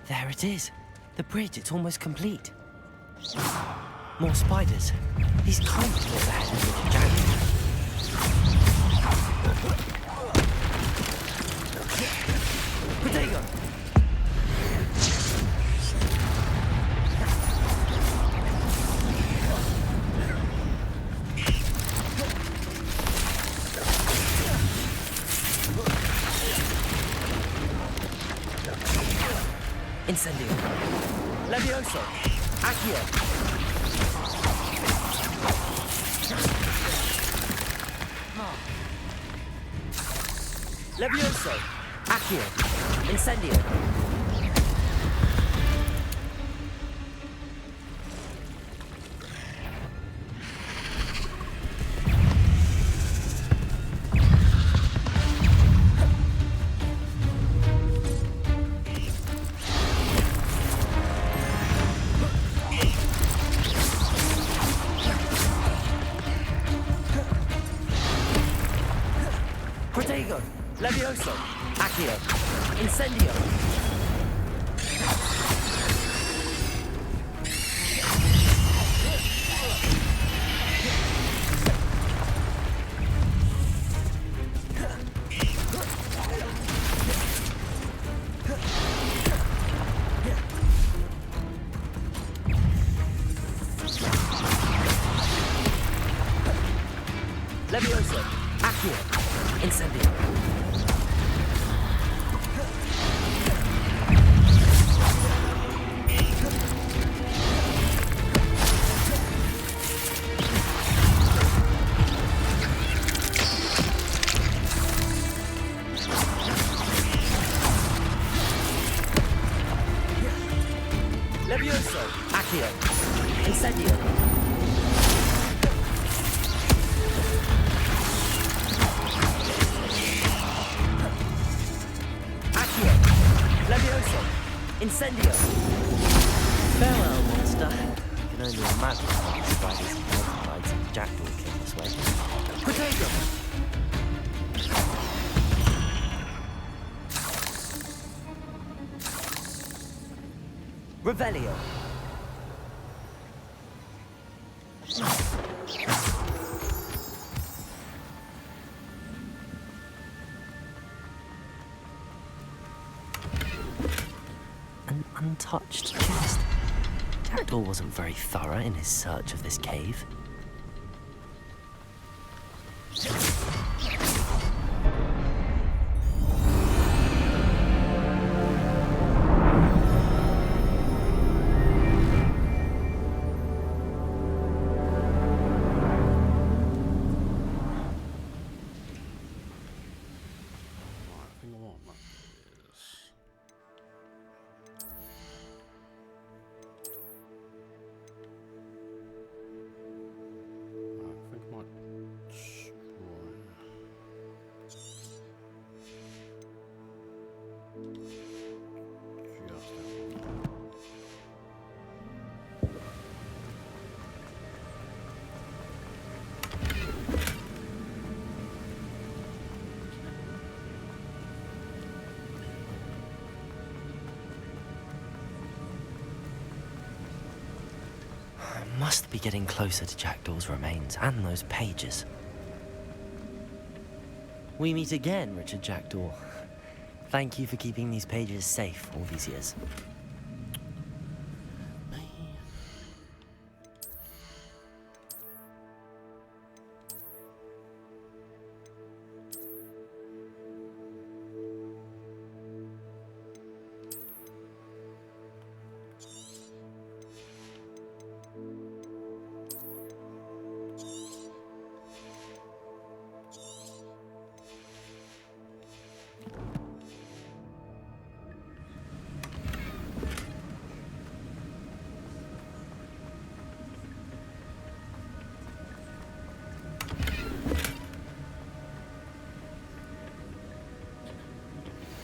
There it is. The bridge, it's almost complete. More spiders. These can't be the head of Richard Jackdaw. Potato! Incendio. Levioso. Accio. Levioso. Accio. Incendio. Protego! Levioso! Accio! Incendio! Levioso! Accio! Incendio! Levioso! Accio! Incendio! Accio! Levioso! Incendio! Farewell, monster. I can only imagine how the spiders and multiplieds and jackdaw came this way. Protego! Revelio! An untouched chest. Jackdaw wasn't very thorough in his search of this cave. Must be getting closer to Jackdaw's remains and those pages. We meet again, Richard Jackdaw. Thank you for keeping these pages safe all these years.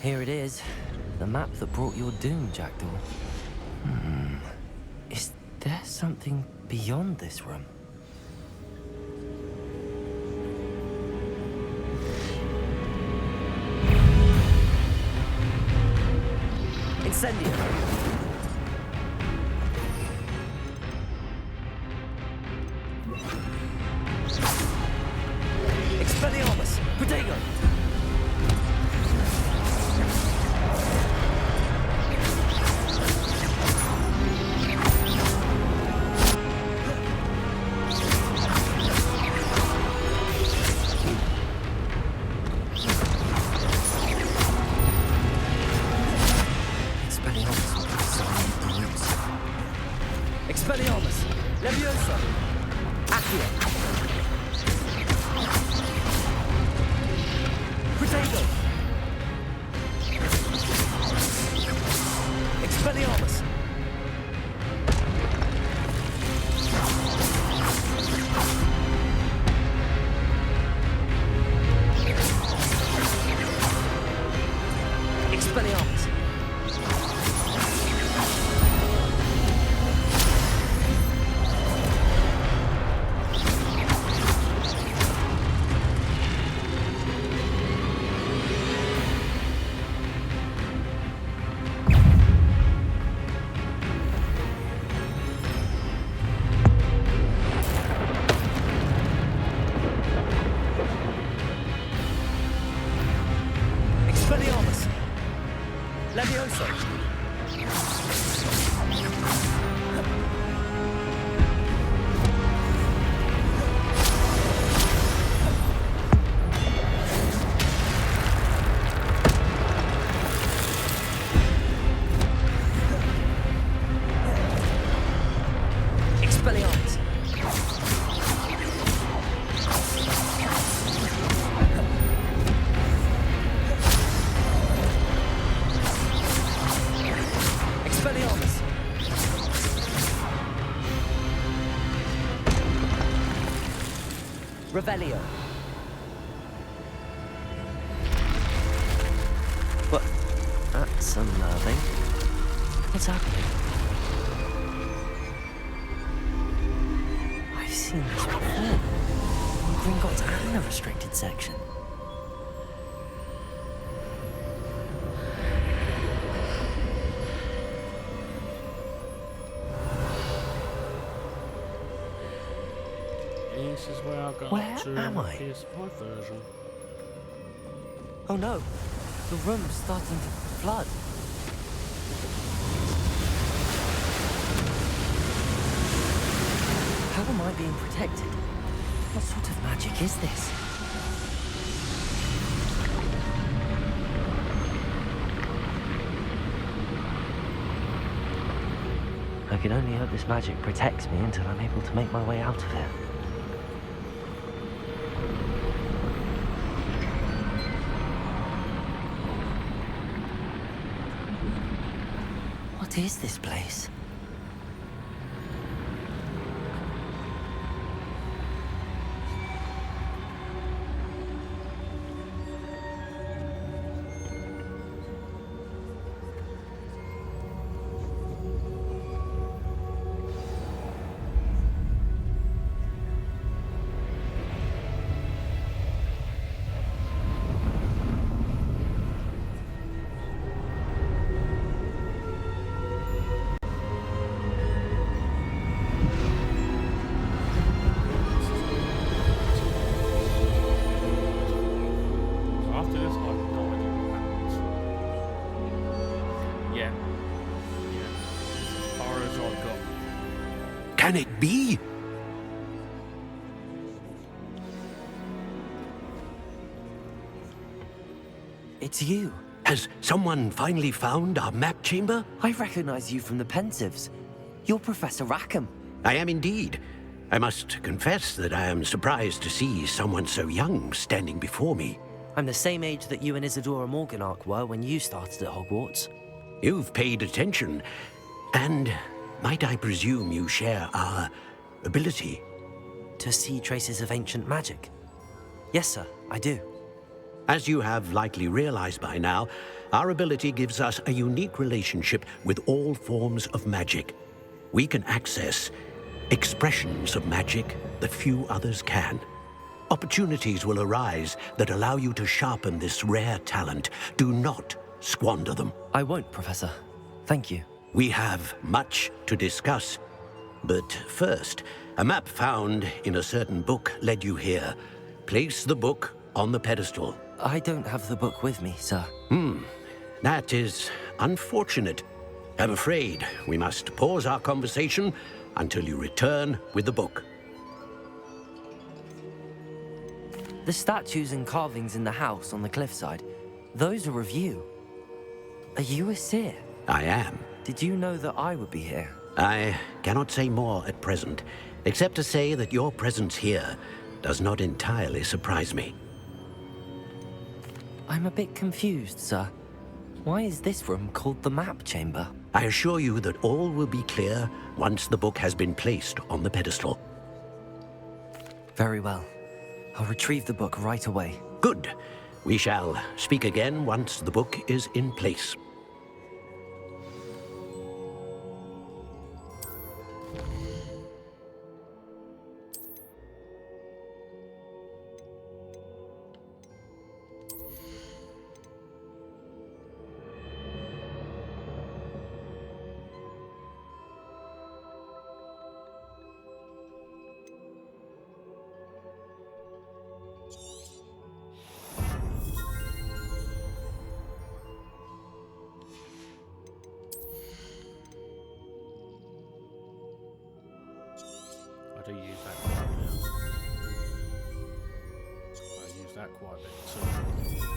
Here it is, the map that brought your doom, Jackdaw. Is there something beyond this room? Incendio! Expelliarmus! Protego! Expelliarmus! Levioso! Accio! Protego! Expelliarmus! Expelliarmus! Expelliarmus! Levioso! Expelliarmus! Expelliarmus! Revelio. What? That's unnerving. What's happening? I've seen this before. On Gringotts and the restricted section. This is where I got Where to am the I? PS5 version. Oh no, the room's starting to flood. How am I being protected? What sort of magic is this? I can only hope this magic protects me until I'm able to make my way out of here. What is this place? After this, I have no idea what happens. Yeah. As far as I've got. Can it be? It's you. Has someone finally found our map chamber? I recognize you from the Pensives. You're Professor Rackham. I am indeed. I must confess that I am surprised to see someone so young standing before me. I'm the same age that you and Isadora Morganach were when you started at Hogwarts. You've paid attention, and might I presume you share our ability? To see traces of ancient magic? Yes, sir, I do. As you have likely realized by now, our ability gives us a unique relationship with all forms of magic. We can access expressions of magic that few others can. Opportunities will arise that allow you to sharpen this rare talent. Do not squander them. I won't, Professor. Thank you. We have much to discuss. But first, a map found in a certain book led you here. Place the book on the pedestal. I don't have the book with me, sir. That is unfortunate. I'm afraid we must pause our conversation until you return with the book. The statues and carvings in the house on the cliffside, those are of you. Are you a seer? I am. Did you know that I would be here? I cannot say more at present, except to say that your presence here does not entirely surprise me. I'm a bit confused, sir. Why is this room called the map chamber? I assure you that all will be clear once the book has been placed on the pedestal. Very well. I'll retrieve the book right away. Good. We shall speak again once the book is in place. do use that quite a bit. I use that quite a bit too.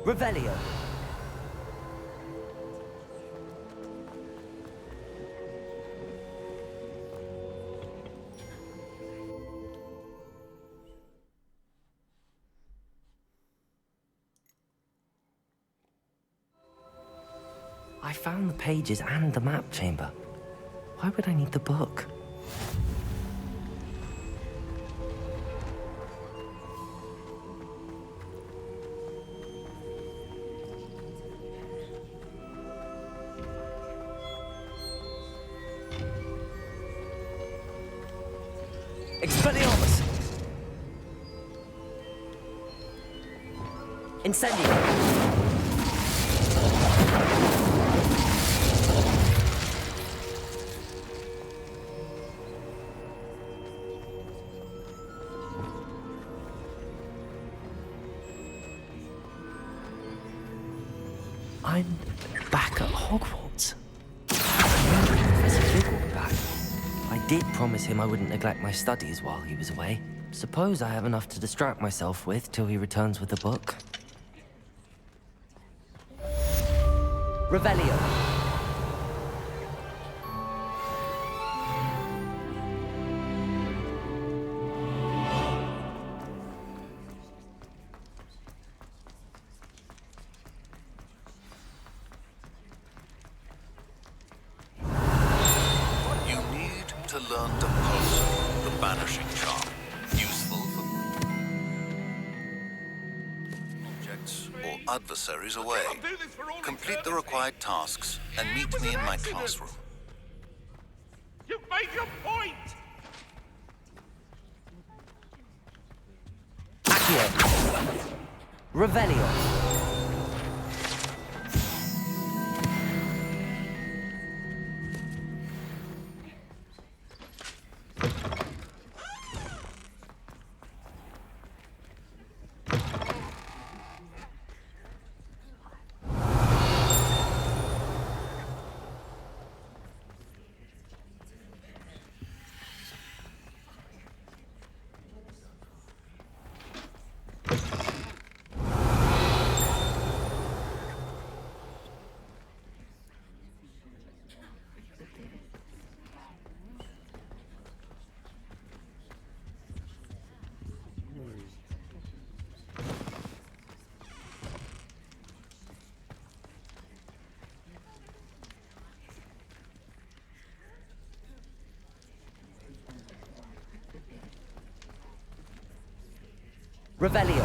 Revelio. I found the pages and the map chamber. Why would I need the book? Expelliarmus! Incendio! I'm back at Hogwarts. Professor Winguardium back. I did promise him I wouldn't neglect my studies while he was away. Suppose I have enough to distract myself with till he returns with the book. Revelio. Adversaries away. Complete the required tasks and meet me in my classroom. You've made your point! Accio. Revelio. Revelio.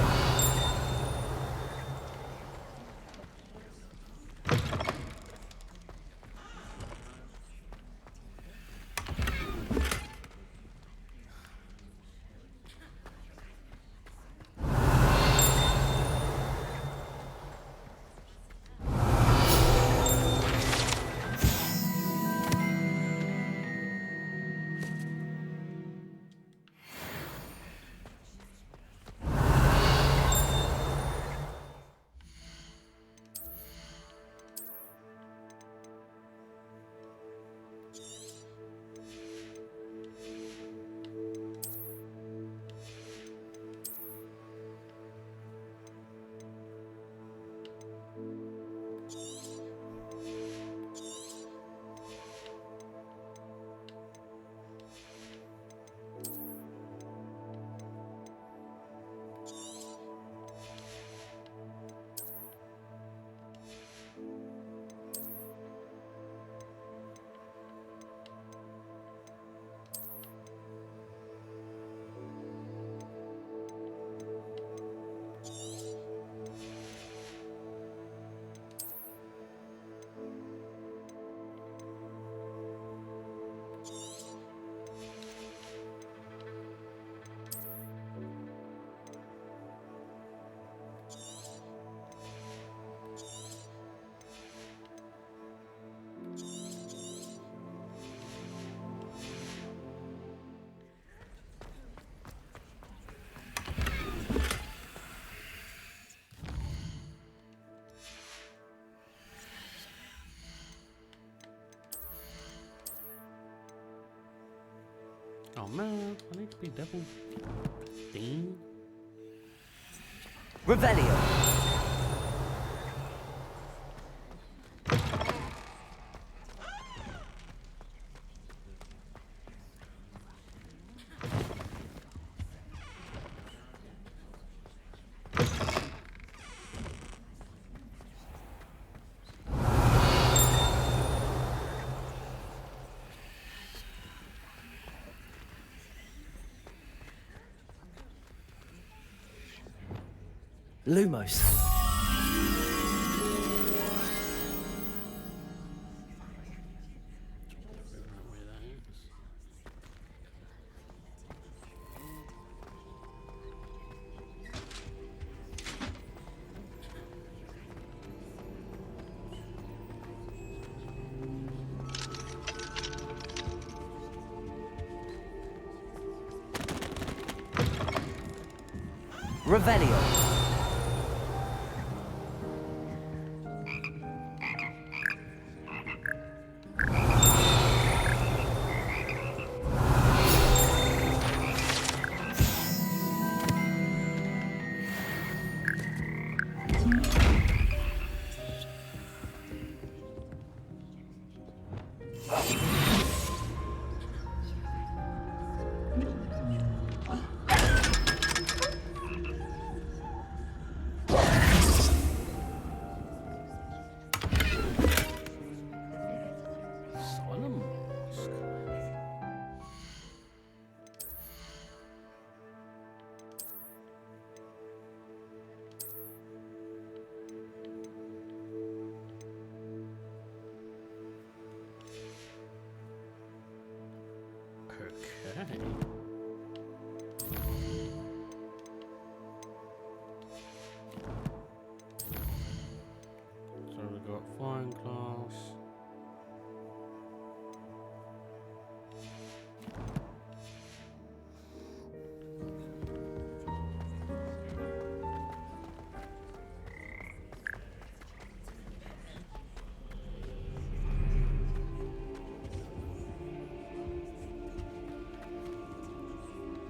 Oh man, I need to be double Dean. Revelio. Lumos. Revelio. Okay. So we've got flying class.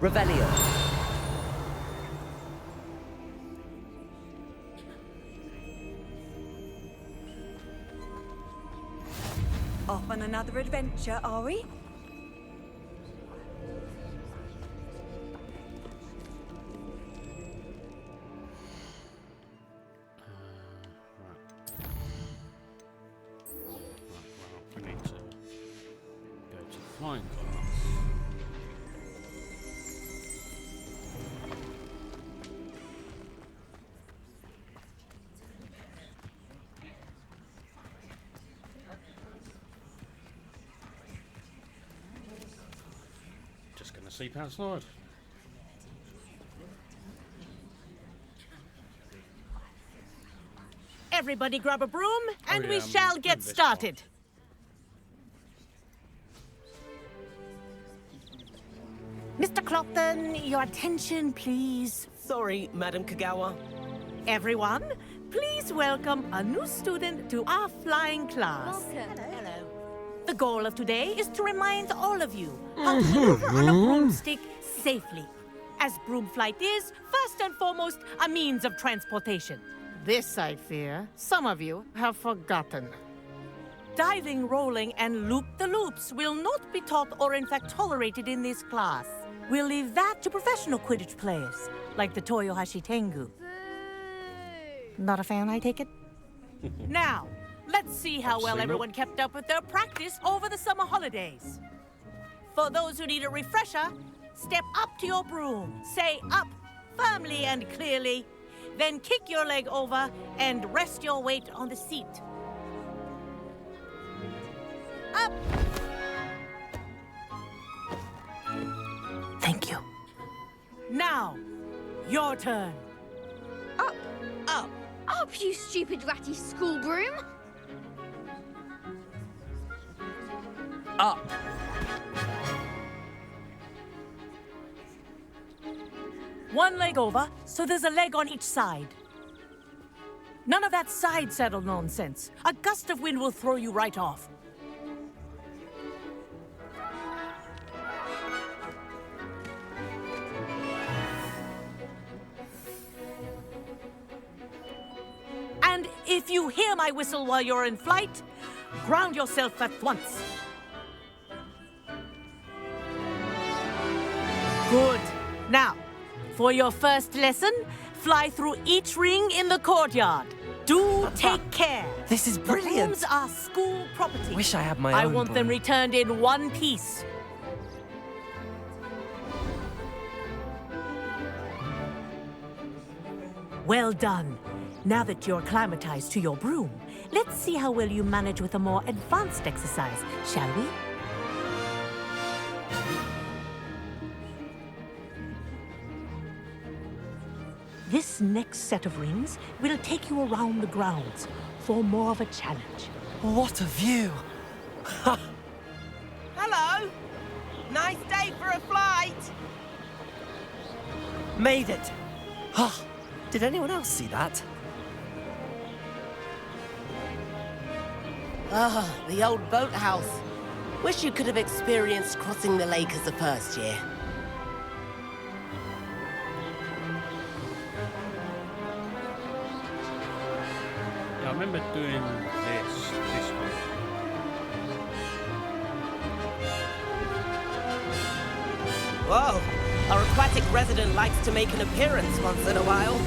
Revelio. Off on another adventure, are we? We need to go to flying class. the sea-powered slide. Everybody grab a broom, and we yeah, shall get this started. Mr. Clopton, your attention, please. Sorry, Madam Kagawa. Everyone, please welcome a new student to our flying class. Hello. The goal of today is to remind all of you how to maneuver on a broomstick safely, as broom flight is, first and foremost, a means of transportation. This, I fear, some of you have forgotten. Diving, rolling, and loop-the-loops will not be taught or in fact tolerated in this class. We'll leave that to professional Quidditch players, like the Toyohashi Tengu. Not a fan, I take it? Now, let's see how well everyone kept up with their practice over the summer holidays. For those who need a refresher, step up to your broom, say up firmly and clearly, then kick your leg over and rest your weight on the seat. Up! Thank you. Now, your turn. Up! Up! Up, you stupid ratty school broom! Up! One leg over, so there's a leg on each side. None of that side saddle nonsense. A gust of wind will throw you right off. And if you hear my whistle while you're in flight, ground yourself at once. Good. Now, for your first lesson, fly through each ring in the courtyard. Do take care. This is brilliant. The rooms are school property. Wish I had my I own want them broom. returned in one piece. Well done. Now that you're acclimatized to your broom, let's see how well you manage with a more advanced exercise, shall we? This next set of rings will take you around the grounds for more of a challenge. What a view! Hello! Nice day for a flight! Made it! Ah, did anyone else see that? Ah, the old boathouse. Wish you could have experienced crossing the lake as a first year. Yeah, I remember doing this one. Whoa! Our aquatic resident likes to make an appearance once in a while.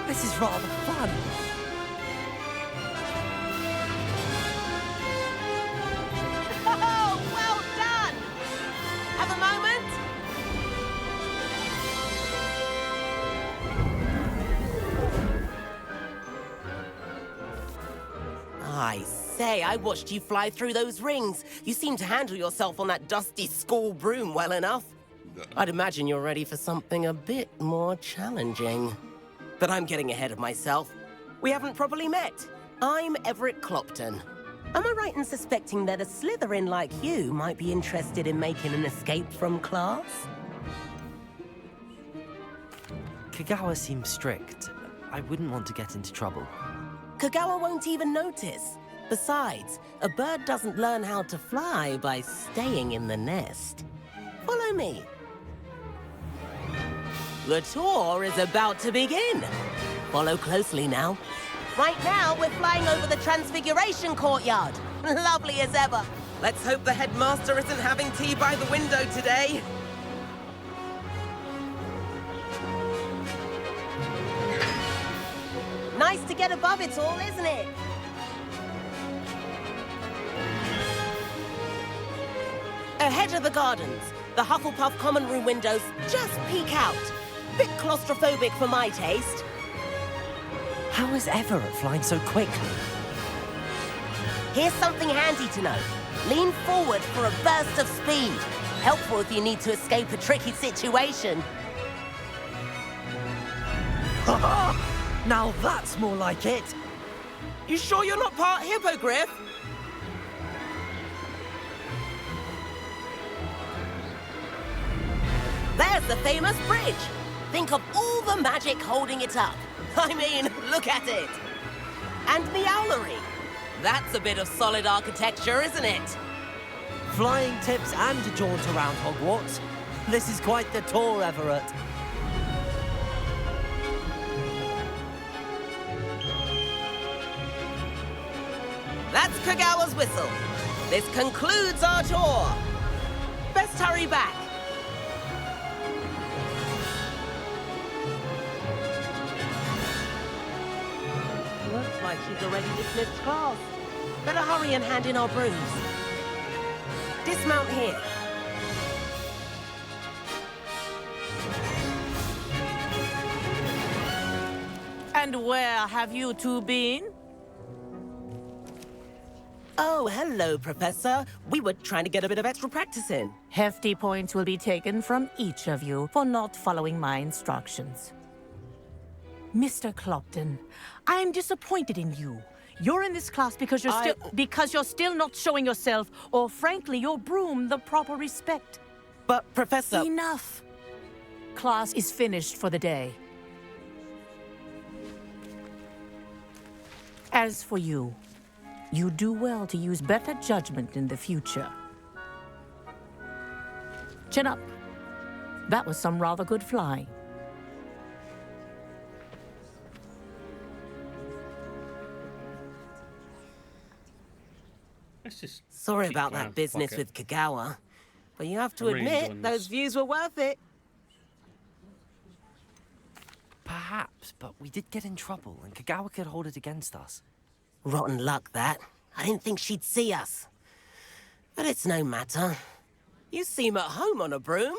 This is rather fun. Oh, well done! Have a moment? I say, I watched you fly through those rings. You seem to handle yourself on that dusty school broom well enough. I'd imagine you're ready for something a bit more challenging. But I'm getting ahead of myself. We haven't properly met. I'm Everett Clopton. Am I right in suspecting that a Slytherin like you might be interested in making an escape from class? Kagawa seems strict. I wouldn't want to get into trouble. Kagawa won't even notice. Besides, a bird doesn't learn how to fly by staying in the nest. Follow me. The tour is about to begin. Follow closely now. Right now, we're flying over the Transfiguration Courtyard. Lovely as ever. Let's hope the headmaster isn't having tea by the window today. Nice to get above it all, isn't it? Ahead of the gardens, the Hufflepuff common room windows just peek out. Bit claustrophobic for my taste. How is Everett flying so quickly? Here's something handy to know. Lean forward for a burst of speed. Helpful if you need to escape a tricky situation. Now that's more like it. You sure you're not part hippogriff? There's the famous bridge. Think of all the magic holding it up. I mean, look at it. And the owlery. That's a bit of solid architecture, isn't it? Flying tips and a jaunt around Hogwarts. This is quite the tour, Everett. That's Kagawa's whistle. This concludes our tour. Best hurry back. Looks like she's already dismissed class. Better hurry and hand in our brooms. Dismount here. And where have you two been? Oh, hello, Professor. We were trying to get a bit of extra practice in. Hefty points will be taken from each of you for not following my instructions. Mr. Clopton, I'm disappointed in you. You're in this class because you're still not showing yourself, or frankly, your broom the proper respect. But, Professor... Enough. Class is finished for the day. As for you, you do well to use better judgment in the future. Chin up. That was some rather good flying. Sorry about that business with Kagawa, but you have to admit, those views were worth it. Perhaps, but we did get in trouble, and Kagawa could hold it against us. Rotten luck, that. I didn't think she'd see us. But it's no matter. You seem at home on a broom.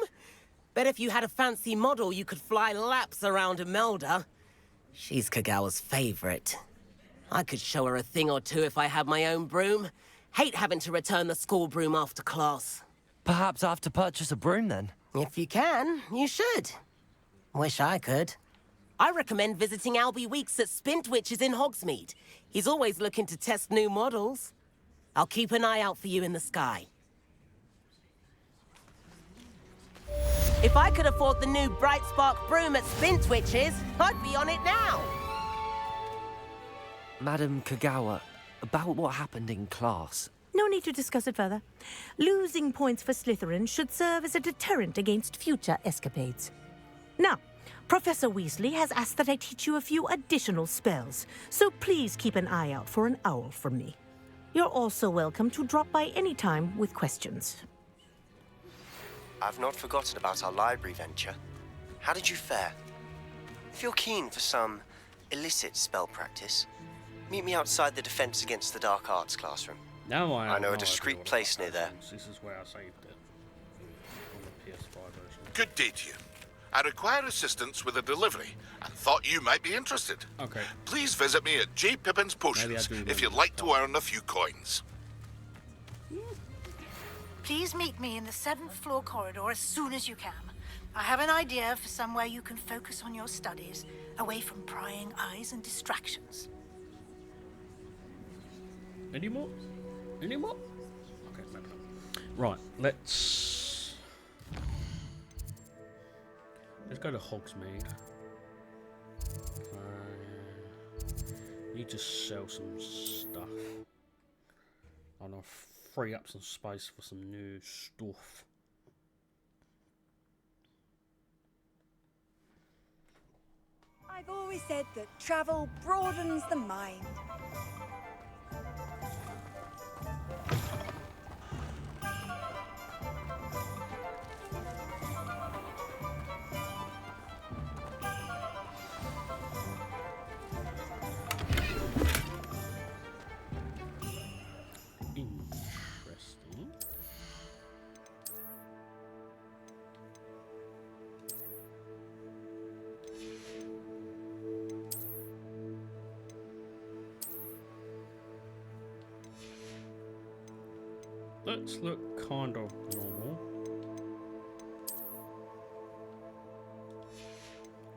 Bet if you had a fancy model, you could fly laps around Imelda. She's Kagawa's favorite. I could show her a thing or two if I had my own broom. Hate having to return the school broom after class. Perhaps I have to purchase a broom, then? If you can, you should. Wish I could. I recommend visiting Albie Weeks at Spintwitches in Hogsmeade. He's always looking to test new models. I'll keep an eye out for you in the sky. If I could afford the new Bright Spark broom at Spintwitches, I'd be on it now. Madam Kagawa, about what happened in class. No need to discuss it further. Losing points for Slytherin should serve as a deterrent against future escapades. Now, Professor Weasley has asked that I teach you a few additional spells, so please keep an eye out for an owl from me. You're also welcome to drop by any time with questions. I've not forgotten about our library venture. How did you fare? If you're keen for some illicit spell practice, meet me outside the Defense Against the Dark Arts classroom. Now I know a discreet place near there. This is where I saved it. On the PS5 version. Good day to you. I require assistance with a delivery and thought you might be interested. Okay. Please visit me at J. Pippin's Potions if you'd like to earn a few coins. Please meet me in the 7th floor corridor as soon as you can. I have an idea for somewhere you can focus on your studies, away from prying eyes and distractions. Any more? Any more? Okay, no problem. Right, let's go to Hogsmeade. Need to sell some stuff. I want to free up some space for some new stuff. I've always said that travel broadens the mind. let's look kind of normal.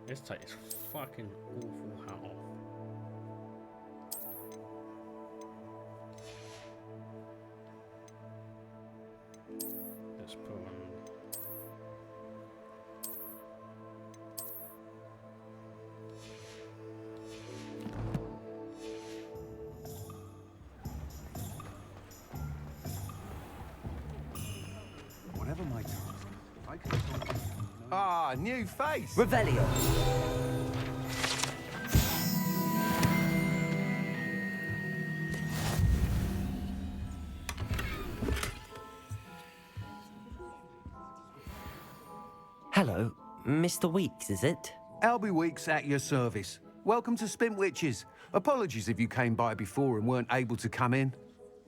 Let's take this fucking awful hat off. Let's put on. Whatever my task, I can... Ah, new face! Revelio. Hello, Mr. Weeks, is it? Albie Weeks at your service. Welcome to Spintwitches. Apologies if you came by before and weren't able to come in.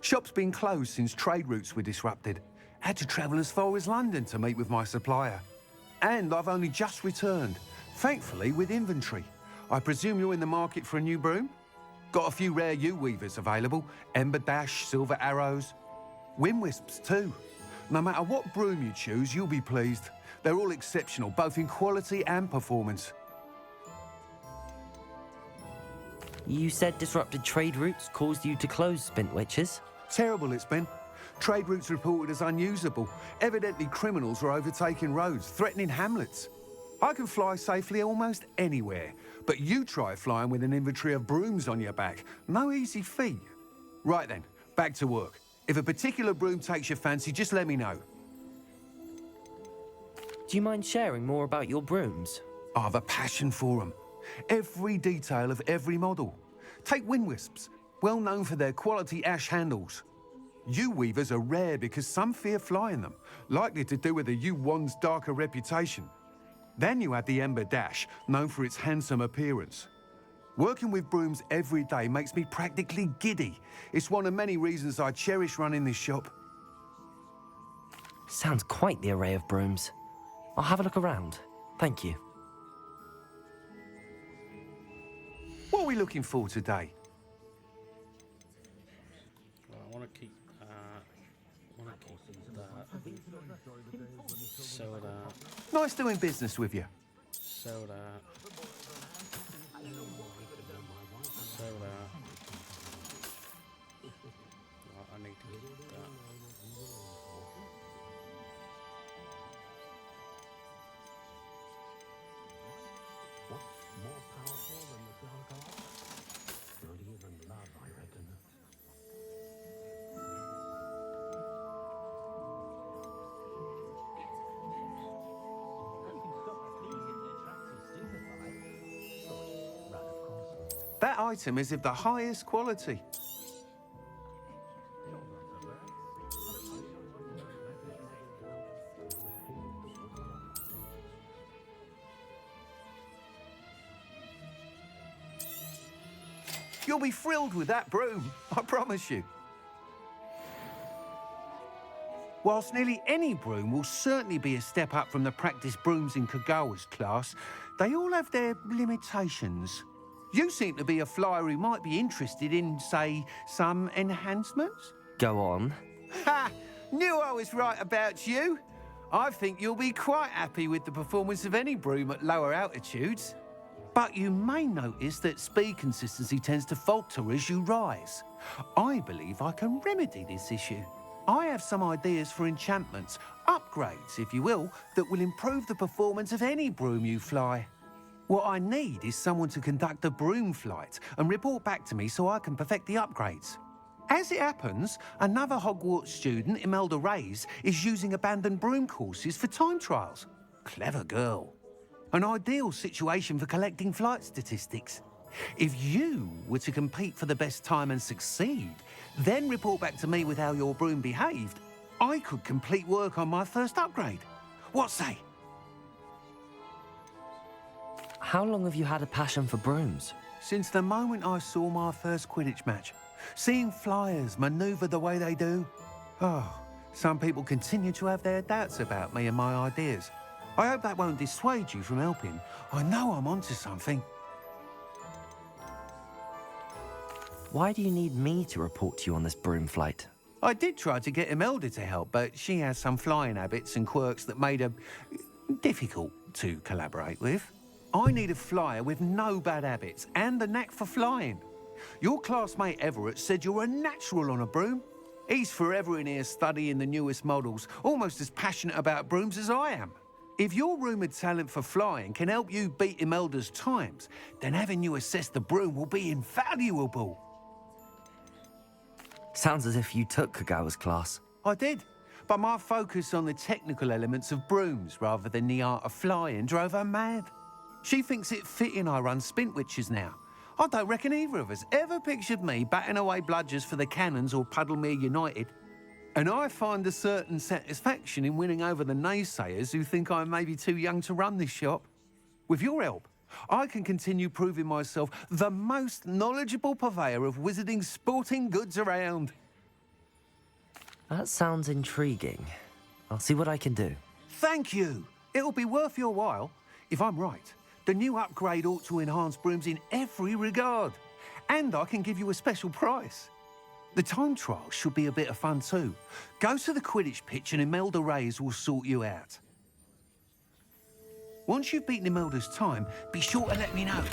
Shop's been closed since trade routes were disrupted. Had to travel as far as London to meet with my supplier. And I've only just returned, thankfully with inventory. I presume you're in the market for a new broom? Got a few rare U-weavers available. Ember Dash, Silver Arrows. Wind Wisps too. No matter what broom you choose, you'll be pleased. They're all exceptional, both in quality and performance. You said disrupted trade routes caused you to close Spintwitches? Terrible it's been. Trade routes reported as unusable. Evidently criminals are overtaking roads, threatening hamlets. I can fly safely almost anywhere, but you try flying with an inventory of brooms on your back. No easy feat. Right then, back to work. If a particular broom takes your fancy, just let me know. Do you mind sharing more about your brooms? I have a passion for them. Every detail of every model. Take Wind Wisps, well known for their quality ash handles. U-weavers are rare because some fear flying them, likely to do with the U-wand's darker reputation. Then you have the Ember Dash, known for its handsome appearance. Working with brooms every day makes me practically giddy. It's one of many reasons I cherish running this shop. Sounds quite the array of brooms. I'll have a look around. Thank you. What are we looking for today? Well, I want to keep that. Sell that. Nice doing business with you. Sell that. Sell that. Right, I need to keep that. More powerful than the dark arts? Not even love, I reckon. That item is of the highest quality. You'll be thrilled with that broom, I promise you. Whilst nearly any broom will certainly be a step up from the practice brooms in Kagawa's class, they all have their limitations. You seem to be a flyer who might be interested in, say, some enhancements? Go on. Ha! Knew I was right about you. I think you'll be quite happy with the performance of any broom at lower altitudes. But you may notice that speed consistency tends to falter as you rise. I believe I can remedy this issue. I have some ideas for enchantments, upgrades, if you will, that will improve the performance of any broom you fly. What I need is someone to conduct a broom flight and report back to me so I can perfect the upgrades. As it happens, another Hogwarts student, Imelda Reyes, is using abandoned broom courses for time trials. Clever girl. An ideal situation for collecting flight statistics. If you were to compete for the best time and succeed, then report back to me with how your broom behaved, I could complete work on my first upgrade. What say? How long have you had a passion for brooms? Since the moment I saw my first Quidditch match. Seeing flyers manoeuvre the way they do. Oh, some people continue to have their doubts about me and my ideas. I hope that won't dissuade you from helping. I know I'm onto something. Why do you need me to report to you on this broom flight? I did try to get Imelda to help, but she has some flying habits and quirks that made her difficult to collaborate with. I need a flyer with no bad habits and the knack for flying. Your classmate Everett said you're a natural on a broom. He's forever in here studying the newest models, almost as passionate about brooms as I am. If your rumoured talent for flying can help you beat Imelda's times, then having you assess the broom will be invaluable. Sounds as if you took Kagawa's class. I did, but my focus on the technical elements of brooms rather than the art of flying drove her mad. She thinks it fitting I run Spintwitches now. I don't reckon either of us ever pictured me batting away bludgers for the Cannons or Puddlemere United. And I find a certain satisfaction in winning over the naysayers who think I may be too young to run this shop. With your help, I can continue proving myself the most knowledgeable purveyor of wizarding sporting goods around. That sounds intriguing. I'll see what I can do. Thank you. It'll be worth your while. If I'm right, the new upgrade ought to enhance brooms in every regard. And I can give you a special price. The time trial should be a bit of fun too. Go to the Quidditch pitch and Imelda Reyes will sort you out. Once you've beaten Imelda's time, be sure to let me know.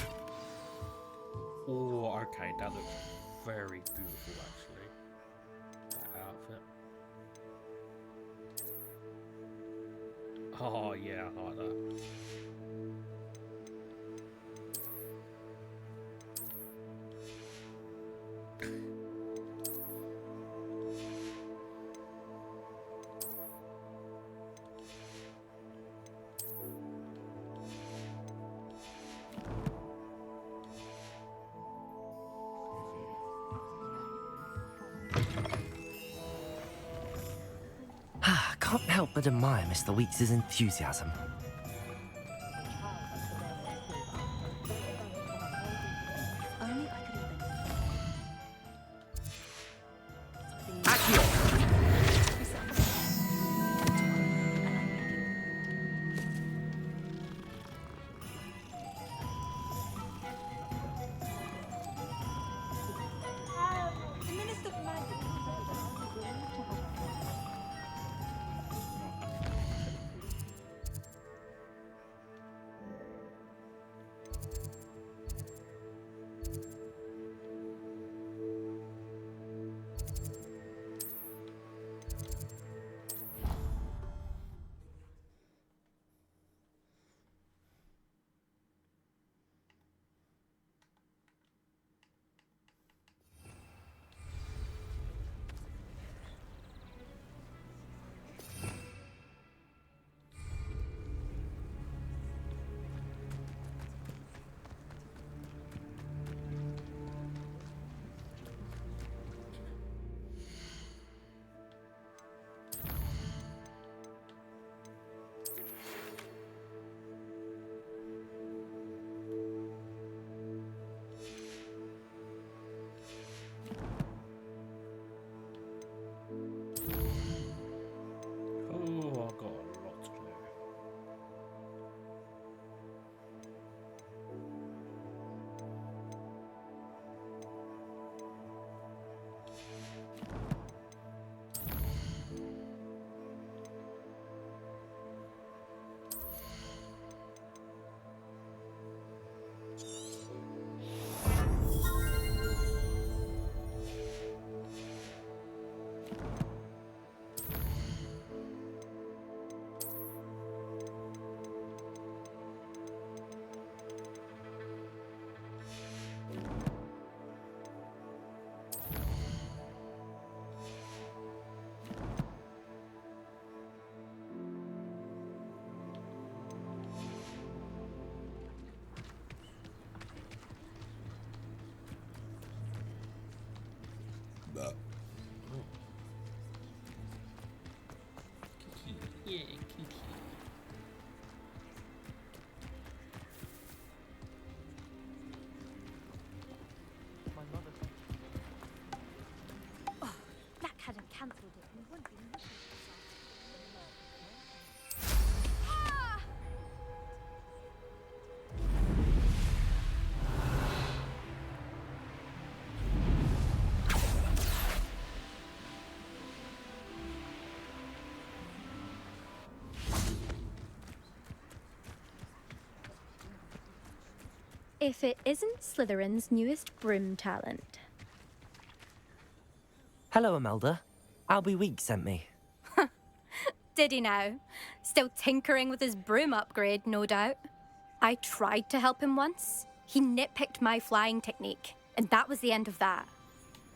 Oh, okay, that looks very beautiful actually. That outfit. Oh yeah, I like that. Can't help but admire Mr. Weeks' enthusiasm. Yeah, Kiki. Oh, Black hadn't cancelled it. We wouldn't be looking if it isn't Slytherin's newest broom talent. Hello, Imelda. Albie Weeks sent me. Did he now? Still tinkering with his broom upgrade, no doubt. I tried to help him once. He nitpicked my flying technique, and that was the end of that.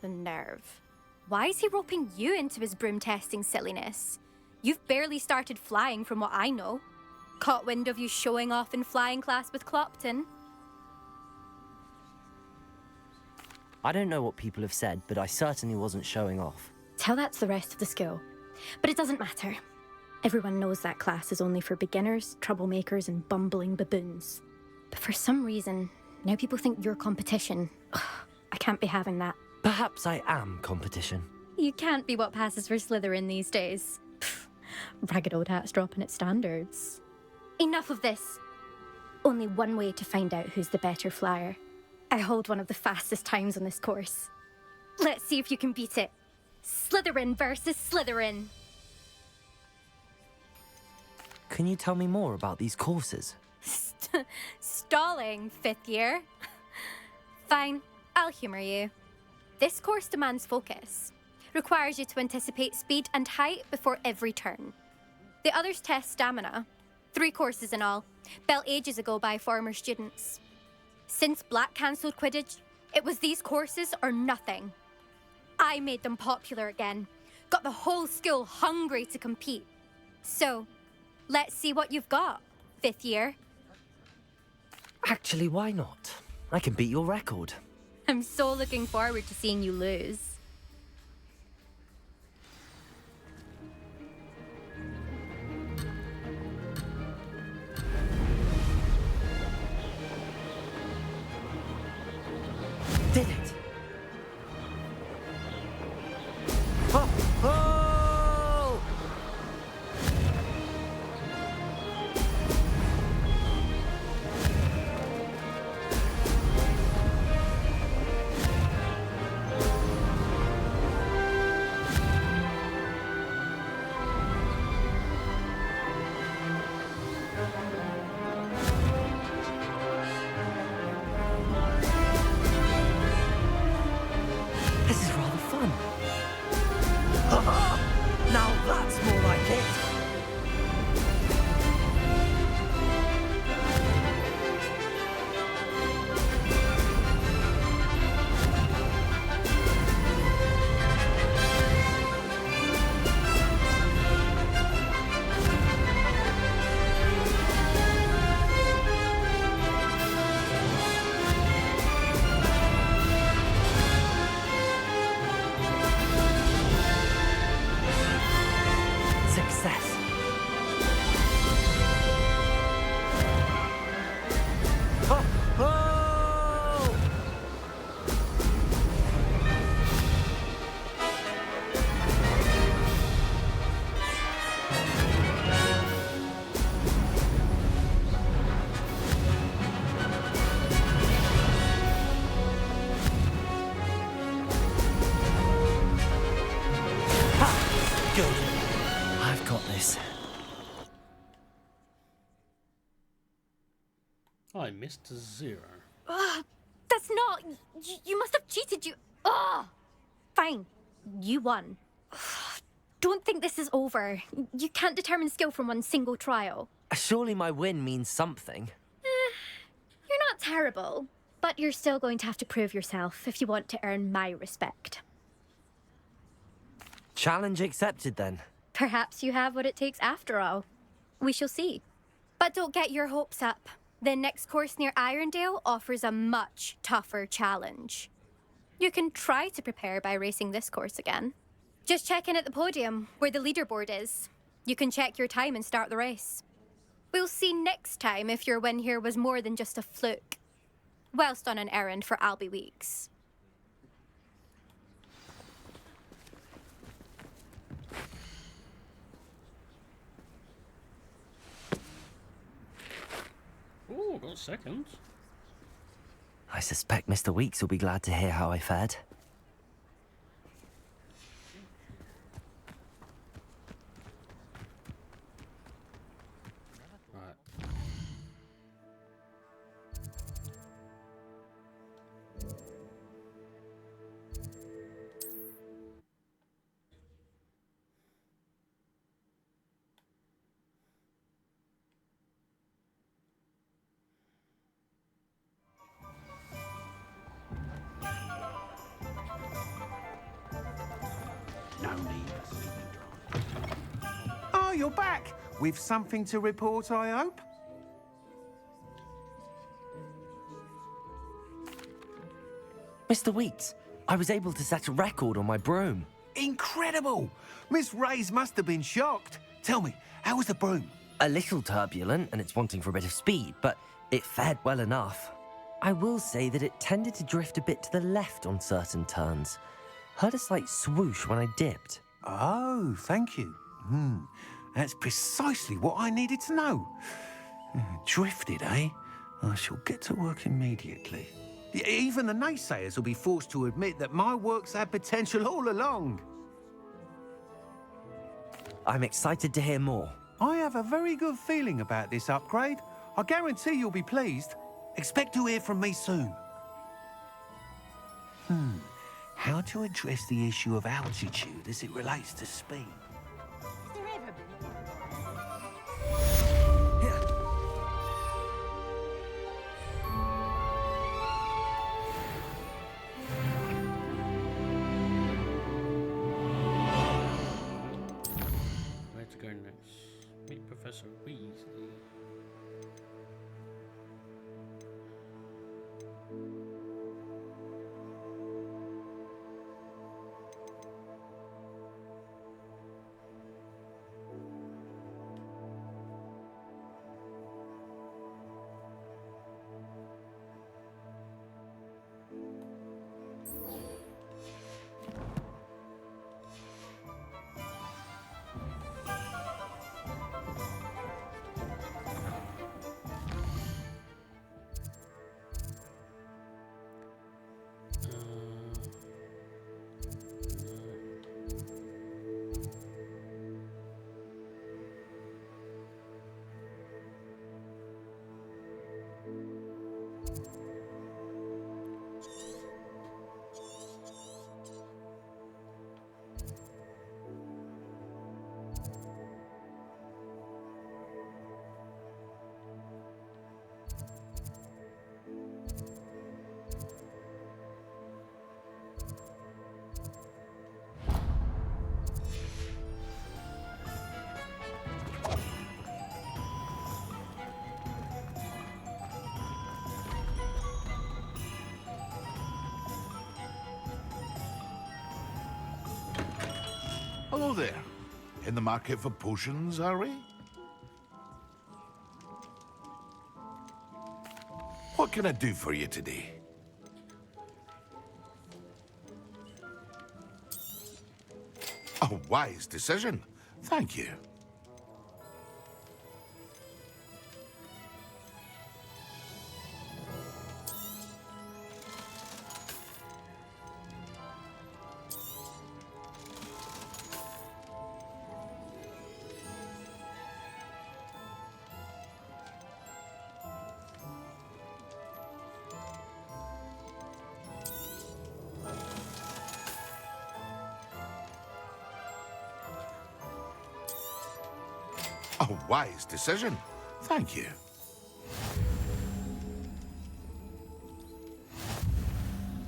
The nerve. Why is he roping you into his broom testing silliness? You've barely started flying from what I know. Caught wind of you showing off in flying class with Clopton. I don't know what people have said, but I certainly wasn't showing off. Tell that to the rest of the school. But it doesn't matter. Everyone knows that class is only for beginners, troublemakers, and bumbling baboons. But for some reason, now people think you're competition. Ugh, I can't be having that. Perhaps I am competition. You can't be what passes for Slytherin these days. Pfft, ragged old hat's dropping its standards. Enough of this. Only one way to find out who's the better flyer. I hold one of the fastest times on this course. Let's see if you can beat it. Slytherin versus Slytherin. Can you tell me more about these courses? Stalling, 5th year. Fine, I'll humour you. This course demands focus. Requires you to anticipate speed and height before every turn. The others test stamina. 3 courses in all, built ages ago by former students. Since Black cancelled Quidditch, it was these courses or nothing. I made them popular again. Got the whole school hungry to compete. So, let's see what you've got, 5th year. Actually, why not? I can beat your record. I'm so looking forward to seeing you lose. Did it! Oh! Oh! This is rather fun. Now that's more like it. Success. Oh! Oh! Ha! Good. I've got this. I missed 0. That's not... You must have cheated, you... Ugh! Fine. You won. Don't think this is over. You can't determine skill from one single trial. Surely my win means something. You're not terrible, but you're still going to have to prove yourself if you want to earn my respect. Challenge accepted then. Perhaps you have what it takes after all. We shall see. But don't get your hopes up. The next course near Irondale offers a much tougher challenge. You can try to prepare by racing this course again. Just check in at the podium, where the leaderboard is. You can check your time and start the race. We'll see next time if your win here was more than just a fluke. Whilst on an errand for Albie Weeks. Ooh, got second. I suspect Mr. Weeks will be glad to hear how I fared. Right. you're back. With something to report, I hope? Mr. Weeks, I was able to set a record on my broom. Incredible! Miss Reyes must have been shocked. Tell me, how was the broom? A little turbulent, and it's wanting for a bit of speed, but it fared well enough. I will say that it tended to drift a bit to the left on certain turns. Heard a slight swoosh when I dipped. Oh, thank you. That's precisely what I needed to know. Drifted, eh? I shall get to work immediately. Even the naysayers will be forced to admit that my work's had potential all along. I'm excited to hear more. I have a very good feeling about this upgrade. I guarantee you'll be pleased. Expect to hear from me soon. How to address the issue of altitude as it relates to speed? Where to go next? Meet Professor Weasley. Hello there. In the market for potions, are we? What can I do for you today? A wise decision. Thank you. A wise decision. Thank you.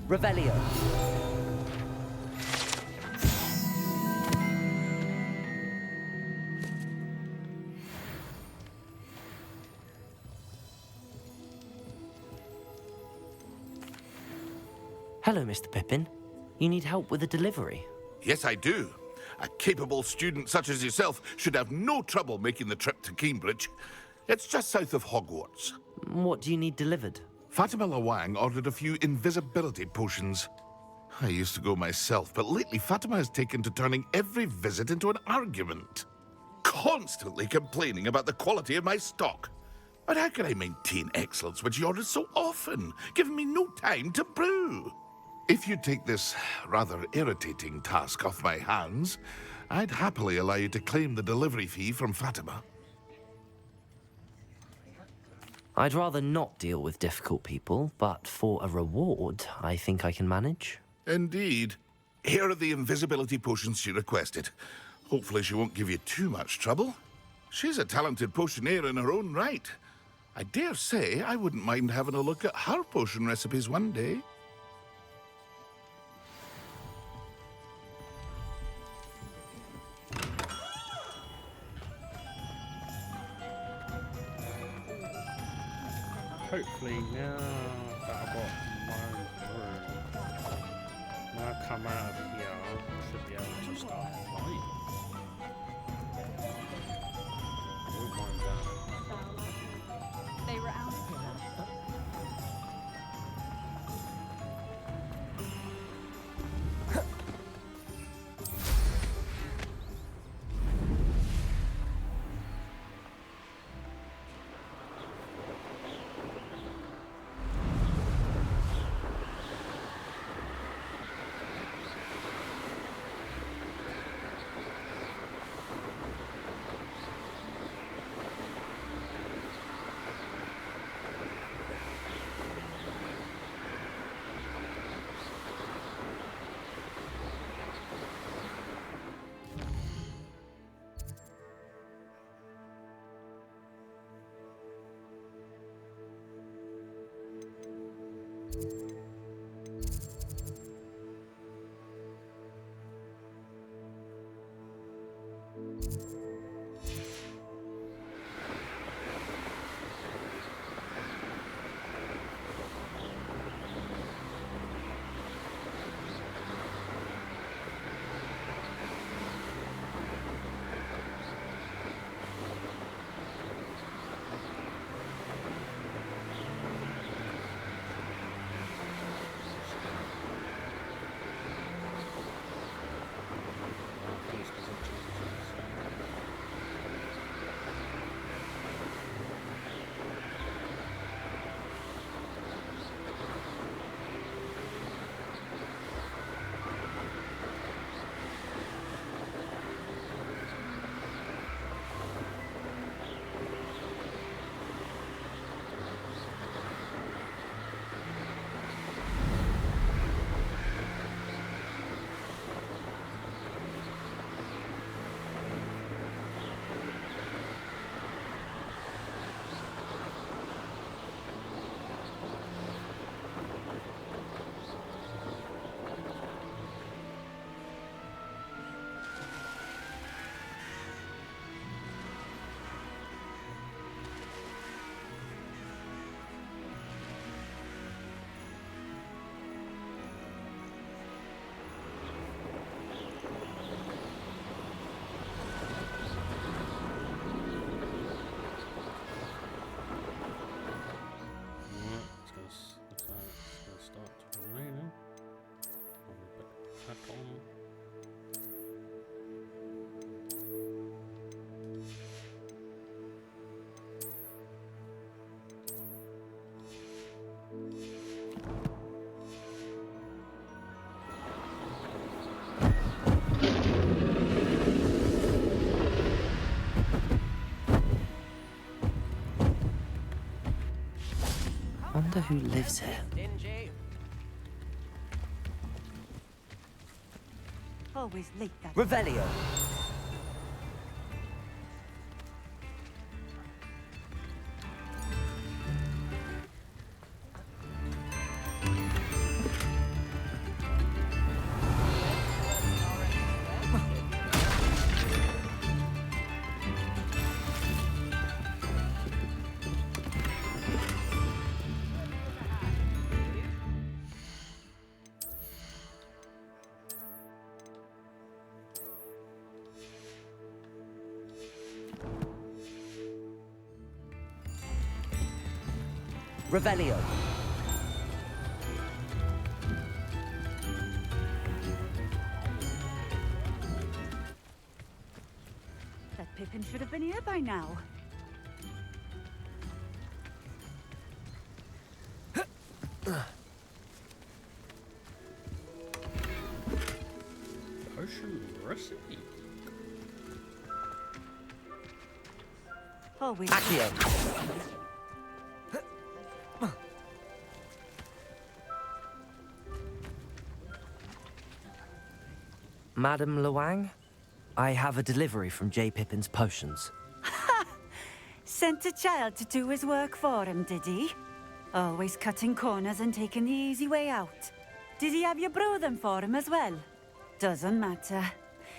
Revelio. Hello, Mr. Pippin. You need help with a delivery? Yes, I do. A capable student such as yourself should have no trouble making the trip to Cambridge. It's just south of Hogwarts. What do you need delivered? Fatima Lawang ordered a few invisibility potions. I used to go myself, but lately Fatima has taken to turning every visit into an argument. Constantly complaining about the quality of my stock. But how can I maintain excellence when she orders so often, giving me no time to brew? If you take this rather irritating task off my hands, I'd happily allow you to claim the delivery fee from Fatima. I'd rather not deal with difficult people, but for a reward, I think I can manage. Indeed. Here are the invisibility potions she requested. Hopefully she won't give you too much trouble. She's a talented potioneer in her own right. I dare say I wouldn't mind having a look at her potion recipes one day. hopefully now that I've got my own broom, when I come out of here, I should be able to start flying. I wouldn't mind that. They were out here. Wonder who lives here. Always late that. Revelio. Revelio. That Pippin should have been here by now. Potion recipe. Always. Accio. Madam Luang, I have a delivery from J. Pippin's Potions. Sent a child to do his work for him, did he? Always cutting corners and taking the easy way out. Did he have you brew them for him as well? Doesn't matter.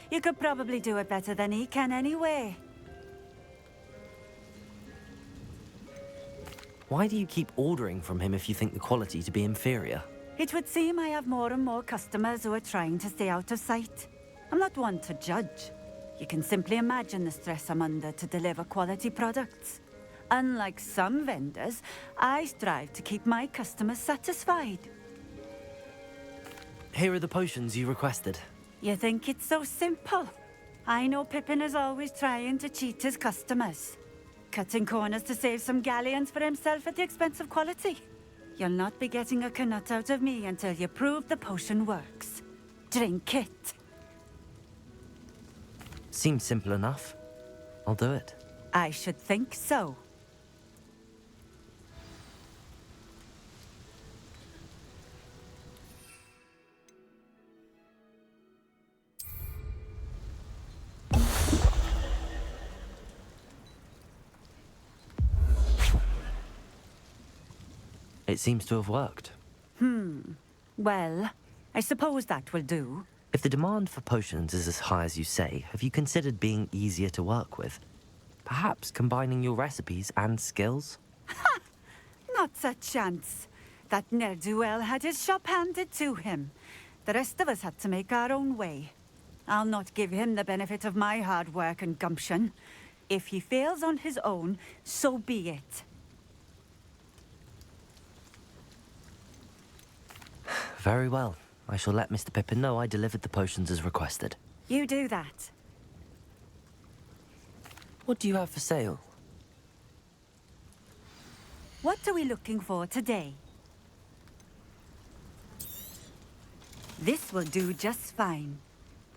You could probably do it better than he can anyway. Why do you keep ordering from him if you think the quality to be inferior? It would seem I have more and more customers who are trying to stay out of sight. I'm not one to judge. You can simply imagine the stress I'm under to deliver quality products. Unlike some vendors, I strive to keep my customers satisfied. Here are the potions you requested. You think it's so simple? I know Pippin is always trying to cheat his customers. Cutting corners to save some galleons for himself at the expense of quality. You'll not be getting a canut out of me until you prove the potion works. Drink it. Seems simple enough. I'll do it. I should think so. It seems to have worked. Well, I suppose that will do. If the demand for potions is as high as you say, have you considered being easier to work with? Perhaps combining your recipes and skills? Not a chance. That ne'er-do-well had his shop handed to him. The rest of us had to make our own way. I'll not give him the benefit of my hard work and gumption. If he fails on his own, so be it. Very well. I shall let Mr. Pippin know I delivered the potions as requested. You do that. What do you have for sale? What are we looking for today? This will do just fine.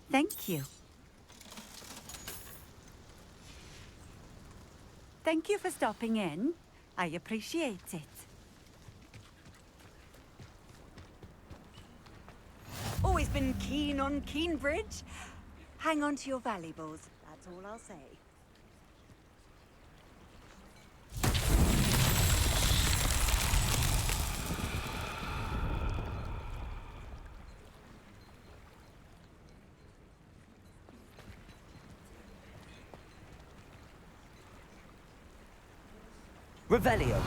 Thank you. Thank you for stopping in. I appreciate it. Always been keen on Keenbridge. Hang on to your valuables, that's all I'll say. Revelio.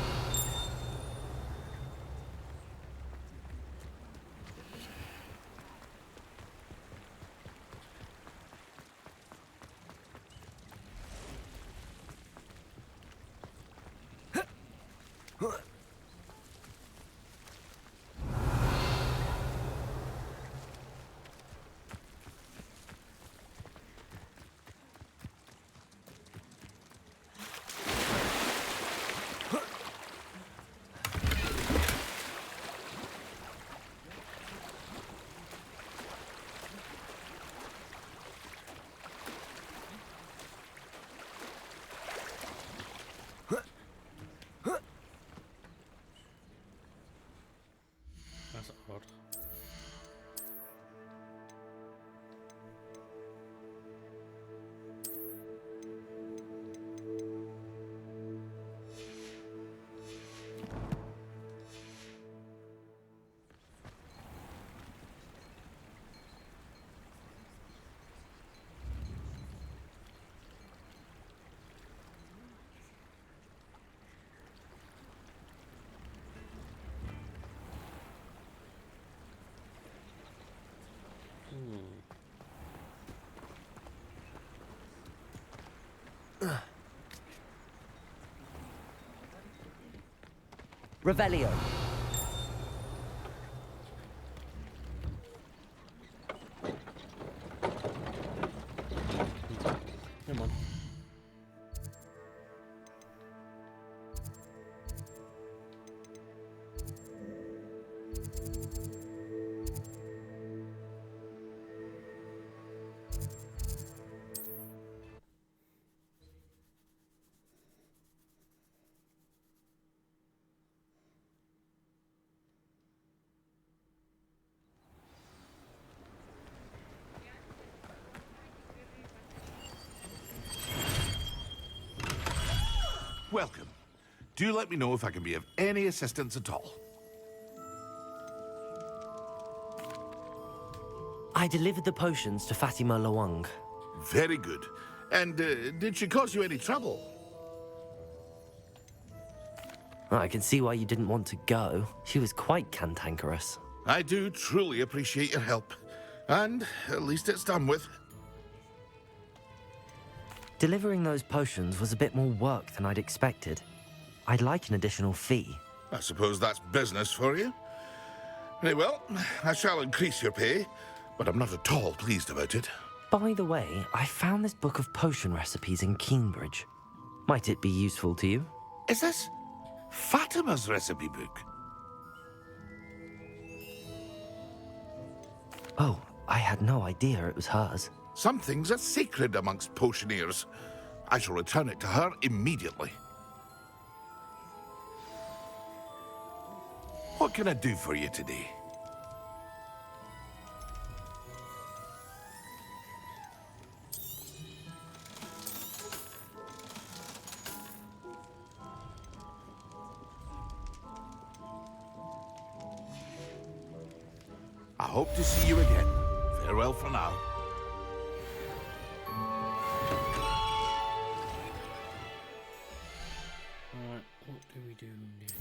That's odd. Revelio. Come on. Welcome. Do let me know if I can be of any assistance at all. I delivered the potions to Fatima Lawang. Very good. And did she cause you any trouble? I can see why you didn't want to go. She was quite cantankerous. I do truly appreciate your help. And at least it's done with. Delivering those potions was a bit more work than I'd expected. I'd like an additional fee. I suppose that's business for you. Very well, I shall increase your pay, but I'm not at all pleased about it. By the way, I found this book of potion recipes in Cambridge. Might it be useful to you? Is this Fatima's recipe book? Oh, I had no idea it was hers. Some things are sacred amongst potioneers. I shall return it to her immediately. What can I do for you today? I hope to see you again. Farewell for now. Alright, what do we do next?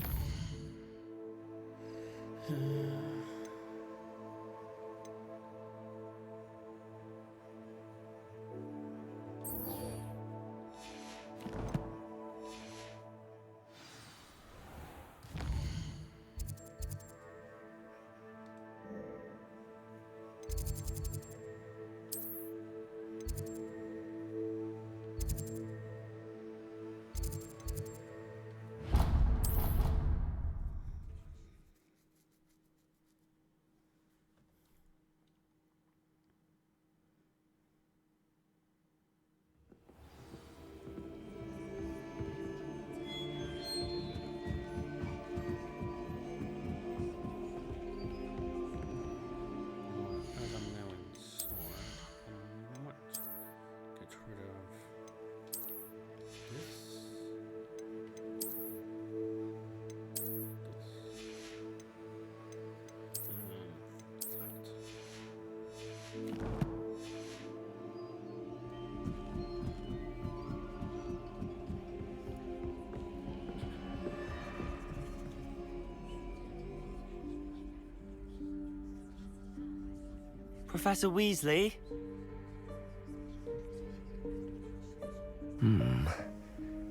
Professor Weasley?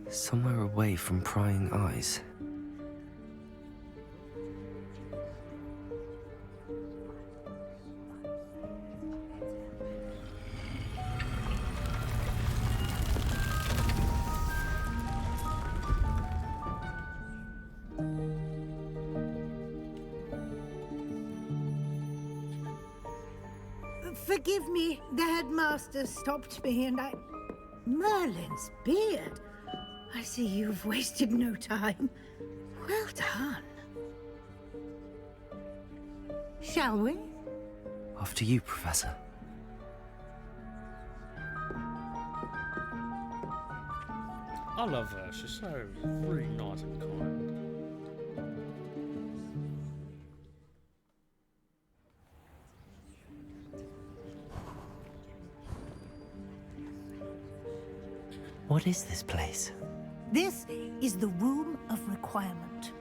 Somewhere away from prying eyes. Forgive me, the headmaster stopped me and I... Merlin's beard. I see you've wasted no time. Well done. Shall we? After you, Professor. I love her. She's so really nice and kind. What is this place? This is the Room of Requirement.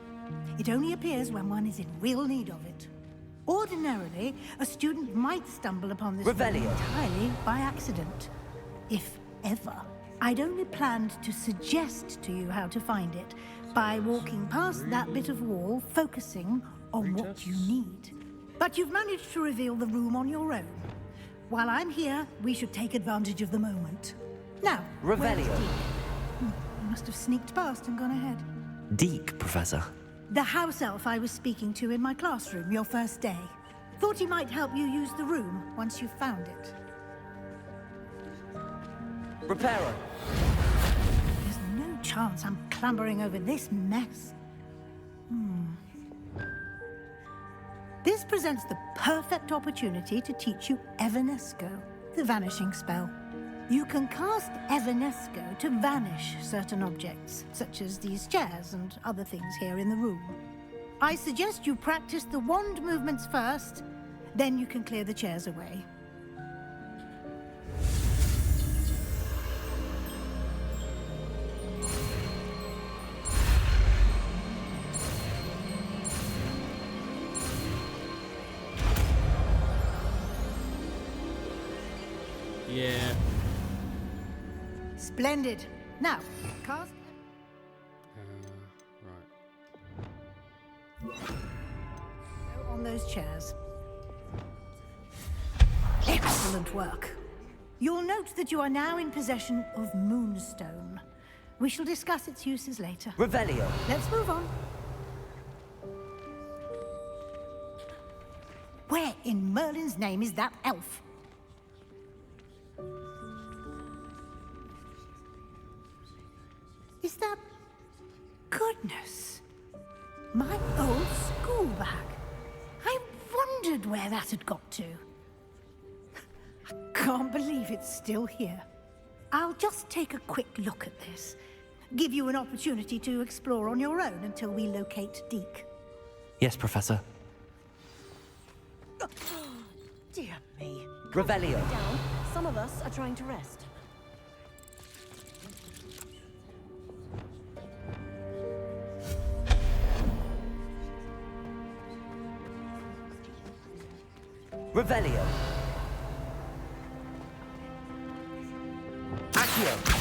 It only appears when one is in real need of it. Ordinarily, a student might stumble upon this room entirely by accident, if ever. I'd only planned to suggest to you how to find it by walking past that bit of wall, focusing on what you need. But you've managed to reveal the room on your own. While I'm here, we should take advantage of the moment. Now, where's Deke? He must have sneaked past and gone ahead. Deke, Professor. The house elf I was speaking to in my classroom your first day. Thought he might help you use the room once you've found it. Reparo. There's no chance I'm clambering over this mess. This presents the perfect opportunity to teach you Evanesco, the vanishing spell. You can cast Evanesco to vanish certain objects, such as these chairs and other things here in the room. I suggest you practice the wand movements first, then you can clear the chairs away. Yeah. Splendid. Now, cast. Right. Go on those chairs. Excellent work. You'll note that you are now in possession of Moonstone. We shall discuss its uses later. Revelio. Let's move on. Where in Merlin's name is that elf? Is that... Goodness. My old school bag. I wondered where that had got to. I can't believe it's still here. I'll just take a quick look at this. Give you an opportunity to explore on your own until we locate Deke. Yes, Professor. Dear me. Revelio. Down. Some of us are trying to rest. Revelio. Accio.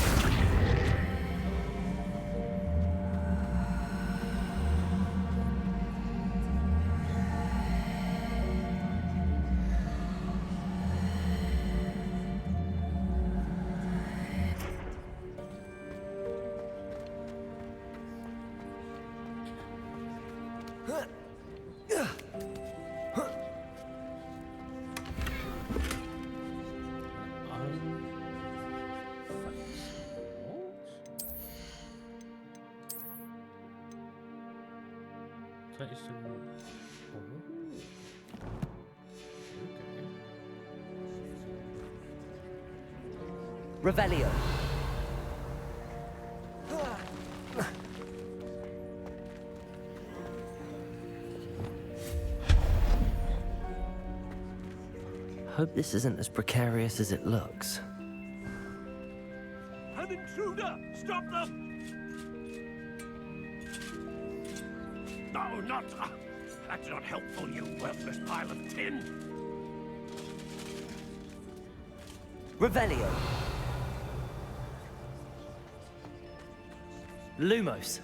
Revelio. Hope this isn't as precarious as it looks. An intruder! Stop them! No, not... that's not helpful, you worthless pile of tin! Revelio. Lumos.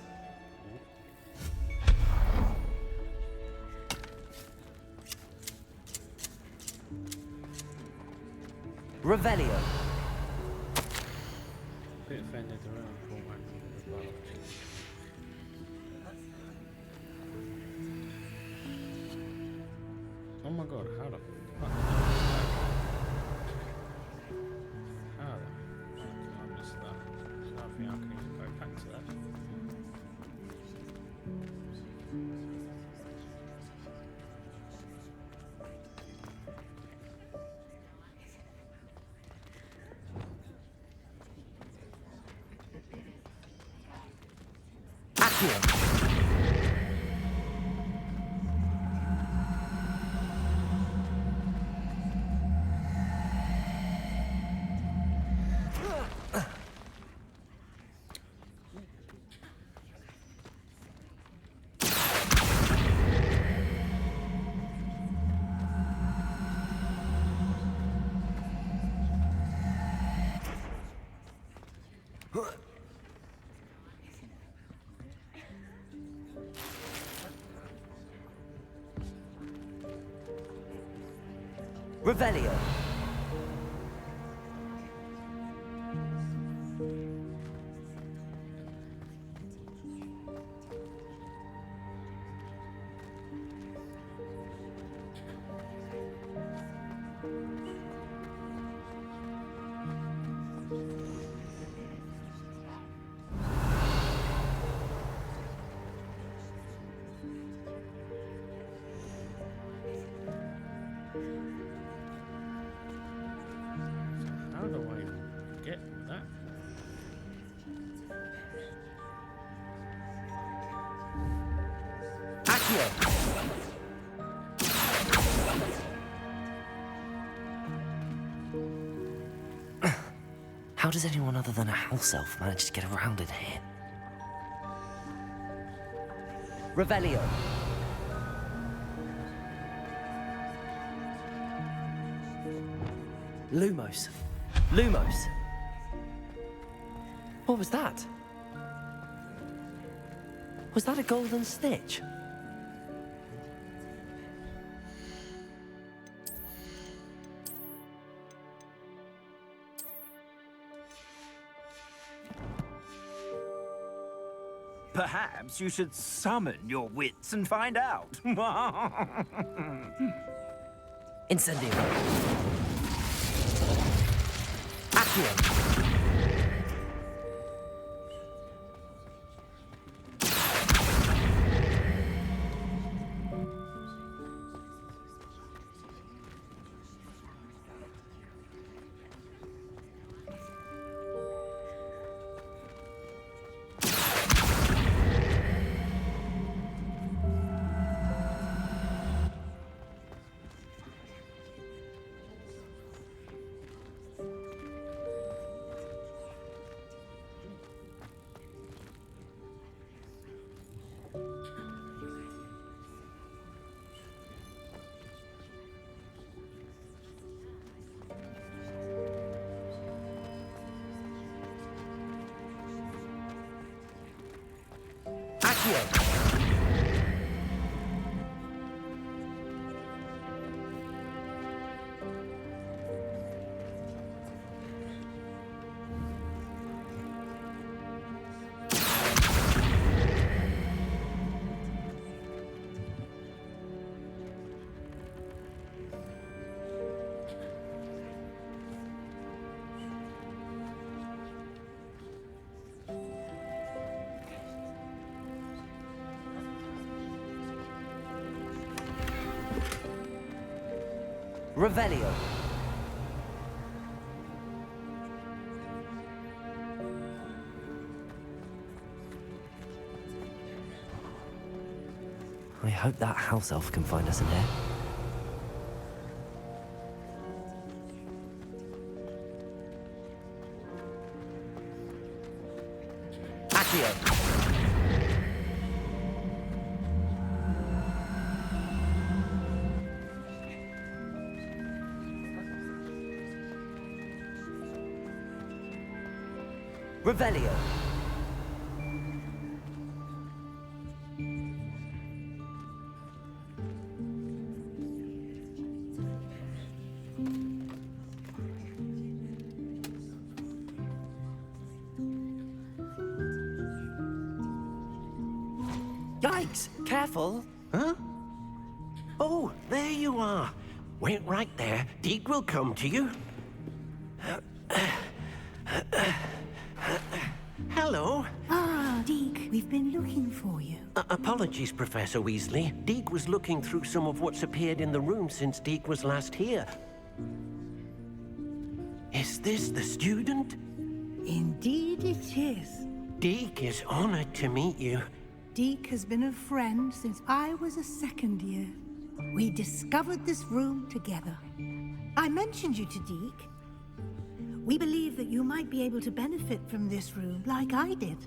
Revelio. Bit offended around for one as well. Oh my god, how the fuck? How the fuck did I miss that? There's nothing I can even go back to that. Revelio. How do I get that? How does anyone other than a house elf manage to get around in here? Revelio. Lumos. Lumos. What was that? Was that a golden stitch? Perhaps you should summon your wits and find out. Incendio. Accio. Revelio. I hope that house elf can find us in here. Accio. Revelio. Yikes! Careful! Huh? Oh, there you are. Wait right there. Deke will come to you. Hello. Ah, Deke, we've been looking for you. Apologies, Professor Weasley. Deke was looking through some of what's appeared in the room since Deke was last here. Is this the student? Indeed it is. Deke is honored to meet you. Deke has been a friend since I was a second year. We discovered this room together. I mentioned you to Deke. We believe that you might be able to benefit from this room like I did.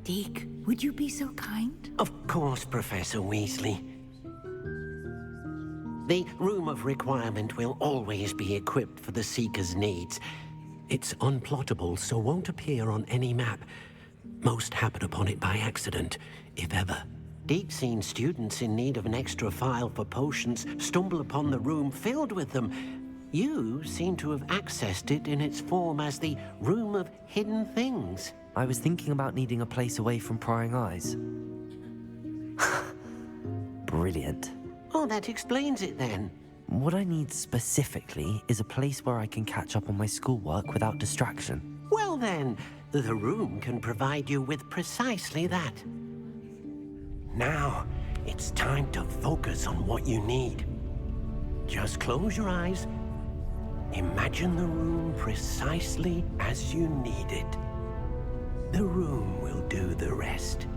Deke, would you be so kind? Of course, Professor Weasley. The Room of Requirement will always be equipped for the Seeker's needs. It's unplottable, so won't appear on any map. Most happen upon it by accident, if ever. Deke's seen students in need of an extra file for potions stumble upon the room filled with them. You seem to have accessed it in its form as the Room of Hidden Things. I was thinking about needing a place away from prying eyes. Brilliant. Oh, that explains it then. What I need specifically is a place where I can catch up on my schoolwork without distraction. Well then, the room can provide you with precisely that. Now, it's time to focus on what you need. Just close your eyes. Imagine the room precisely as you need it. The room will do the rest.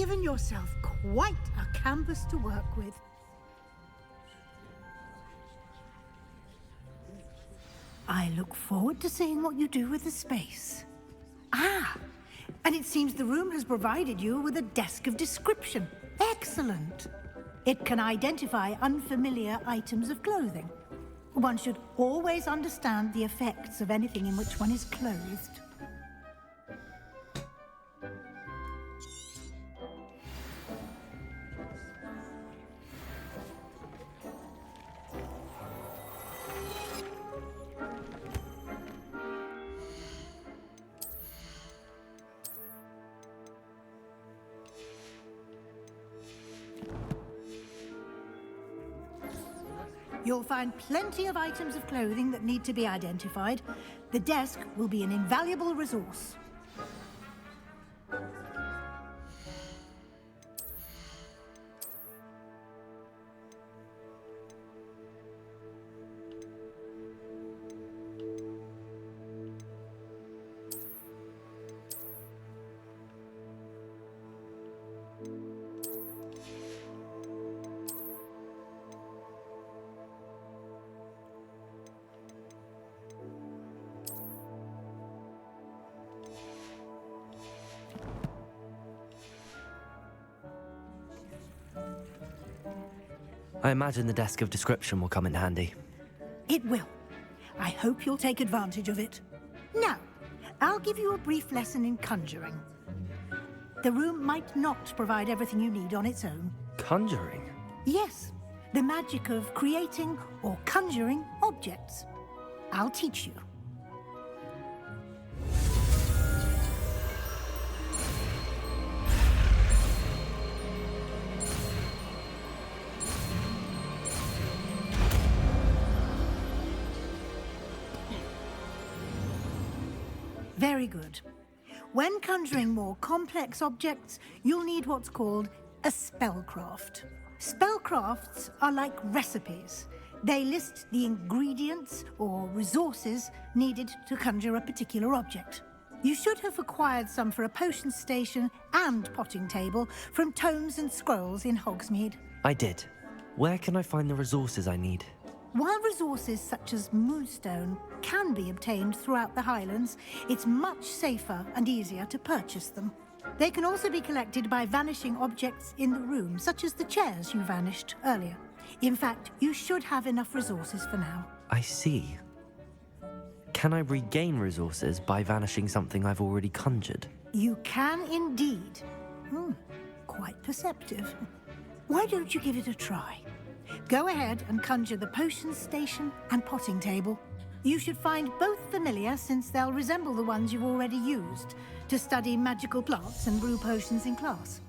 given yourself quite a canvas to work with. I look forward to seeing what you do with the space. Ah, and it seems the room has provided you with a desk of description. Excellent. It can identify unfamiliar items of clothing. One should always understand the effects of anything in which one is clothed. You'll find plenty of items of clothing that need to be identified. The desk will be an invaluable resource. I imagine the desk of description will come in handy. It will. I hope you'll take advantage of it. Now, I'll give you a brief lesson in conjuring. The room might not provide everything you need on its own. Conjuring? Yes, the magic of creating or conjuring objects. I'll teach you. Very good. When conjuring more complex objects, you'll need what's called a spellcraft. Spellcrafts are like recipes. They list the ingredients or resources needed to conjure a particular object. You should have acquired some for a potion station and potting table from tomes and scrolls in Hogsmeade. I did. Where can I find the resources I need? While resources such as moonstone can be obtained throughout the Highlands, it's much safer and easier to purchase them. They can also be collected by vanishing objects in the room, such as the chairs you vanished earlier. In fact, you should have enough resources for now. I see. Can I regain resources by vanishing something I've already conjured? You can indeed. Quite perceptive. Why don't you give it a try? Go ahead and conjure the potion station and potting table. You should find both familiar, since they'll resemble the ones you've already used to study magical plants and brew potions in class.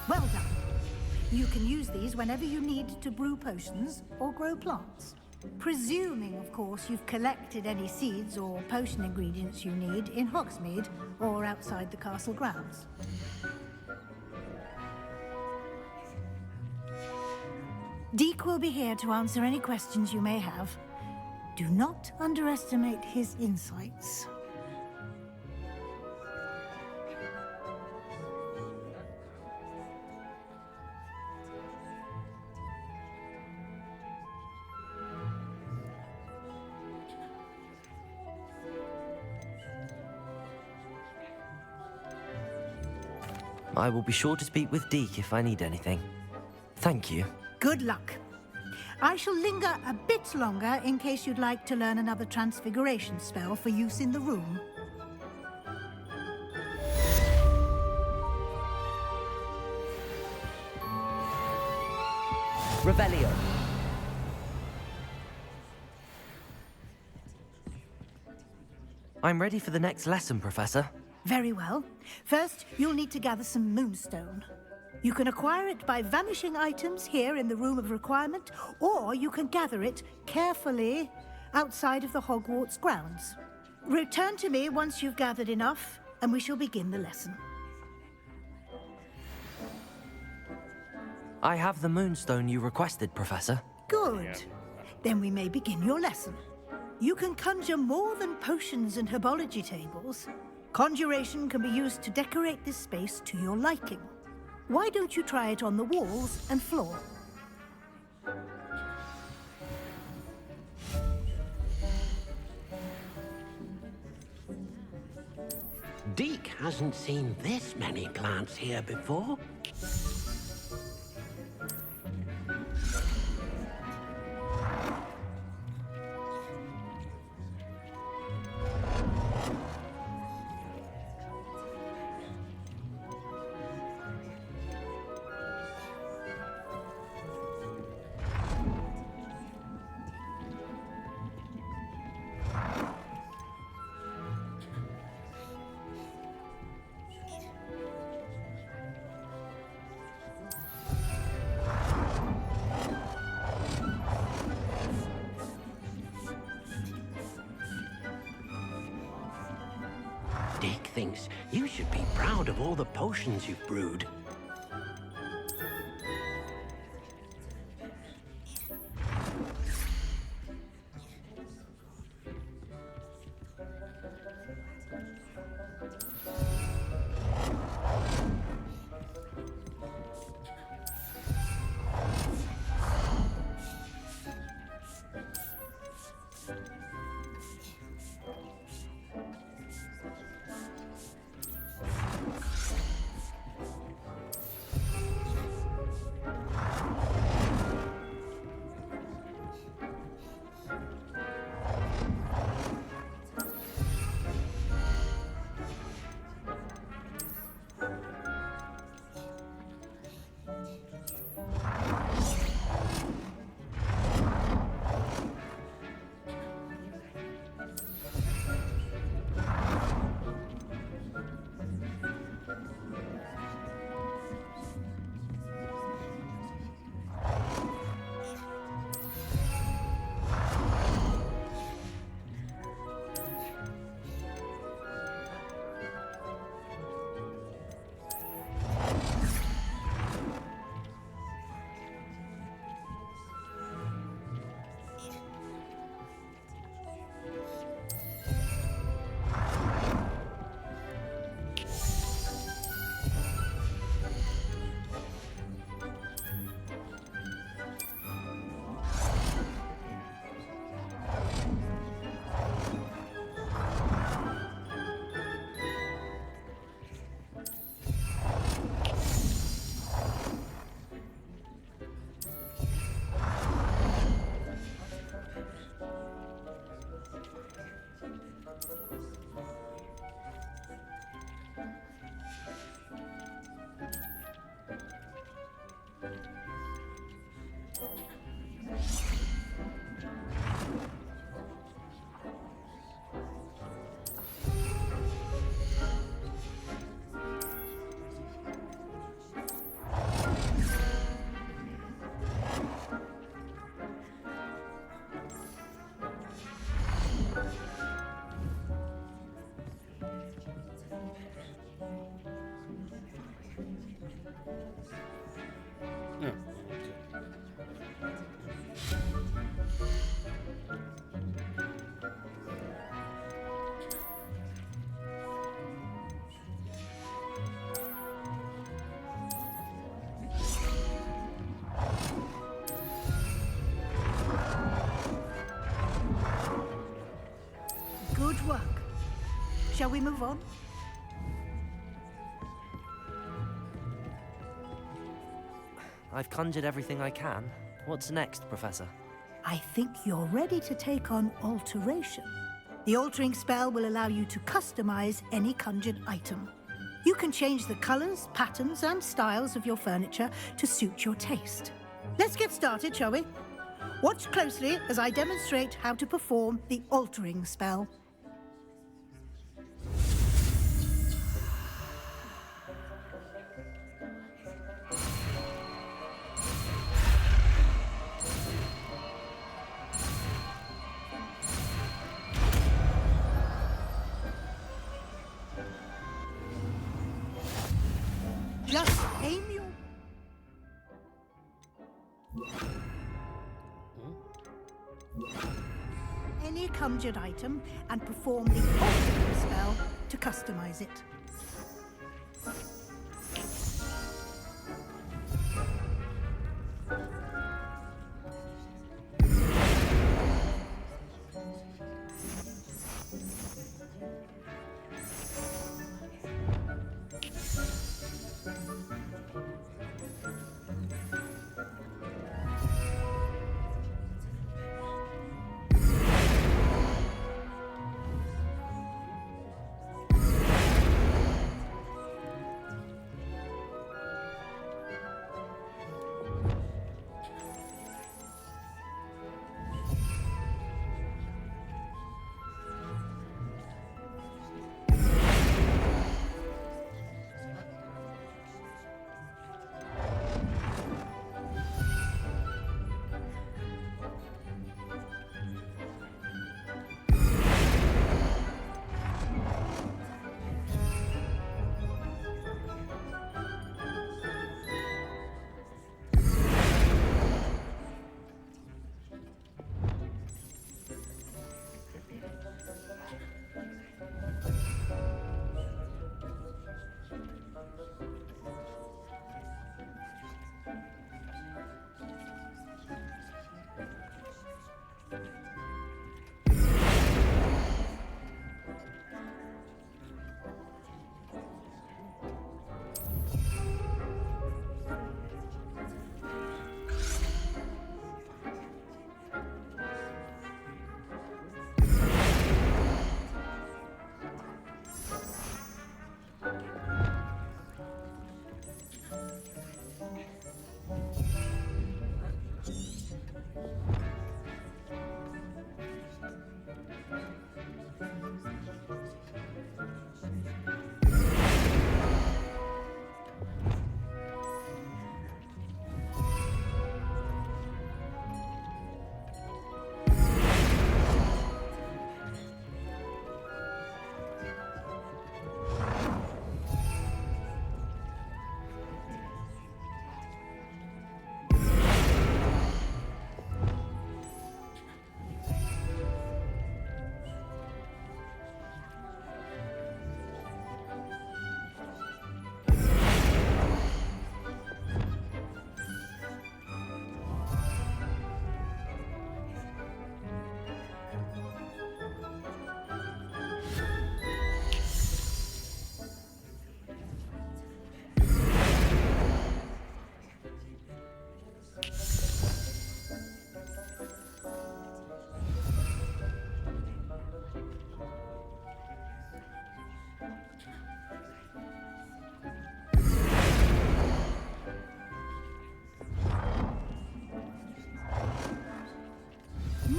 Well done. You can use these whenever you need to brew potions or grow plants. Presuming, of course, you've collected any seeds or potion ingredients you need in Hogsmeade or outside the castle grounds. Deke will be here to answer any questions you may have. Do not underestimate his insights. I will be sure to speak with Deke if I need anything. Thank you. Good luck. I shall linger a bit longer in case you'd like to learn another transfiguration spell for use in the room. Revelio. I'm ready for the next lesson, Professor. Very well. First, you'll need to gather some moonstone. You can acquire it by vanishing items here in the Room of Requirement, or you can gather it carefully outside of the Hogwarts grounds. Return to me once you've gathered enough, and we shall begin the lesson. I have the moonstone you requested, Professor. Good. Then we may begin your lesson. You can conjure more than potions and herbology tables. Conjuration can be used to decorate this space to your liking. Why don't you try it on the walls and floor? Deke hasn't seen this many plants here before. Deke thinks you should be proud of all the potions you've brewed. Good work. Shall we move on? I've conjured everything I can. What's next, Professor? I think you're ready to take on alteration. The altering spell will allow you to customize any conjured item. You can change the colors, patterns, and styles of your furniture to suit your taste. Let's get started, shall we? Watch closely as I demonstrate how to perform the altering spell. Just aim your... any conjured item and perform the altering spell to customize it.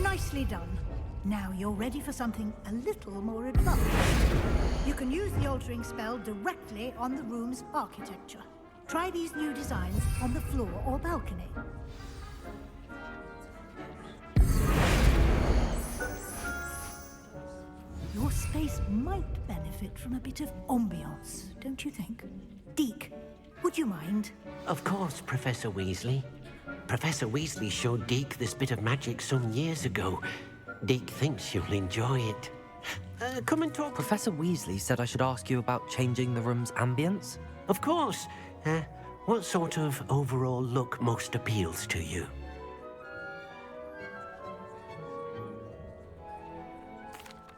Nicely done. Now you're ready for something a little more advanced. You can use the altering spell directly on the room's architecture. Try these new designs on the floor or balcony. Your space might benefit from a bit of ambiance, don't you think? Deke, would you mind? Of course, Professor Weasley. Professor Weasley showed Deke this bit of magic some years ago. Deke thinks you'll enjoy it. Come and talk. Professor Weasley said I should ask you about changing the room's ambience. Of course. What sort of overall look most appeals to you?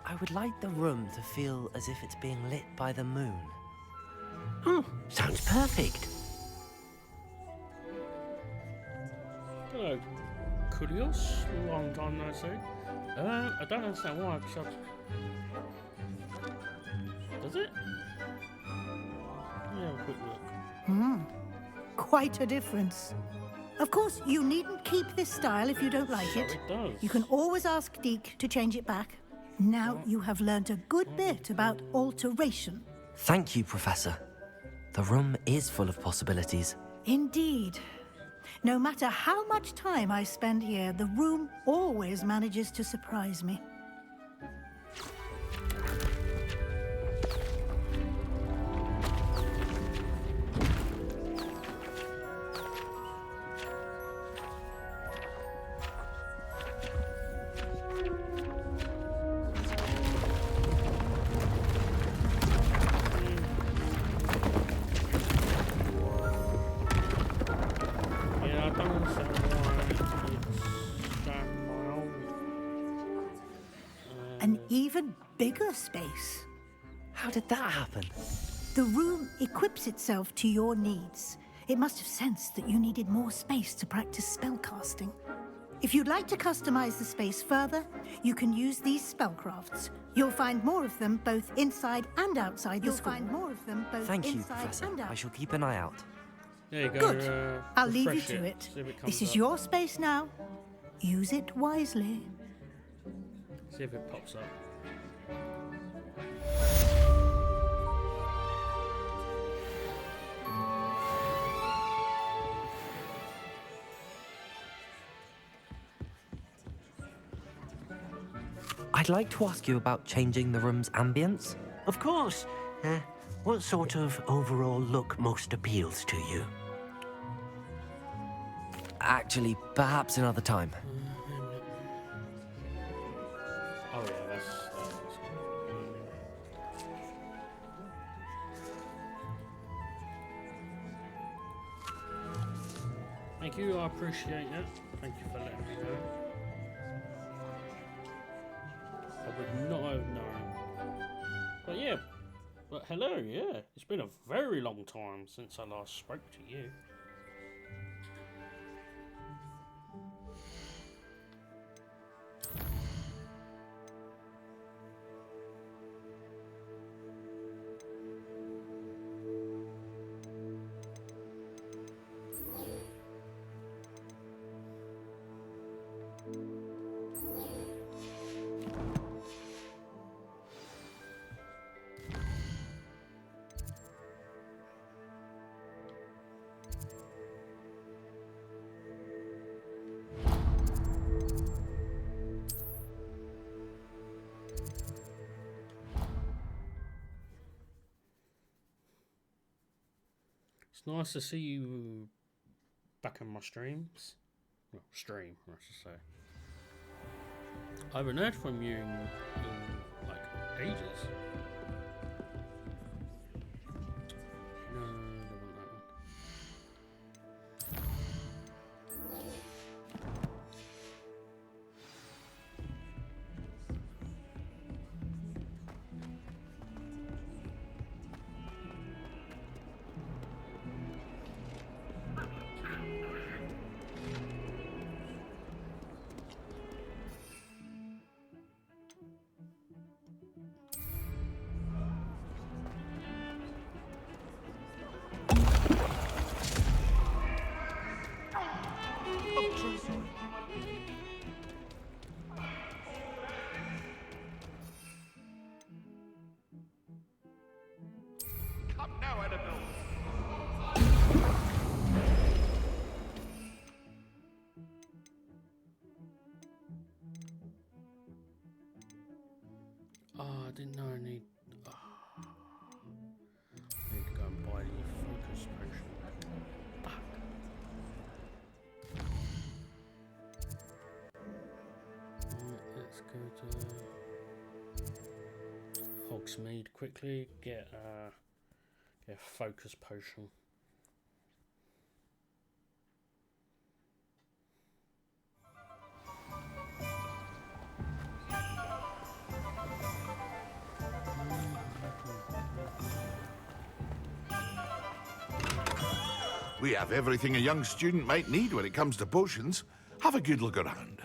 I would like the room to feel as if it's being lit by the moon. Oh, sounds perfect. Hello, Kurios. Long time no see. I don't understand why, because does it? Let me have a quick look. Quite a difference. Of course, you needn't keep this style if you don't like So it. it does. You can always ask Deke to change it back. Now you have learnt a good bit about alteration. Thank you, Professor. The room is full of possibilities. Indeed. No matter how much time I spend here, the room always manages to surprise me. Yeah, I don't understand why it's done my own. An even bigger space. How did that happen? The room equips itself to your needs. It must have sensed that you needed more space to practice spellcasting. If you'd like to customize the space further, you can use these spellcrafts. You'll find more of them both inside and outside the school. Thank you, Professor. I shall keep an eye out. There you go. Good. I'll leave you refresh to it. See if it This comes is up. your space now. Use it wisely. See if it pops up. I'd like to ask you about changing the room's ambience. Of course. What sort of overall look most appeals to you? Actually, perhaps another time. Oh yeah, that's Thank you, I appreciate that. Thank you for letting me know. I would not have known. But yeah, but hello, yeah. It's been a very long time since I last spoke to you. It's nice to see you back in my streams. Well, stream, I should say. I haven't heard from you in like ages. No, I don't want that one. Come now, Annabelle. Oh, I didn't know I need. Oh, I need to go and buy the focus potion. Fuck. Let's go to Hogsmeade quickly. Get a focus potion. We have everything a young student might need when it comes to potions. Have a good look around.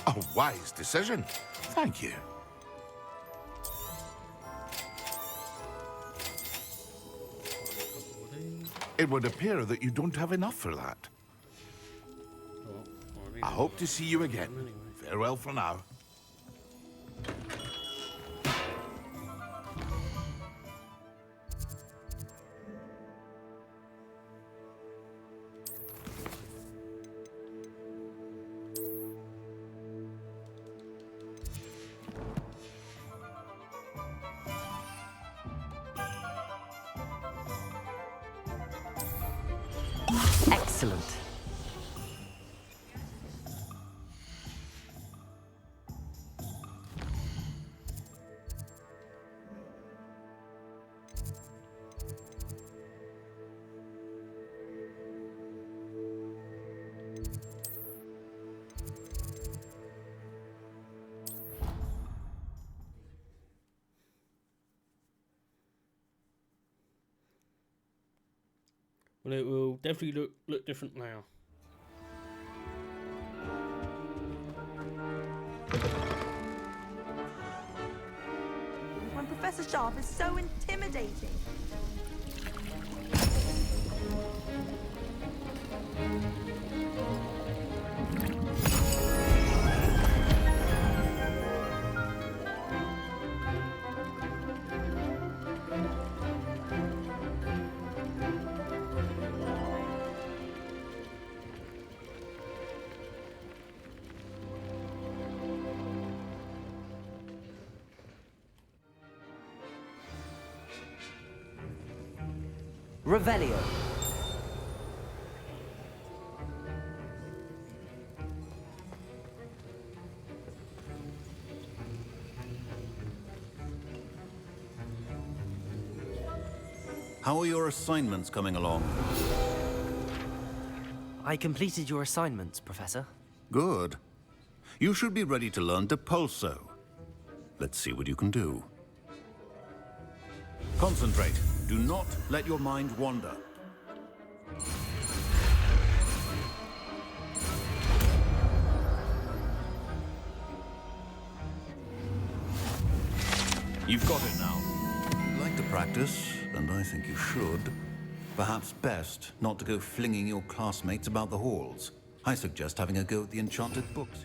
A wise decision. Thank you. It would appear that you don't have enough for that. I hope to see you again. Farewell for now. Excellent. Well, it will definitely look different now. When Professor Sharp is so intimidating. Revelio. How are your assignments coming along? I completed your assignments, Professor. Good. You should be ready to learn Depulso. Let's see what you can do. Concentrate. Do not let your mind wander. You've got it now. You'd like to practice, and I think you should. Perhaps best not to go flinging your classmates about the halls. I suggest having a go at the enchanted books.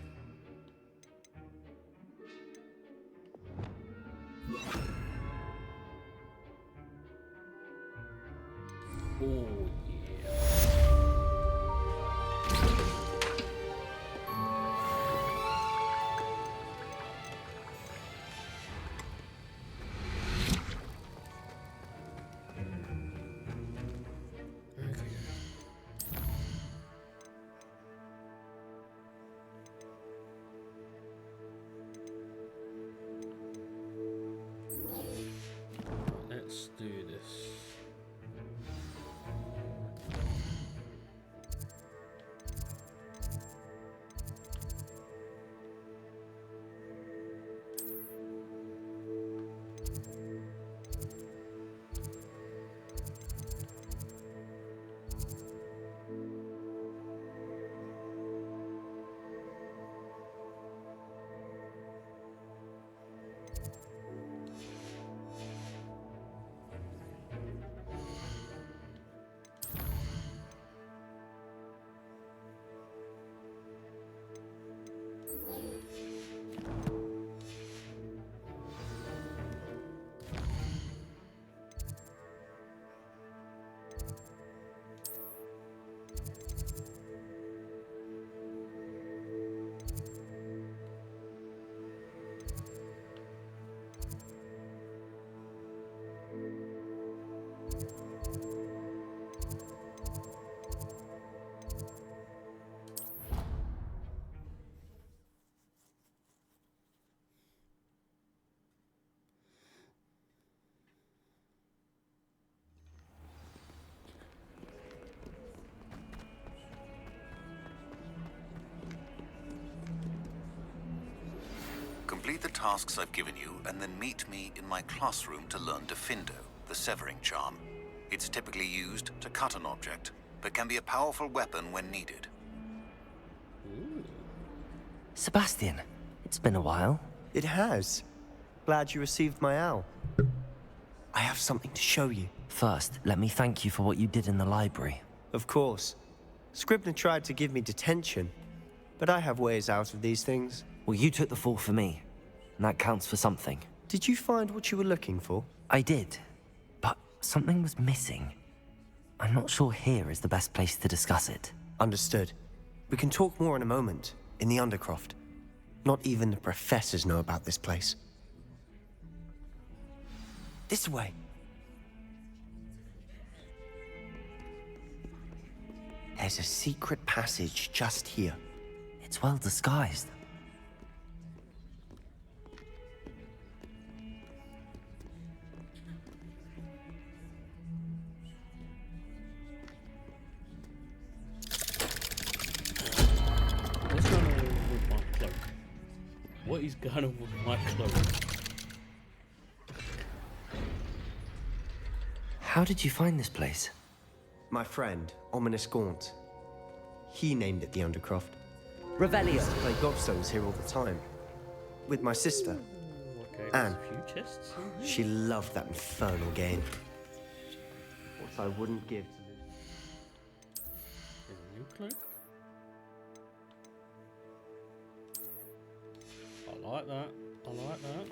Oh, let's do this. Complete the tasks I've given you, and then meet me in my classroom to learn Defindo, the severing charm. It's typically used to cut an object, but can be a powerful weapon when needed. Sebastian, it's been a while. It has. Glad you received my owl. I have something to show you. First, let me thank you for what you did in the library. Of course. Scribner tried to give me detention, but I have ways out of these things. Well, you took the fall for me, and that counts for something. Did you find what you were looking for? I did, but something was missing. I'm not sure here is the best place to discuss it. Understood. We can talk more in a moment, in the Undercroft. Not even the professors know about this place. This way. There's a secret passage just here. It's well disguised. What's going on with my cloak? What is going on with my cloak? How did you find this place? My friend, Ominous Gaunt. He named it the Undercroft. Revelio. I used to play gobstones here all the time. With my sister, Okay, Anne. there's a few chests in here. She loved that infernal game. What I wouldn't give to lose. There's a new cloak. I like that. I like that.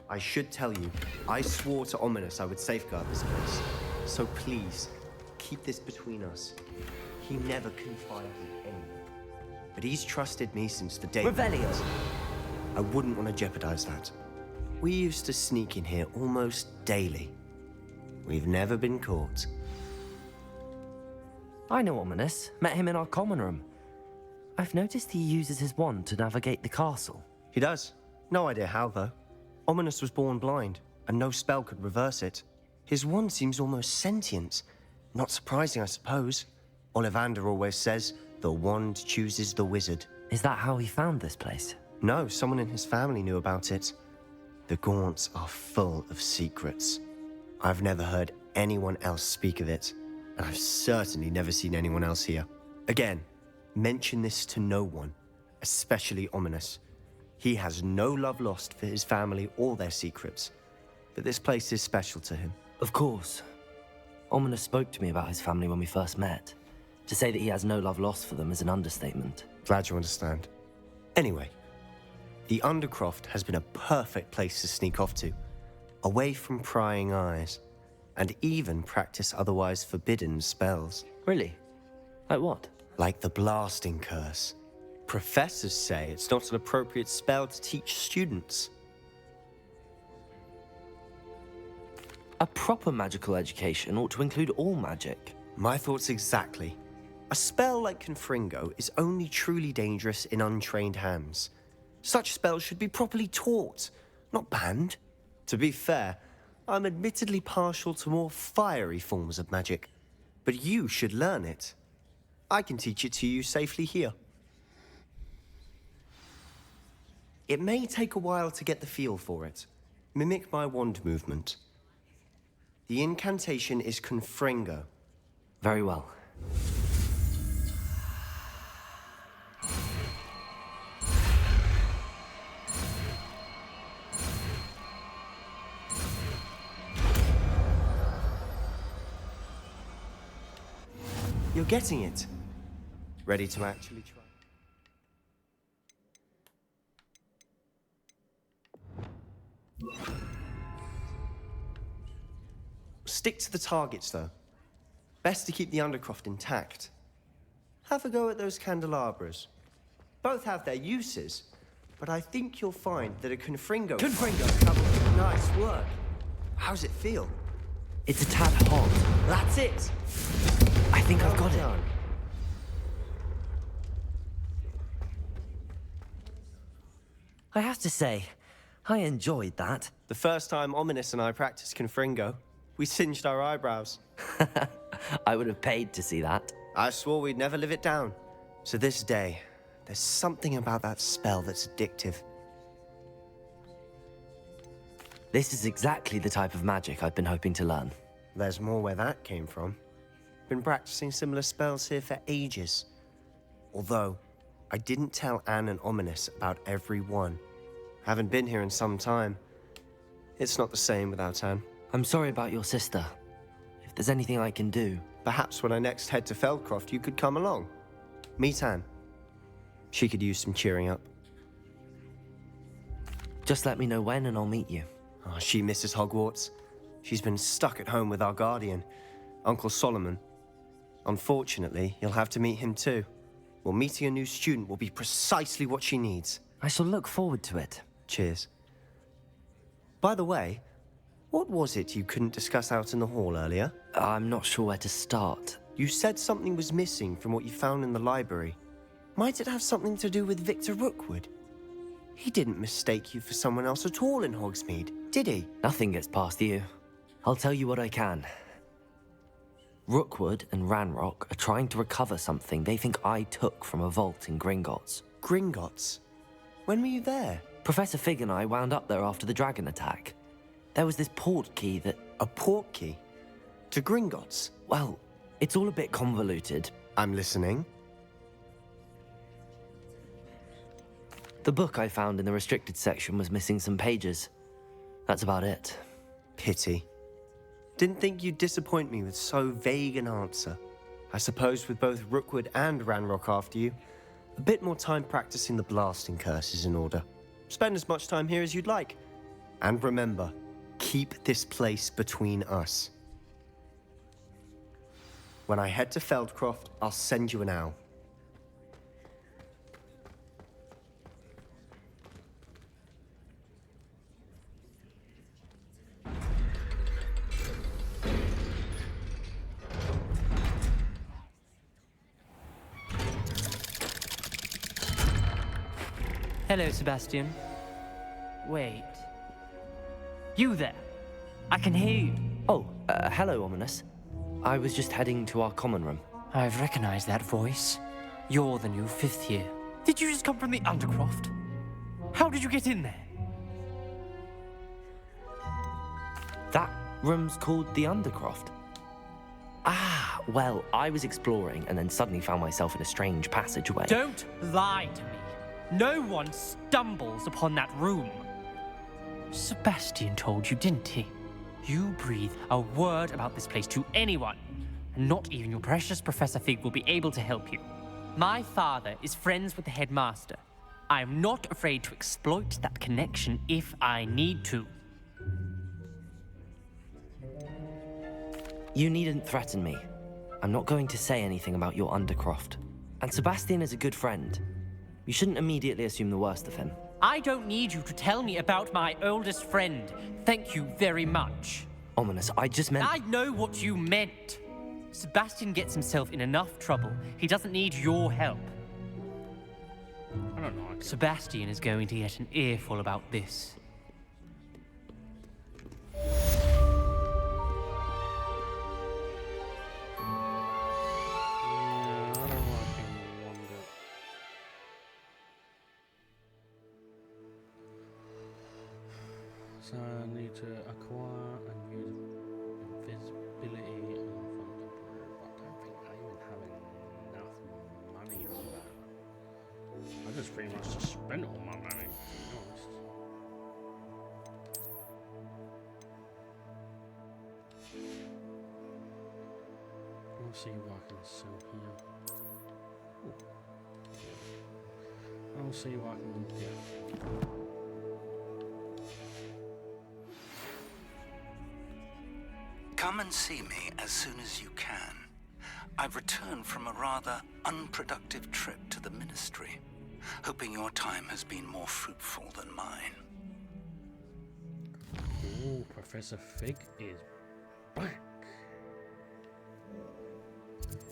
I should tell you, I swore to Ominous I would safeguard this place. So please, keep this between us. He never confided in anyone. But he's trusted me since the day... Revelio. I wouldn't want to jeopardize that. We used to sneak in here almost daily. We've never been caught. I know Ominous. Met him in our common room. I've noticed he uses his wand to navigate the castle. He does. No idea how, though. Ominous was born blind, and no spell could reverse it. His wand seems almost sentient. Not surprising, I suppose. Ollivander always says, the wand chooses the wizard. Is that how he found this place? No, someone in his family knew about it. The Gaunts are full of secrets. I've never heard anyone else speak of it, and I've certainly never seen anyone else here. Again, mention this to no one, especially Ominous. He has no love lost for his family or their secrets, but this place is special to him. Of course. Ominous spoke to me about his family when we first met. To say that he has no love lost for them is an understatement. Glad you understand. Anyway, the Undercroft has been a perfect place to sneak off to, away from prying eyes, and even practice otherwise forbidden spells. Really? Like what? Like the blasting curse. Professors say it's not an appropriate spell to teach students. A proper magical education ought to include all magic. My thoughts exactly. A spell like Confringo is only truly dangerous in untrained hands. Such spells should be properly taught, not banned. To be fair, I'm admittedly partial to more fiery forms of magic, but you should learn it. I can teach it to you safely here. It may take a while to get the feel for it. Mimic my wand movement. The incantation is Confringo. Very well. You're getting it. Ready to actually try? Stick to the targets, though. Best to keep the Undercroft intact. Have a go at those candelabras. Both have their uses, but I think you'll find that a Confringo... Confringo! Nice work. How's it feel? It's a tad hot. That's it! I think I've got it. Done. I have to say, I enjoyed that. The first time Ominous and I practiced Confringo, we singed our eyebrows. I would have paid to see that. I swore we'd never live it down. To this day, There's something about that spell that's addictive. This is exactly the type of magic I've been hoping to learn. There's more where that came from. Been practicing similar spells here for ages. Although, I didn't tell Anne and Ominous about every one. Haven't been here in some time. It's not the same without Anne. I'm sorry about your sister. If there's anything I can do... Perhaps when I next head to Feldcroft, you could come along. Meet Anne. She could use some cheering up. Just let me know when and I'll meet you. Oh, she misses Hogwarts. She's been stuck at home with our guardian, Uncle Solomon. Unfortunately, you'll have to meet him too. Well, meeting a new student will be precisely what she needs. I shall look forward to it. Cheers. By the way, what was it you couldn't discuss out in the hall earlier? I'm not sure where to start. You said something was missing from what you found in the library. Might it have something to do with Victor Rookwood? He didn't mistake you for someone else at all in Hogsmeade, did he? Nothing gets past you. I'll tell you what I can. Rookwood and Ranrock are trying to recover something they think I took from a vault in Gringotts. Gringotts? When were you there? Professor Fig and I wound up there after the dragon attack. There was this port key that... A port key? To Gringotts? Well, it's all a bit convoluted. I'm listening. The book I found in the restricted section was missing some pages. That's about it. Pity. Didn't think you'd disappoint me with so vague an answer. I suppose with both Rookwood and Ranrock after you, a bit more time practicing the blasting curse is in order. Spend as much time here as you'd like. And remember, keep this place between us. When I head to Feldcroft, I'll send you an owl. Hello, Sebastian. Wait. You there? I can hear you. Oh, hello, Ominous. I was just heading to our common room. I've recognized that voice. You're the new 5th year. Did you just come from the Undercroft? How did you get in there? That room's called the Undercroft. Ah, well, I was exploring and then suddenly found myself in a strange passageway. Don't lie to me. No one stumbles upon that room. Sebastian told you, didn't he? You breathe a word about this place to anyone, and not even your precious Professor Fig will be able to help you. My father is friends with the headmaster. I am not afraid to exploit that connection if I need to. You needn't threaten me. I'm not going to say anything about your Undercroft. And Sebastian is a good friend. You shouldn't immediately assume the worst of him. I don't need you to tell me about my oldest friend. Thank you very much. Ominous, I just meant... I know what you meant. Sebastian gets himself in enough trouble. He doesn't need your help. I don't know. Sebastian is going to get an earful about this. So I need to acquire and use invisibility and I don't think I even have enough money for that. I just pretty much just spent all my money, to be honest. I'll see what I can sell here. Ooh. I'll see what I can get. Come and see me as soon as you can. I've returned from a rather unproductive trip to the Ministry, hoping your time has been more fruitful than mine. Ooh, Professor Fig is back.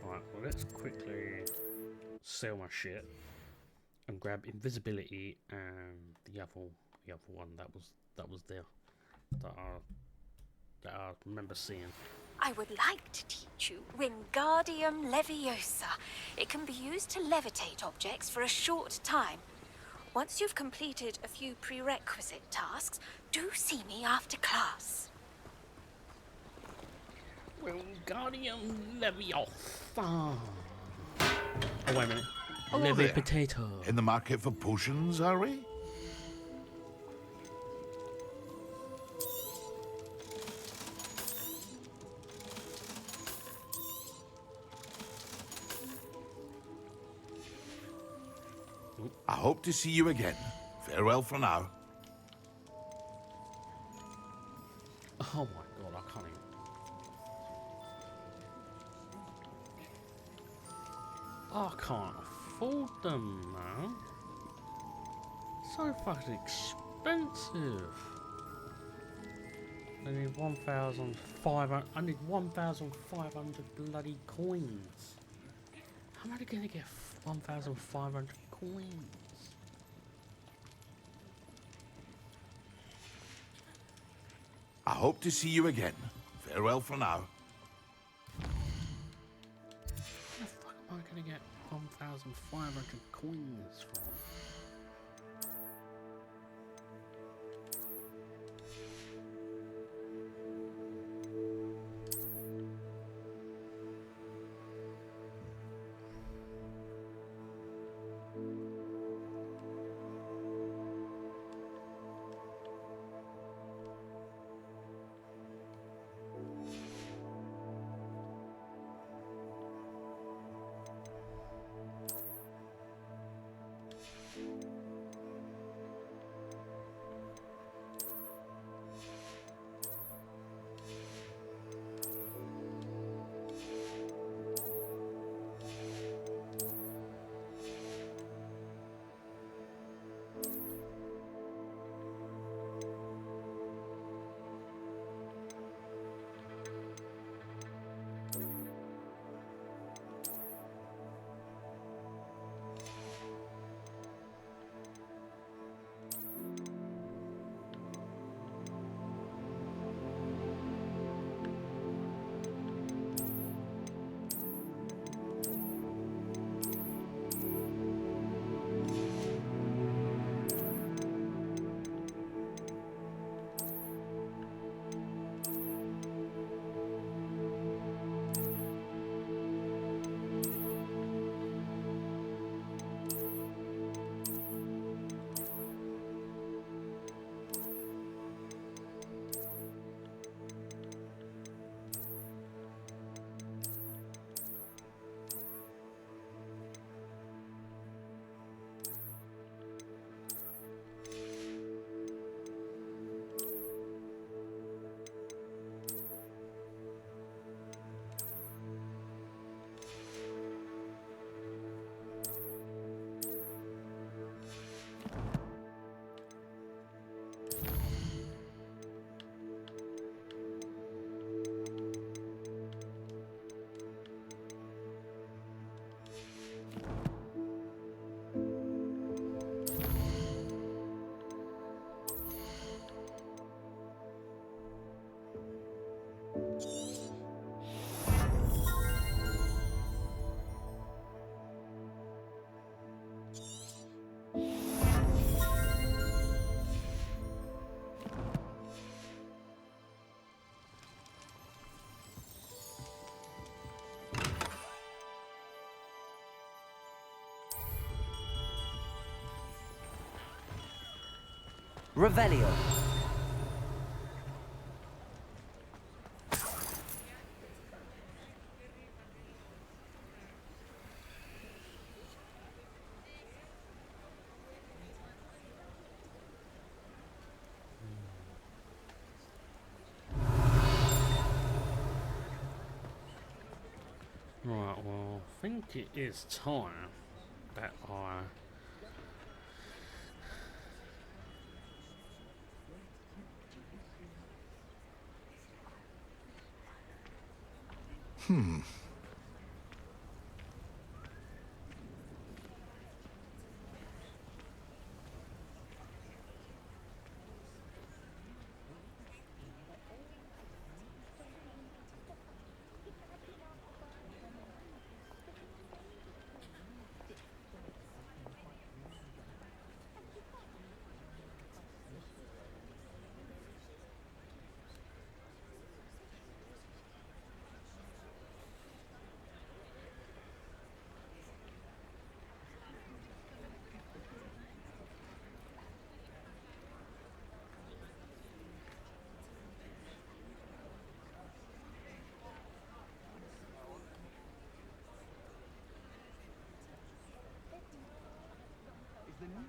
Alright, well let's quickly sell my shit and grab invisibility and the other one that was there that I remember seeing. I would like to teach you Winguardium Leviosa. It can be used to levitate objects for a short time. Once you've completed a few prerequisite tasks, do see me after class. Winguardium Leviosa. Oh, wait a minute. Hello there. Levi-Potato. In the market for potions, are we? I hope to see you again. Farewell for now. Oh my god, I can't even. I can't afford them, man. So fucking expensive. I need 1,500. I need 1,500 bloody coins. How am I gonna get 1,500 coins? I hope to see you again. Farewell for now. Where the fuck am I gonna get 1,500 coins from? Revelio. Right, well, I think it is time that I...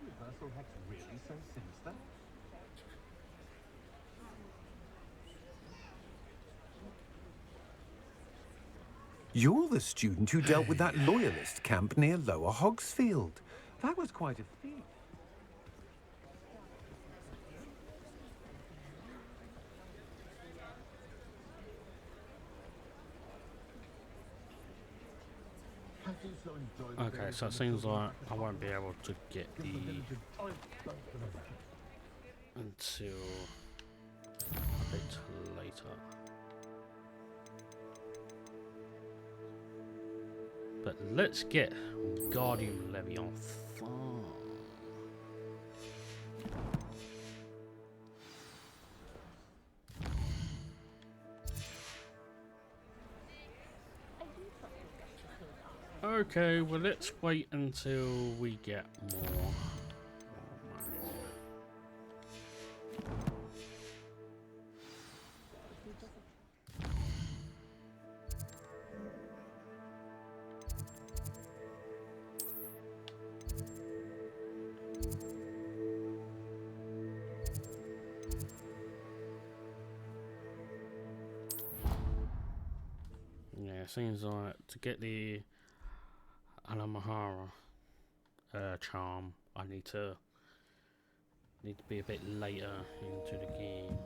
universal hex really so sinister? You're the student who dealt with that loyalist camp near Lower Hogsfield. That was quite a feat. Okay, so it seems like I won't be able to get the until a bit later. But let's get Winguardium Leviathan. Okay, well let's wait until we get more money. Yeah, seems like to get the Alamahara charm, I need to be a bit later into the game.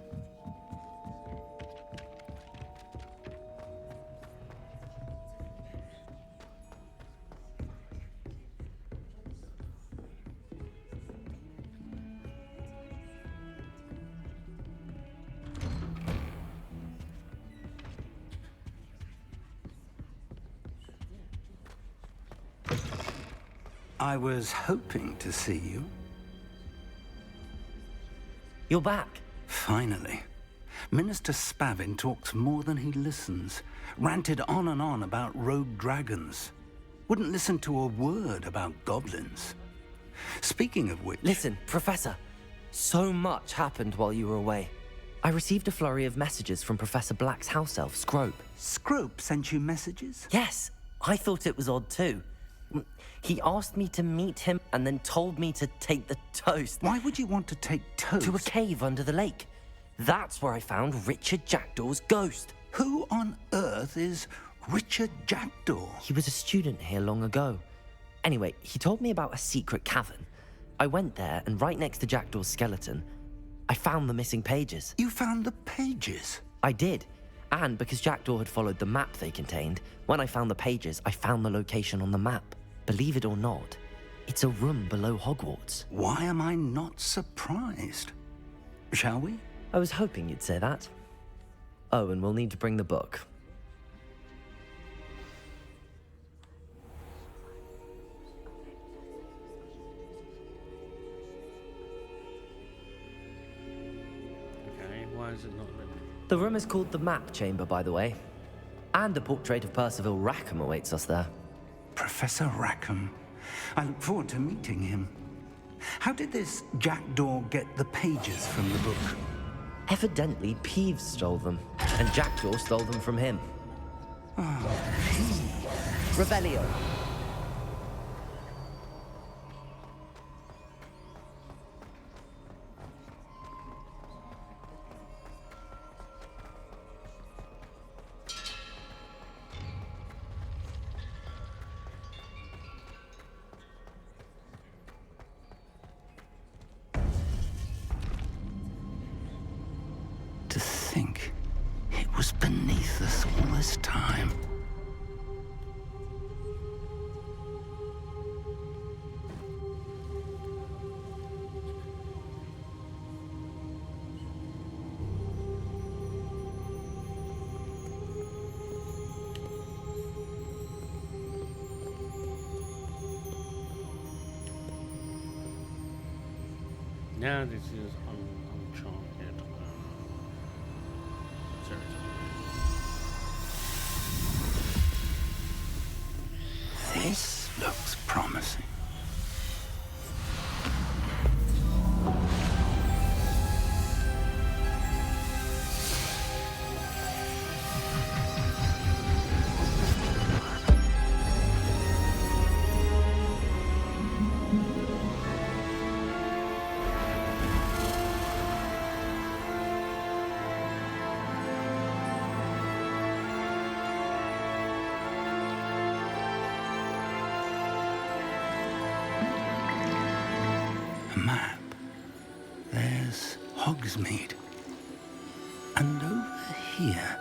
I was hoping to see you. You're back. Finally. Minister Spavin talks more than he listens. Ranted on and on about rogue dragons. Wouldn't listen to a word about goblins. Speaking of which... Listen, Professor. So much happened while you were away. I received a flurry of messages from Professor Black's house elf, Scrope. Scrope sent you messages? Yes. I thought it was odd too. He asked me to meet him and then told me to take the toast. Why would you want to take toast? To a cave under the lake. That's where I found Richard Jackdaw's ghost. Who on earth is Richard Jackdaw? He was a student here long ago. Anyway, he told me about a secret cavern. I went there, and right next to Jackdaw's skeleton, I found the missing pages. You found the pages? I did. And because Jackdaw had followed the map they contained, when I found the pages, I found the location on the map. Believe it or not, it's a room below Hogwarts. Why am I not surprised? Shall we? I was hoping you'd say that. Oh, and we'll need to bring the book. Okay, why is it not letting me? The room is called the Map Chamber, by the way. And a portrait of Percival Rackham awaits us there. Professor Rackham. I look forward to meeting him. How did this Jackdaw get the pages from the book? Evidently, Peeves stole them, and Jackdaw stole them from him. Oh, Revelio. To think it was beneath us all this time. Now this is uncharted territory. This looks promising. A map. There's Hogsmeade. And over here,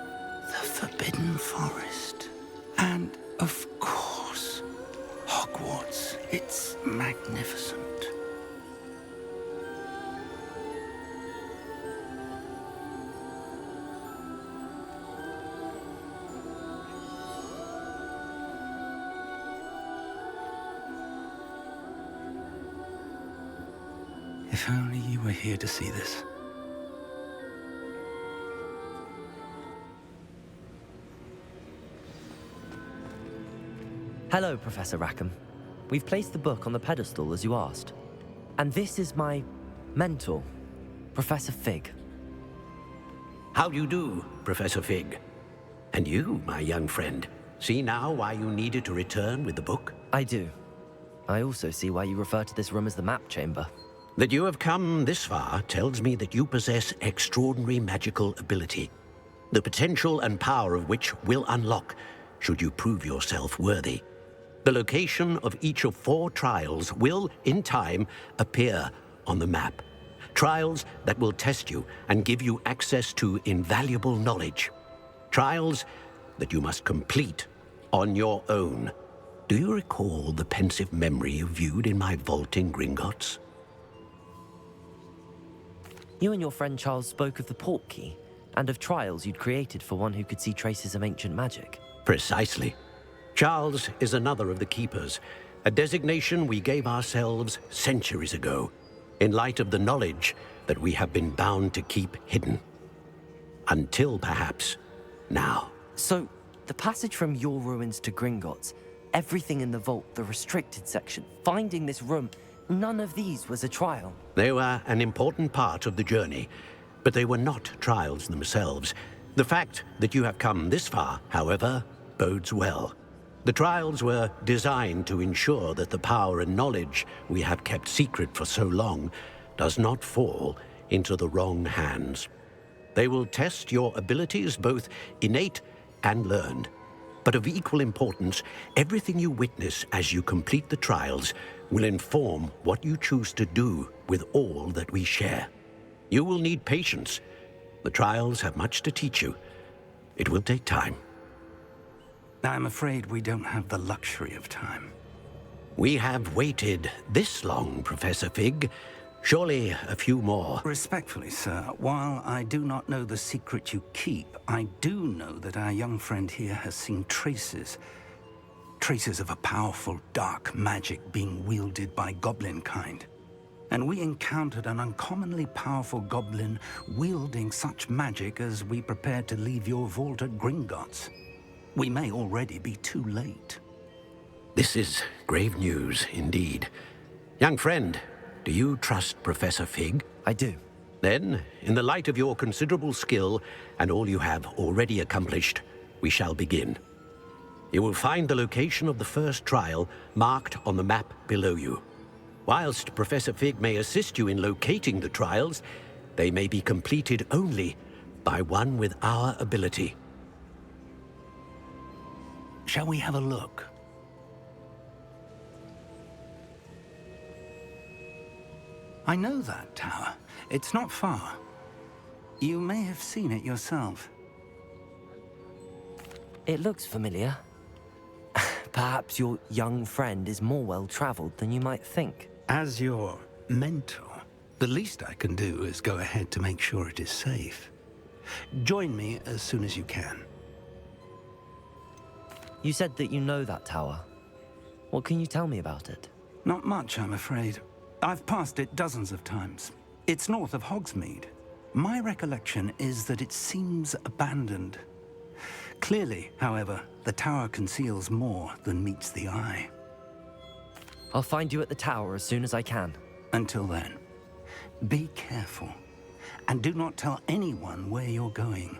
the Forbidden Forest. And, of course, Hogwarts. It's magnificent. If only you were here to see this. Hello, Professor Rackham. We've placed the book on the pedestal as you asked. And this is my mentor, Professor Fig. How do you do, Professor Fig? And you, my young friend, see now why you needed to return with the book? I do. I also see why you refer to this room as the map chamber. That you have come this far tells me that you possess extraordinary magical ability, the potential and power of which will unlock should you prove yourself worthy. The location of each of 4 trials will, in time, appear on the map. Trials that will test you and give you access to invaluable knowledge. Trials that you must complete on your own. Do you recall the pensive memory you viewed in my vault in Gringotts? You and your friend Charles spoke of the Portkey, and of trials you'd created for one who could see traces of ancient magic. Precisely. Charles is another of the Keepers, a designation we gave ourselves centuries ago, in light of the knowledge that we have been bound to keep hidden. Until, perhaps, now. So, the passage from your ruins to Gringotts, everything in the vault, the restricted section, finding this room, none of these was a trial. They were an important part of the journey, but they were not trials themselves. The fact that you have come this far, however, bodes well. The trials were designed to ensure that the power and knowledge we have kept secret for so long does not fall into the wrong hands. They will test your abilities, both innate and learned. But of equal importance, everything you witness as you complete the trials will inform what you choose to do with all that we share. You will need patience. The trials have much to teach you. It will take time. I'm afraid we don't have the luxury of time. We have waited this long, Professor Fig. Surely a few more. Respectfully, sir, while I do not know the secret you keep, I do know that our young friend here has seen traces of a powerful dark magic being wielded by goblin kind. And we encountered an uncommonly powerful goblin wielding such magic as we prepared to leave your vault at Gringotts. We may already be too late. This is grave news indeed. Young friend, do you trust Professor Fig? I do. Then, in the light of your considerable skill and all you have already accomplished, we shall begin. You will find the location of the first trial marked on the map below you. Whilst Professor Fig may assist you in locating the trials, they may be completed only by one with our ability. Shall we have a look? I know that tower. It's not far. You may have seen it yourself. It looks familiar. Perhaps your young friend is more well-traveled than you might think. As your mentor, the least I can do is go ahead to make sure it is safe. Join me as soon as you can. You said that you know that tower. What can you tell me about it? Not much, I'm afraid. I've passed it dozens of times. It's north of Hogsmeade. My recollection is that it seems abandoned. Clearly, however, the tower conceals more than meets the eye. I'll find you at the tower as soon as I can. Until then, be careful, and do not tell anyone where you're going.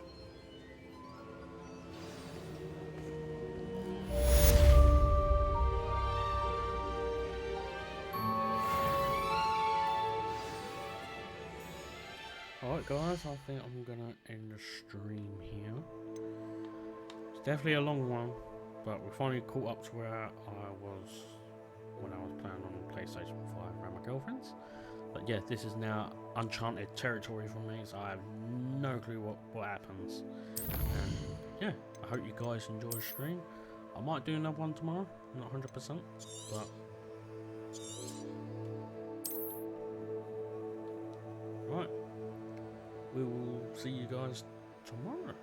Alright guys, I think I'm gonna end the stream here. It's definitely a long one, but we finally caught up to where I was when I was playing on PlayStation 5 around my girlfriend's. But yeah, this is now uncharted territory for me, so I have no clue what happens. And yeah, I hope you guys enjoy the stream. I might do another one tomorrow, not 100%, but right, we will see you guys tomorrow.